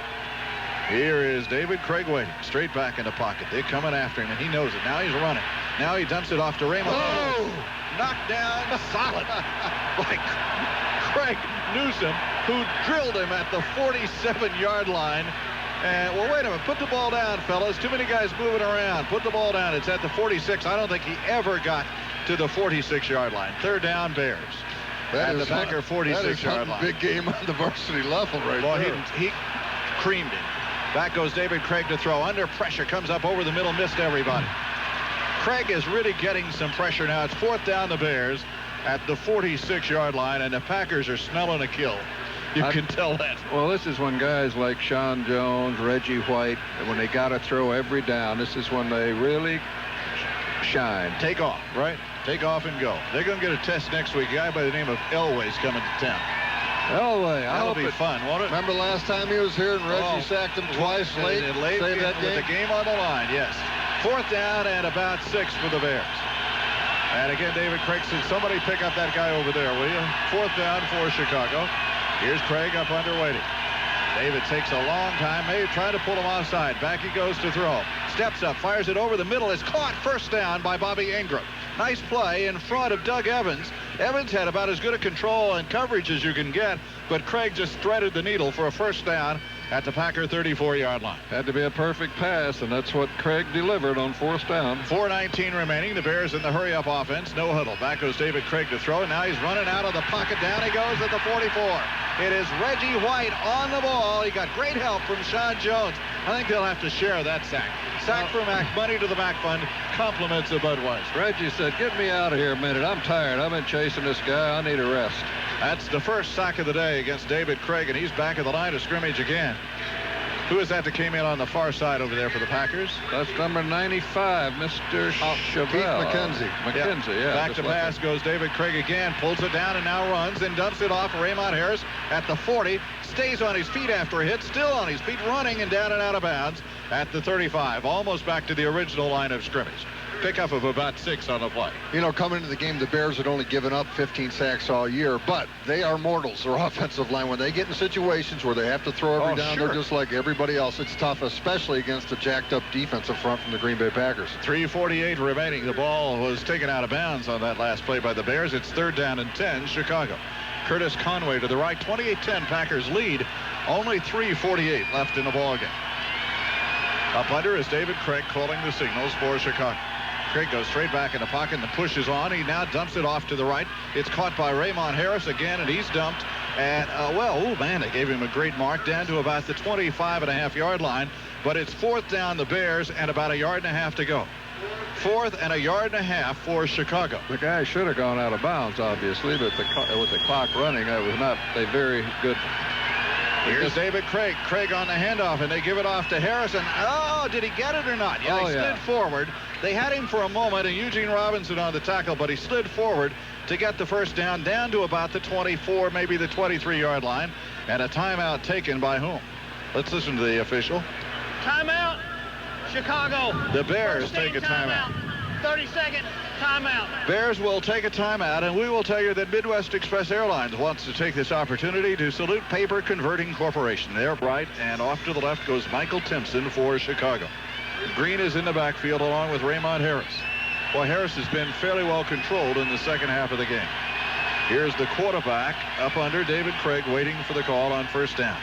Here is David Craig waiting, straight back in the pocket. They're coming after him, and he knows it. Now he's running. Now he dumps it off to Raymond. Oh! Knocked down solid by Craig Newsom, who drilled him at the 47-yard line. And, well, wait a minute. Put the ball down, fellas. Too many guys moving around. Put the ball down. It's at the 46. I don't think he ever got to the 46-yard line. 3rd down, Bears. At the Packer 46-yard line. Big game on the varsity level right there. He creamed him. Back goes David Craig to throw. Under pressure. Comes up over the middle. Missed everybody. Craig is really getting some pressure now. It's 4th down, the Bears at the 46-yard line, and the Packers are smelling a kill. You can tell that. Well, this is when guys like Sean Jones, Reggie White, when they got to throw every down, this is when they really shine. Take off, right? Take off and go. They're going to get a test next week. A guy by the name of Elway's coming to town. Elway, that'll be fun, won't it? Remember last time he was here and Reggie sacked him twice late? Late Saved that game? with the game on the line, yes. 4th down and about 6 for the Bears. And again, David Craig said, somebody pick up that guy over there, will you? 4th down for Chicago. Here's Craig up under waiting. David takes a long time, maybe trying to pull him offside. Back he goes to throw. Steps up, fires it over the middle. It's caught, first down by Bobby Ingram. Nice play in front of Doug Evans. Evans had about as good a control and coverage as you can get, but Craig just threaded the needle for a first down at the Packer 34-yard line. Had to be a perfect pass, and that's what Craig delivered on 4th down. 4:19 remaining. The Bears in the hurry-up offense. No huddle. Back goes David Craig to throw. Now he's running out of the pocket. Down he goes at the 44. It is Reggie White on the ball. He got great help from Sean Jones. I think they'll have to share that sack. Sack for Mac. Money to the Mac Fund. Compliments of Budweiser. Reggie said, "Get me out of here a minute. I'm tired. I've been chasing this guy. I need a rest." That's the first sack of the day against David Craig, and he's back at the line of scrimmage again. Who is that came in on the far side over there for the Packers? That's number 95, Mr. Chevelle. Keith McKenzie. McKenzie, yeah. Back to pass goes David Craig again. Pulls it down and now runs and dumps it off Raymond Harris at the 40. Stays on his feet after a hit. Still on his feet, running and down and out of bounds at the 35. Almost back to the original line of scrimmage. Pickup of about 6 on the play. You know, coming into the game, the Bears had only given up 15 sacks all year, but they are mortals, their offensive line. When they get in situations where they have to throw every down, they're just like everybody else. It's tough, especially against a jacked-up defensive front from the Green Bay Packers. 3:48 remaining. The ball was taken out of bounds on that last play by the Bears. It's 3rd down and 10, Chicago. Curtis Conway to the right. 28-10 Packers lead. Only 3:48 left in the ballgame. Up under is David Craig calling the signals for Chicago. Craig goes straight back in the pocket and the push is on. He now dumps it off to the right. It's caught by Raymond Harris again, and he's dumped. And, they gave him a great mark down to about the 25.5-yard line. But it's 4th down the Bears and about 1.5 yards to go. 4th and 1.5 yards for Chicago. The guy should have gone out of bounds, obviously, but with the clock running, that was not a very good. Here's David Craig. Craig on the handoff, and they give it off to Harrison. Oh, did he get it or not? Yeah, he slid forward. They had him for a moment, and Eugene Robinson on the tackle, but he slid forward to get the first down to about the 24, maybe the 23-yard line, and a timeout taken by whom? Let's listen to the official. Timeout, Chicago. The Bears take a timeout. 30-second timeout. Bears will take a timeout, and we will tell you that Midwest Express Airlines wants to take this opportunity to salute Paper Converting Corporation. They're bright, and off to the left goes Michael Timpson for Chicago. Green is in the backfield along with Raymond Harris. Well, Harris has been fairly well controlled in the second half of the game. Here's the quarterback up under David Craig waiting for the call on 1st down.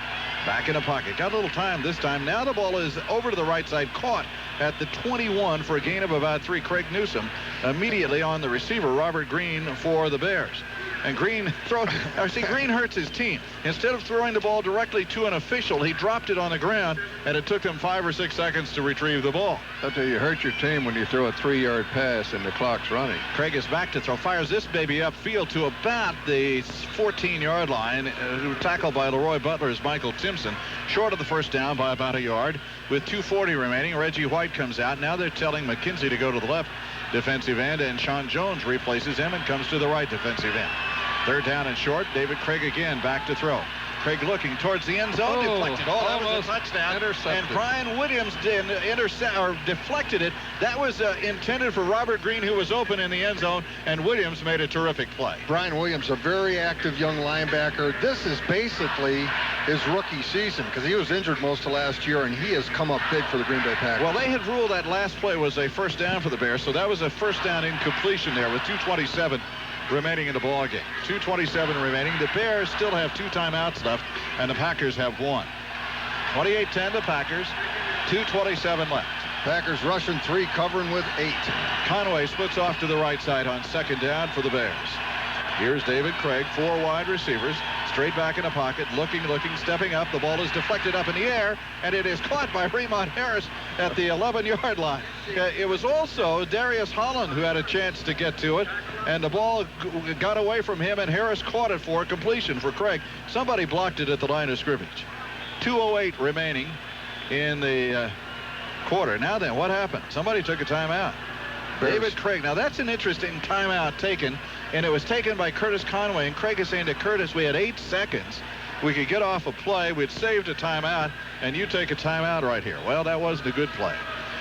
Back in the pocket. Got a little time this time. Now the ball is over to the right side, caught at the 21 for a gain of about 3. Craig Newsome immediately on the receiver, Robert Green for the Bears. And Green Green hurts his team. Instead of throwing the ball directly to an official, he dropped it on the ground, and it took him 5 or 6 seconds to retrieve the ball. I tell you, hurt your team when you throw a 3-yard pass and the clock's running. Craig is back to throw. Fires this baby upfield to about the 14-yard line. Tackled by Leroy Butler is Michael Timpson. Short of the first down by about 1 yard. With 2:40 remaining, Reggie White comes out. Now they're telling McKenzie to go to the left defensive end, and Sean Jones replaces him and comes to the right defensive end. 3rd down and short. David Craig again back to throw. Craig looking towards the end zone. Deflected. That was a touchdown. Intercepted. And Brian Williams deflected it. That was intended for Robert Green, who was open in the end zone, and Williams made a terrific play. Brian Williams, a very active young linebacker. This is basically his rookie season because he was injured most of last year, and he has come up big for the Green Bay Packers. Well, they had ruled that last play was a 1st down for the Bears, so that was a 1st down incompletion there with 2:27 remaining in the ball game. 2:27 remaining. The Bears still have 2 timeouts left, and the Packers have 1. 28-10 the Packers. 2:27 left. Packers rushing 3, covering with 8. Conway splits off to the right side on 2nd down for the Bears. Here's David Craig, 4 wide receivers, straight back in the pocket, looking, stepping up. The ball is deflected up in the air, and it is caught by Raymond Harris at the 11-yard line. It was also Darius Holland who had a chance to get to it, and the ball got away from him, and Harris caught it for a completion for Craig. Somebody blocked it at the line of scrimmage. 2:08 remaining in the quarter. Now then, what happened? Somebody took a timeout. Bears. David Craig. Now that's an interesting timeout taken, and it was taken by Curtis Conway. And Craig is saying to Curtis, we had 8 seconds. We could get off a play. We'd saved a timeout, and you take a timeout right here. Well, that wasn't a good play.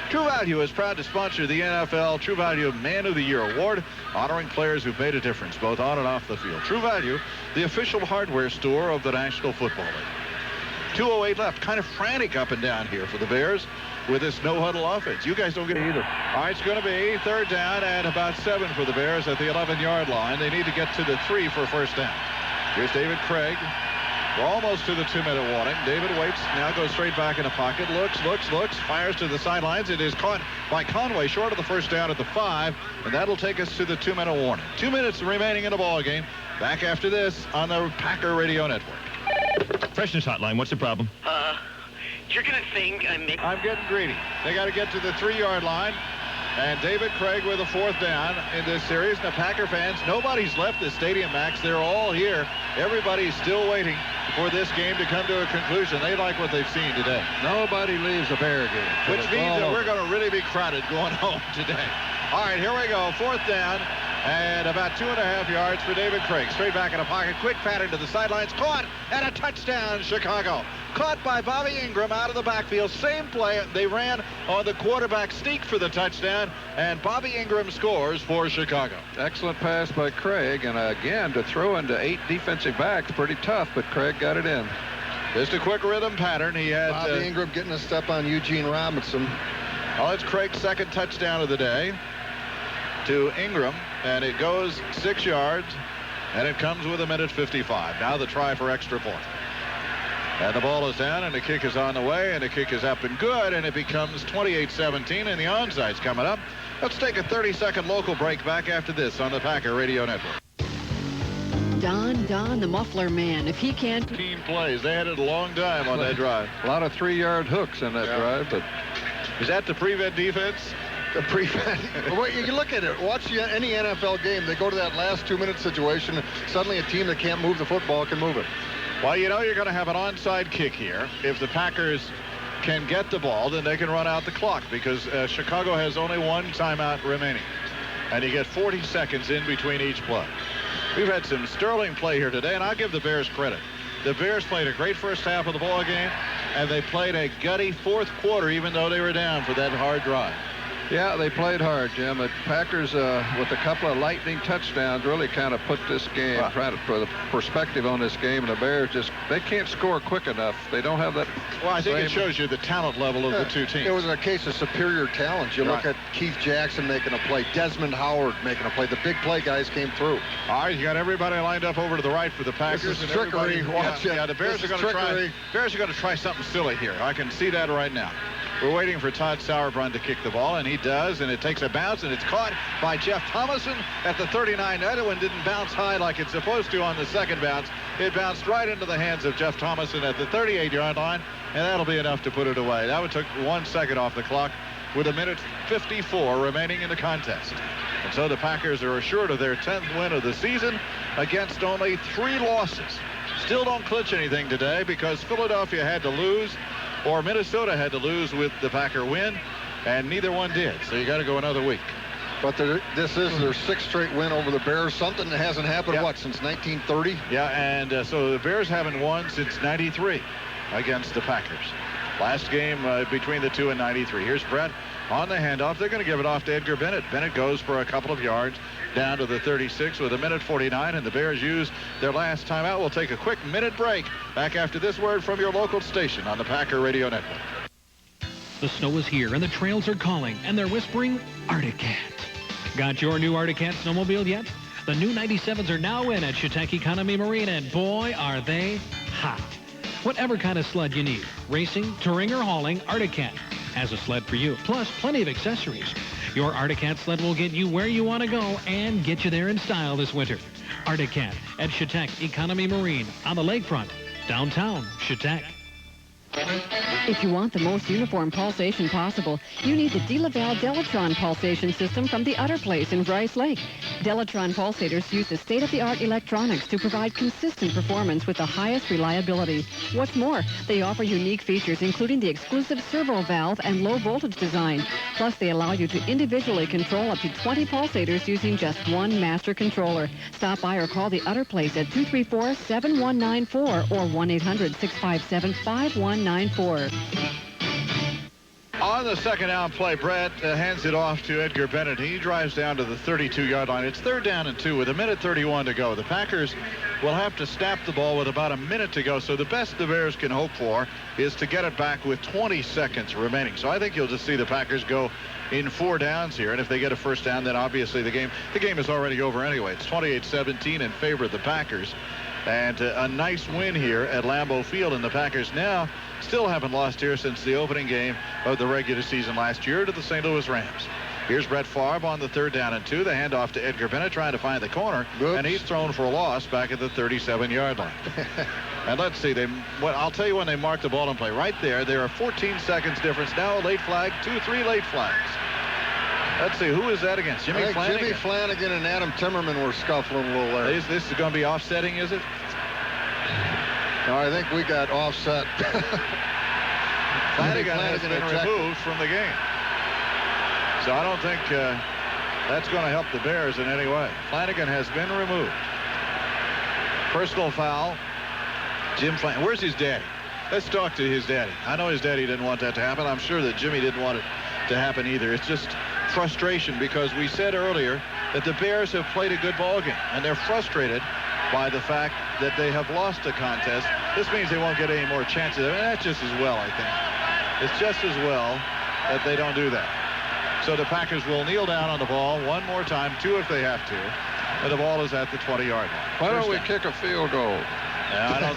True Value is proud to sponsor the NFL True Value Man of the Year Award, honoring players who've made a difference both on and off the field. True Value, the official hardware store of the National Football League. 2:08 left. Kind of frantic up and down here for the Bears with this no-huddle offense. You guys don't get it either. All right, it's going to be 3rd down and about 7 for the Bears at the 11-yard line. They need to get to the 3 for 1st down. Here's David Craig. We're almost to the 2-minute warning. David waits, now goes straight back in the pocket, looks, fires to the sidelines. It is caught by Conway short of the first down at the 5, and that'll take us to the 2-minute warning. 2 minutes remaining in the ball game. Back after this on the Packer Radio Network. Freshness hotline, what's the problem? You're going to think I'm getting greedy. They got to get to the 3-yard line. And David Craig with a 4th down in this series. Now, Packer fans, nobody's left the stadium, Max. They're all here. Everybody's still waiting for this game to come to a conclusion. They like what they've seen today. Nobody leaves a Bear game. Which means that we're going to really be crowded going home today. All right, here we go. 4th down. And about 2.5 yards for David Craig. Straight back in the pocket. Quick pattern to the sidelines. Caught. And a touchdown, Chicago. Caught by Bobby Ingram out of the backfield. Same play. They ran on the quarterback sneak for the touchdown. And Bobby Ingram scores for Chicago. Excellent pass by Craig. And again, to throw into 8 defensive backs, pretty tough, but Craig got it in. Just a quick rhythm pattern. He had Bobby Ingram getting a step on Eugene Robinson. Oh, it's Craig's 2nd touchdown of the day to Ingram, and it goes 6 yards, and it comes with 1:55. Now the try for extra point. And the ball is down, and the kick is on the way, and the kick is up and good, and it becomes 28-17, and the onside's coming up. Let's take a 30-second local break back after this on the Packer Radio Network. Don, the muffler man. If he can't... Team plays. They had it a long time on that drive. A lot of 3-yard hooks in that drive, but... Is that the prevent defense? The prevent. Well, you look at it. Watch any NFL game. They go to that last 2-minute situation. Suddenly a team that can't move the football can move it. Well, you know you're going to have an onside kick here. If the Packers can get the ball, then they can run out the clock because Chicago has only 1 timeout remaining. And you get 40 seconds in between each play. We've had some sterling play here today, and I'll give the Bears credit. The Bears played a great first half of the ball game, and they played a gutty 4th quarter even though they were down for that hard drive. Yeah, they played hard, Jim. But Packers, with a couple of lightning touchdowns, really kind of put this game, trying to put the perspective on this game. And the Bears they can't score quick enough. They don't have that. Well, I think it shows you the talent level of the two teams. It was a case of superior talent. You look at Keith Jackson making a play, Desmond Howard making a play. The big play guys came through. All right, you got everybody lined up over to the right for the Packers. This is trickery. Watch it. Yeah, the Bears are going to try. Bears are going to try something silly here. I can see that right now. We're waiting for Todd Sauerbrunn to kick the ball, and he does, and it takes a bounce, and it's caught by Jeff Thomason at the 39. The other one didn't bounce high like it's supposed to on the second bounce. It bounced right into the hands of Jeff Thomason at the 38-yard line, and that'll be enough to put it away. That would took 1 second off the clock with 1:54 remaining in the contest. And so the Packers are assured of their 10th win of the season against only 3 losses. Still don't clinch anything today because Philadelphia had to lose, or Minnesota had to lose with the Packer win, and neither one did. So you got to go another week. But this is their 6th straight win over the Bears, something that hasn't happened, since 1930? Yeah, and so the Bears haven't won since 93 against the Packers. Last game between the two in 93. Here's Brett on the handoff. They're going to give it off to Edgar Bennett. Bennett goes for a couple of yards down to the 36 with 1:49, and the Bears use their last timeout. We'll take a quick minute break. Back after this word from your local station on the Packer Radio Network. The snow is here, and the trails are calling, and they're whispering, Arctic-Cat. Got your new Arctic-Cat snowmobile yet? The new 97s are now in at Chetek Economy Marine, and boy, are they hot. Whatever kind of sled you need, racing, touring, or hauling, Arctic-Cat has a sled for you, plus plenty of accessories. Your Arctic-Cat sled will get you where you want to go and get you there in style this winter. Arctic-Cat at Chetek Economy Marine on the lakefront, downtown Chetek. If you want the most uniform pulsation possible, you need the DeLaval Delatron pulsation system from the Utter Place in Rice Lake. Delatron pulsators use the state-of-the-art electronics to provide consistent performance with the highest reliability. What's more, they offer unique features including the exclusive servo valve and low voltage design. Plus, they allow you to individually control up to 20 pulsators using just one master controller. Stop by or call the Utter Place at 234-7194 or 1-800-657-5194. On the second down play, Brett hands it off to Edgar Bennett. He drives down to the 32-yard line. It's 3rd down and 2 with 1:31 to go. The Packers will have to snap the ball with about a minute to go. So the best the Bears can hope for is to get it back with 20 seconds remaining. So I think you'll just see the Packers go in 4 downs here. And if they get a first down, then obviously the game is already over anyway. It's 28-17 in favor of the Packers. And a nice win here at Lambeau Field, and the Packers now still haven't lost here since the opening game of the regular season last year to the St. Louis Rams. Here's Brett Favre on the 3rd down and 2. The handoff to Edgar Bennett trying to find the corner. Oops. And he's thrown for a loss back at the 37-yard line. And let's see, I'll tell you when they marked the ball in play. Right there are 14 seconds difference. Now a late flag, 2-3 late flags. Let's see, who is that against? Jimmy Flanagan? Jimmy Flanagan and Adam Timmerman were scuffling a little there. This is going to be offsetting, is it? No, I think we got offset. Flanagan has been removed from the game. So I don't think that's going to help the Bears in any way. Flanagan has been removed. Personal foul. Jim Flanagan. Where's his daddy? Let's talk to his daddy. I know his daddy didn't want that to happen. I'm sure that Jimmy didn't want it to happen either. It's just frustration because we said earlier that the Bears have played a good ball game, and they're frustrated by the fact that they have lost the contest. This means they won't get any more chances. I mean, that's just as well, I think. It's just as well that they don't do that. So the Packers will kneel down on the ball one more time, 2 if they have to. And the ball is at the 20-yard line. Why don't we kick a field goal? Yeah, I don't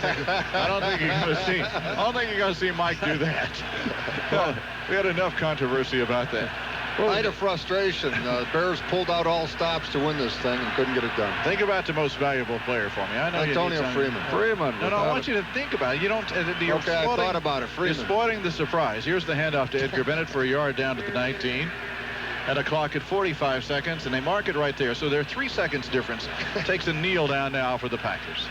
think you're going to see Mike do that. Well, we had enough controversy about that. Night of frustration. Bears pulled out all stops to win this thing and couldn't get it done. Think about the most valuable player for me. I know Antonio Freeman. No, I want you to think about it. You don't. Okay, I thought about it. Freeman. You're spoiling the surprise. Here's the handoff to Edgar Bennett for a yard down to the 19. And a clock at 45 seconds, and they mark it right there. So they're 3 seconds difference. Takes a kneel down now for the Packers.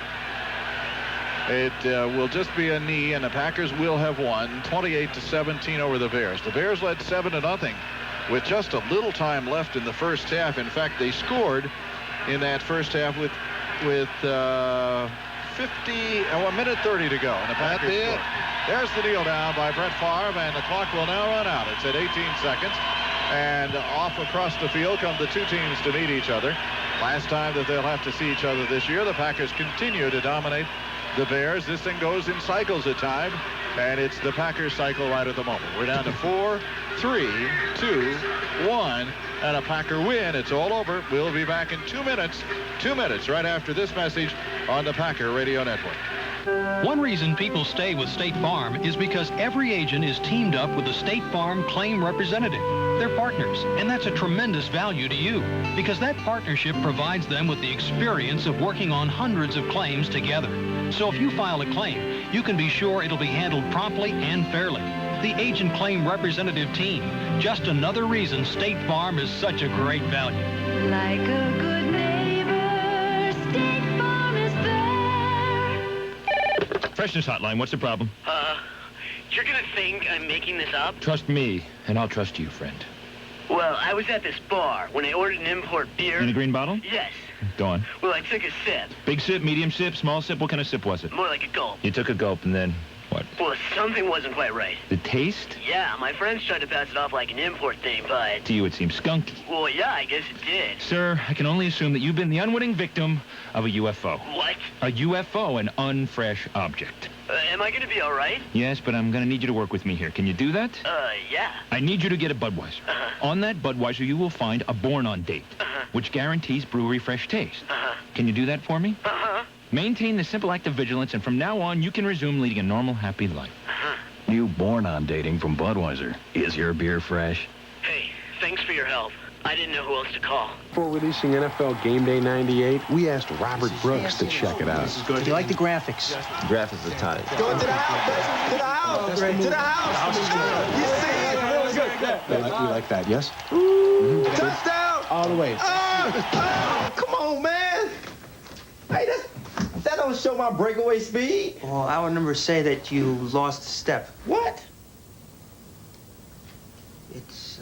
It will just be a knee, and the Packers will have won 28-17 over the Bears. The Bears led 7-0 with just a little time left in the first half. In fact, they scored in that first half with 1 minute 30 to go. And the Packers scored. There's the kneel down by Brett Favre, and the clock will now run out. It's at 18 seconds. And off across the field come the two teams to meet each other. Last time that they'll have to see each other this year. The Packers continue to dominate the Bears. This thing goes in cycles at time, and it's the Packers cycle right at the moment. We're down to 4, 3, 2, 1, and a Packer win. It's all over. We'll be back in 2 minutes. 2 minutes right after this message on the Packer Radio Network. One reason people stay with State Farm is because every agent is teamed up with a State Farm claim representative. They're partners, and that's a tremendous value to you because that partnership provides them with the experience of working on hundreds of claims together. So if you file a claim, you can be sure it'll be handled promptly and fairly. The agent claim representative team, just another reason State Farm is such a great value. Like a good neighbor, State Farm is there. Freshness hotline, what's the problem? You're gonna think I'm making this up? Trust me, and I'll trust you, friend. Well, I was at this bar when I ordered an import beer. In the green bottle? Yes. Go on. Well, I took a sip. Big sip, medium sip, small sip? What kind of sip was it? More like a gulp. You took a gulp, and then what? Well, something wasn't quite right. The taste? Yeah, my friends tried to pass it off like an import thing, but... To you, it seems skunky. Well, yeah, I guess it did. Sir, I can only assume that you've been the unwitting victim of a UFO. What? A UFO, an unfresh object. Am I gonna be all right? Yes, but I'm gonna need you to work with me here. Can you do that? Yeah. I need you to get a Budweiser. On that Budweiser, you will find a born-on date, which guarantees brewery fresh taste. Can you do that for me? Maintain the simple act of vigilance, and from now on, you can resume leading a normal, happy life. New born-on dating from Budweiser. Is your beer fresh? Hey, thanks for your help. I didn't know who else to call. Before releasing NFL Game Day 98, we asked Robert Brooks to check it out. Do you like the graphics? The graphics are tight. Go to the house. To the house. To the house. You see it? Really good. We like that, yes? Touchdown. All the way. Come on, man. Hey, that don't show my breakaway speed. Well, our numbers say that you lost a step. What? It's,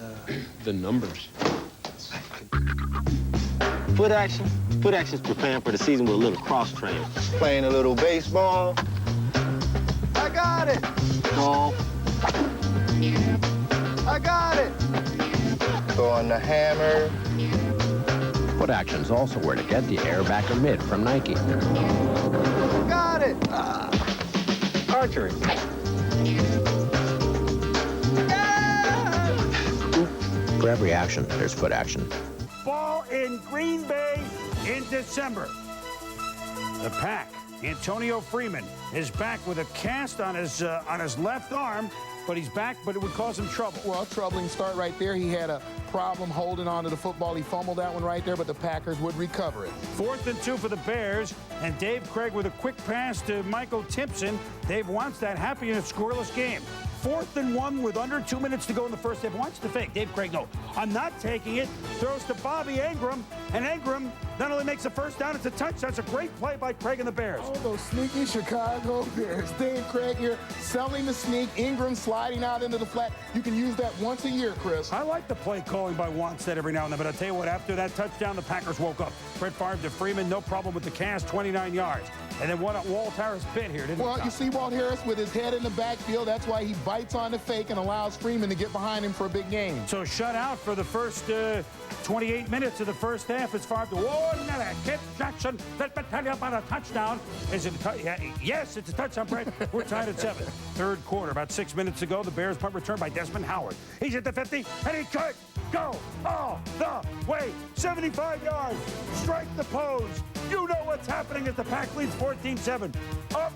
The numbers. Foot action. Foot action's preparing for the season with a little cross-training. Playing a little baseball. I got it. Golf. I got it. Throwing the hammer. Foot action's also where to get the air back or mid from Nike. Got it. Archery. For every action, there's foot action. Ball in Green Bay in December. The Pack Antonio Freeman is back with a cast on his left arm, but he's back, but it would cause him trouble. Well, troubling start right there. He had a problem holding on to the football. He fumbled that one right there, but the Packers would recover it. 4th and 2 for the Bears, and Dave Craig with a quick pass to Michael Timpson. Dave wants that happy in a scoreless game. 4th and 1 with under 2 minutes to go in the first half. Wants the fake. Dave Craig, no, I'm not taking it. Throws to Bobby Ingram, and Ingram not only makes a first down, it's a touchdown. It's a great play by Craig and the Bears. Oh, those sneaky Chicago Bears. Dave Craig here selling the sneak. Ingram sliding out into the flat. You can use that once a year, Chris. I like the play calling by Wanstead every now and then, but I'll tell you what, after that touchdown, the Packers woke up. Brett Favre to Freeman, no problem with the cast, 29 yards. And then Walt Harris bit here, didn't he? Well, you see Walt Harris with his head in the backfield. That's why he bites on the fake and allows Freeman to get behind him for a big game. So shut out for the first 28 minutes of the first half. It's Favre to another Kip Jackson. That battalion about a touchdown. Is it yes, it's a touchdown, Brett. We're tied at 7. Third quarter, about 6 minutes ago, the Bears punt return by Desmond Howard. He's at the 50, and he could go all the way. 75 yards. Strike the pose. You know what's happening as the Pack leads 14-7. Up,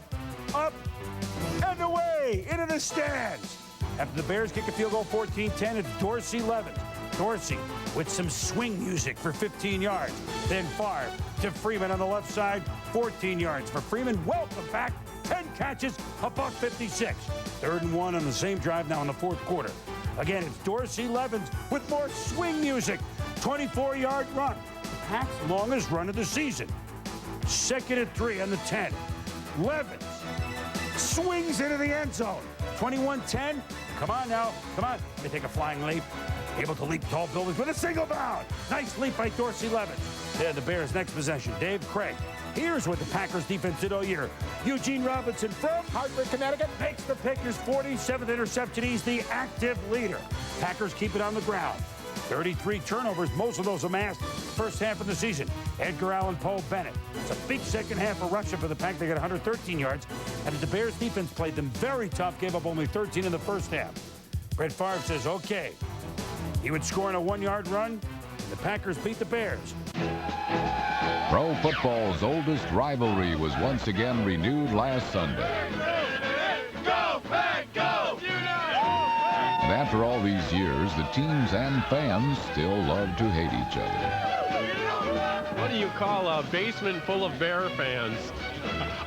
and away into the stands. After the Bears kick a field goal 14-10, it's Dorsey Levens. Dorsey with some swing music for 15 yards. Then Favre to Freeman on the left side, 14 yards for Freeman. Welcome back, 10 catches, $156. 3rd and 1 on the same drive now in the fourth quarter. Again, it's Dorsey Levens with more swing music. 24-yard run. The Pack's longest run of the season. 2nd and 3 on the 10. Levens swings into the end zone. 21-10. Come on now. Come on. They take a flying leap. Able to leap tall buildings with a single bound. Nice leap by Dorsey Levens. There, the Bears' next possession. Dave Craig. Here's what the Packers defense did all year. Eugene Robinson from Hartford, Connecticut, makes the Packers' 47th interception. He's the active leader. Packers keep it on the ground. 33 turnovers, most of those amassed first half of the season. Edgar Allan Poe Bennett. It's a big second half of Russia for the Pack. They got 113 yards. And the Bears defense played them very tough, gave up only 13 in the first half. Brett Favre says, okay. He would score on a 1-yard run, and the Packers beat the Bears. Pro football's oldest rivalry was once again renewed last Sunday. Go, Pack, go! And after all these years, the teams and fans still love to hate each other. What do you call a basement full of Bear fans?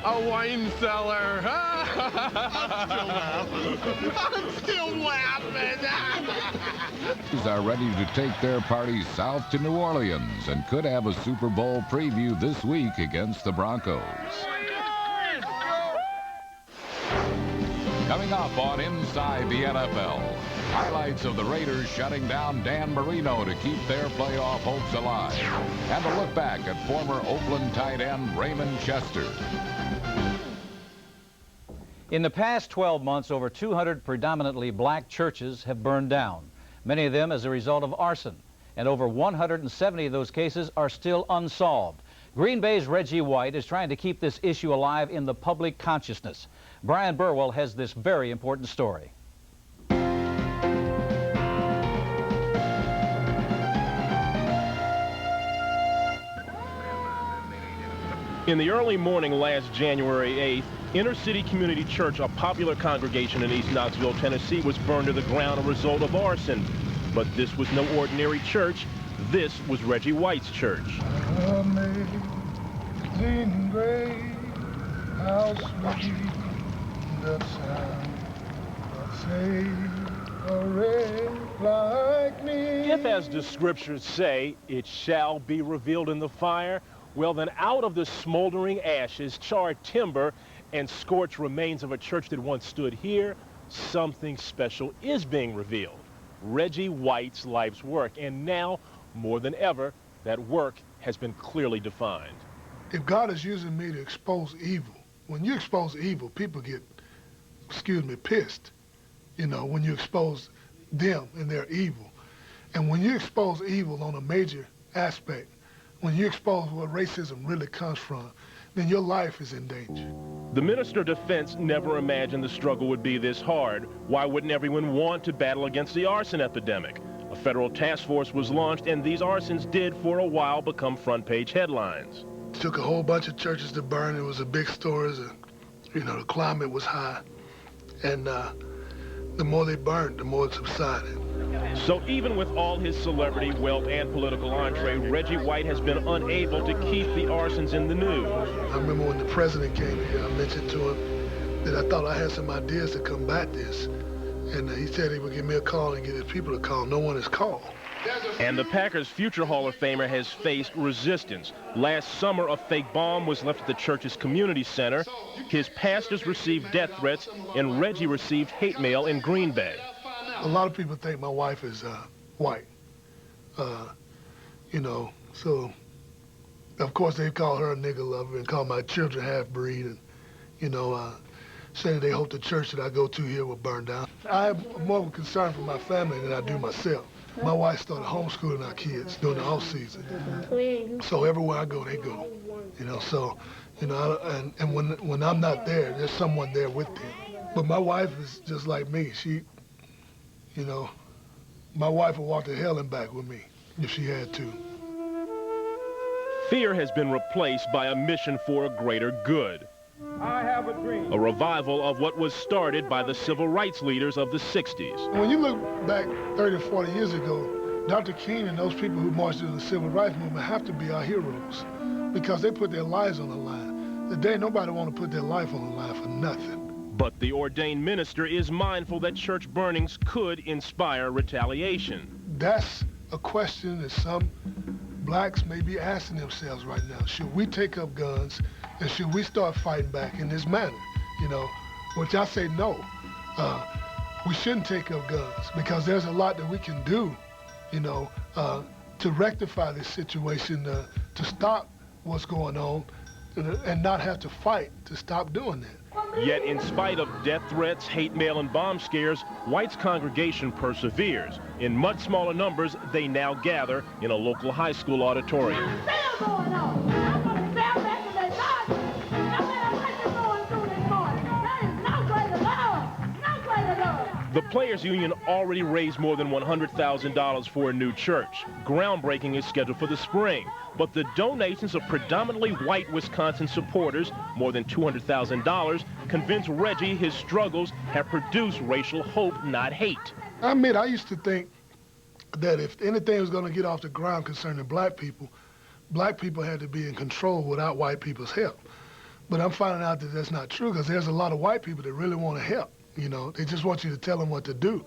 A wine cellar. I'm still laughing. Teams are ready to take their parties south to New Orleans and could have a Super Bowl preview this week against the Broncos. Coming up on Inside the NFL, highlights of the Raiders shutting down Dan Marino to keep their playoff hopes alive, and a look back at former Oakland tight end Raymond Chester. In the past 12 months, over 200 predominantly black churches have burned down, many of them as a result of arson, and over 170 of those cases are still unsolved. Green Bay's Reggie White is trying to keep this issue alive in the public consciousness. Brian Burwell has this very important story. In the early morning last January 8th, Inner City Community Church, a popular congregation in East Knoxville, Tennessee, was burned to the ground as a result of arson. But this was no ordinary church. This was Reggie White's church. Amazing grace, how sweet the sound that saved a wretch like me. If, as the scriptures say, it shall be revealed in the fire, well then out of the smoldering ashes, charred timber, and scorched remains of a church that once stood here, something special is being revealed. Reggie White's life's work, and now, more than ever, that work has been clearly defined. If God is using me to expose evil, when you expose evil, people get, pissed, when you expose them and their evil. And when you expose evil on a major aspect, when you expose where racism really comes from, then your life is in danger. The Minister of Defense never imagined the struggle would be this hard. Why wouldn't everyone want to battle against the arson epidemic? A federal task force was launched, and these arsons did, for a while, become front-page headlines. took a whole bunch of churches to burn. It was a big story. You know, the climate was high. And the more they burned, the more it subsided. So even with all his celebrity, wealth, and political entree, Reggie White has been unable to keep the arsons in the news. I remember when the president came here, I mentioned to him that I thought I had some ideas to combat this. And he said he would give me a call and get his people to call. No one has called. And the Packers' future Hall of Famer has faced resistance. Last summer, a fake bomb was left at the church's community center. His pastors received death threats, and Reggie received hate mail in Green Bay. A lot of people think my wife is white. You know, so of course they call her a nigger lover and call my children half-breed, and you know, saying they hope the church that I go to here will burn down. I have more of a concern for my family than I do myself. My wife started homeschooling our kids during the off season, so everywhere I go, they go. You know, so you know, and when I'm not there, there's someone there with them. But my wife is just like me. She, you know, my wife would walk to hell and back with me if she had to. Fear has been replaced by a mission for a greater good. I have a dream. A revival of what was started by the civil rights leaders of the 60s. When you look back 30 or 40 years ago, Dr. King and those people who marched in the civil rights movement have to be our heroes because they put their lives on the line. Today, nobody want to put their life on the line for nothing. But the ordained minister is mindful that church burnings could inspire retaliation. That's a question that some blacks may be asking themselves right now. Should we take up guns and should we start fighting back in this manner? You know, which I say no. We shouldn't take up guns because there's a lot that we can do, you know, to rectify this situation, to stop what's going on and not have to fight to stop doing that. Yet in spite of death threats, hate mail, and bomb scares, White's congregation perseveres. In much smaller numbers, they now gather in a local high school auditorium. The Players Union already raised more than $100,000 for a new church. Groundbreaking is scheduled for the spring. But the donations of predominantly white Wisconsin supporters, more than $200,000, convince Reggie his struggles have produced racial hope, not hate. I admit, I used to think that if anything was going to get off the ground concerning black people had to be in control without white people's help. But I'm finding out that that's not true because there's a lot of white people that really want to help. You know, they just want you to tell them what to do.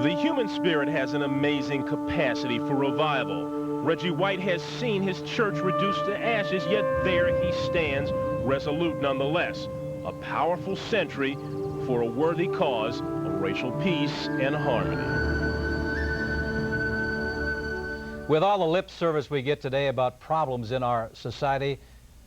The human spirit has an amazing capacity for revival. Reggie White has seen his church reduced to ashes, yet there he stands, resolute nonetheless. A powerful sentry for a worthy cause of racial peace and harmony. With all the lip service we get today about problems in our society,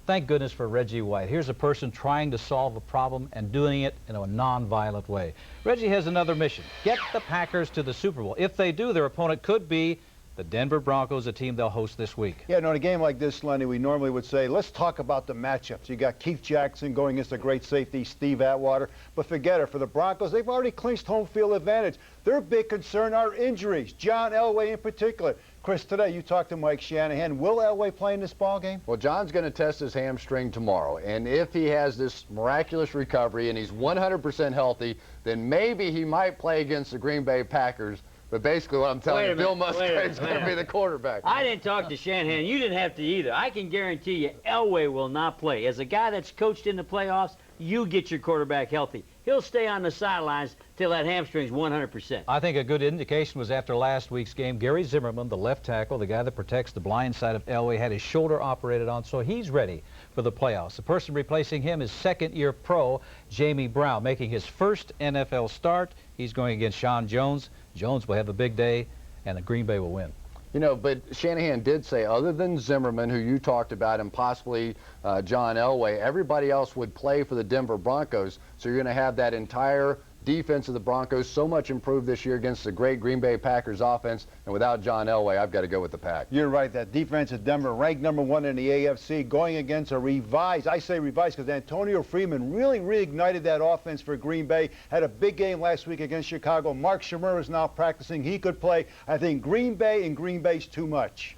thank goodness for Reggie White. Here's a person trying to solve a problem and doing it in a non-violent way. Reggie has another mission. Get the Packers to the Super Bowl. If they do, their opponent could be the Denver Broncos, a team they'll host this week. Yeah, no, in a game like this, Lenny, we normally would say, let's talk about the matchups. You got Keith Jackson going against a great safety, Steve Atwater. But forget it. For the Broncos, they've already clinched home field advantage. Their big concern are injuries, John Elway in particular. Chris, today you talked to Mike Shanahan. Will Elway play in this ball game? Well, John's going to test his hamstring tomorrow. And if he has this miraculous recovery and he's 100% healthy, then maybe he might play against the Green Bay Packers. But basically what I'm telling you, Bill Musgrave's going to be the quarterback. I didn't talk to Shanahan. You didn't have to either. I can guarantee you Elway will not play. As a guy that's coached in the playoffs, you get your quarterback healthy. He'll stay on the sidelines till that hamstring's 100%. I think a good indication was after last week's game, Gary Zimmerman, the left tackle, the guy that protects the blind side of Elway, had his shoulder operated on, so he's ready for the playoffs. The person replacing him is second-year pro Jamie Brown, making his first NFL start. He's going against Sean Jones. Jones will have a big day, and the Green Bay will win. You know, but Shanahan did say, other than Zimmerman, who you talked about, and possibly John Elway, everybody else would play for the Denver Broncos. So you're going to have that entire defense of the Broncos so much improved this year against the great Green Bay Packers offense. And without John Elway, I've got to go with the Pack. You're right. That defense of Denver, ranked #1 in the AFC, going against a revised, I say revised because Antonio Freeman really reignited that offense for Green Bay. Had a big game last week against Chicago. Mark Shermer is now practicing. He could play. I think Green Bay and Green Bay's too much.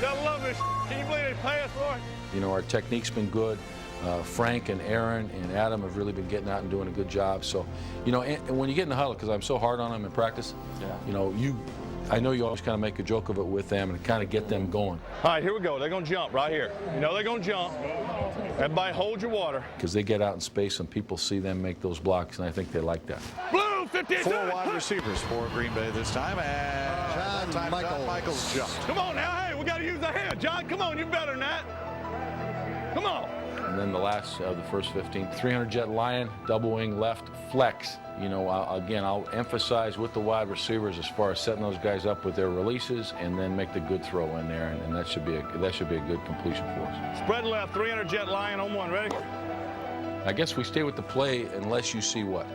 Gotta love this. Can you believe they pass, Roy? You know, our technique's been good. Frank and Aaron and Adam have really been getting out and doing a good job. So, you know, and when you get in the huddle, because I'm so hard on them in practice, you know, I know you always kind of make a joke of it with them and kind of get them going. All right, here we go. They're going to jump right here. You know they're going to jump. Everybody hold your water. Because they get out in space and people see them make those blocks, and I think they like that. Blue, 58. 4 wide receivers for Green Bay this time, and John Michaels jumped. Come on now, hey, we got to use the hand. John, come on, you better than that. Come on. And then the last of the first 15, 300 jet lion, double wing left, flex. You know, I'll emphasize with the wide receivers as far as setting those guys up with their releases and then make the good throw in there, and that should be a good completion for us. Spread left, 300 jet lion on one, ready? I guess we stay with the play unless you see what?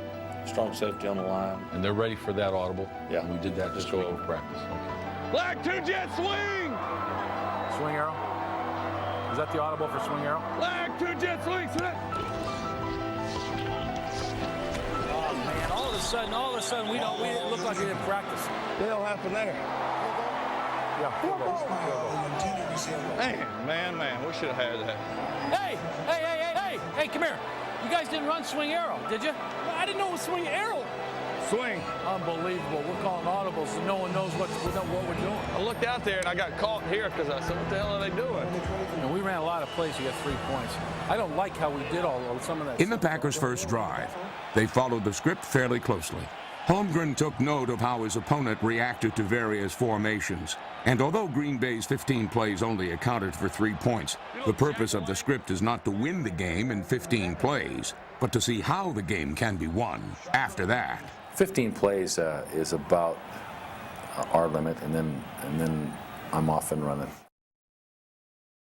Strong safety on the line. And they're ready for that audible? Yeah. And we did that this week in practice. Okay. Black 2 jet swing! Swing arrow? Is that the audible for swing arrow? Black 2 jet swing, set. Man, all of a sudden, we didn't look like we didn't practice. What the hell happened there? Yeah, Man, we should have had that. Hey, come here. You guys didn't run swing arrow, did you? I didn't know it was swing arrow. Swing. Unbelievable. We're calling audibles and no one knows what we're doing. I looked out there and I got caught here because I said, what the hell are they doing? And we ran a lot of plays to get 3 points. I don't like how we did some of that. In the Packers' first drive, they followed the script fairly closely. Holmgren took note of how his opponent reacted to various formations. And although Green Bay's 15 plays only accounted for 3 points, the purpose of the script is not to win the game in 15 plays, but to see how the game can be won after that. 15 plays is about our limit, and then I'm off and running.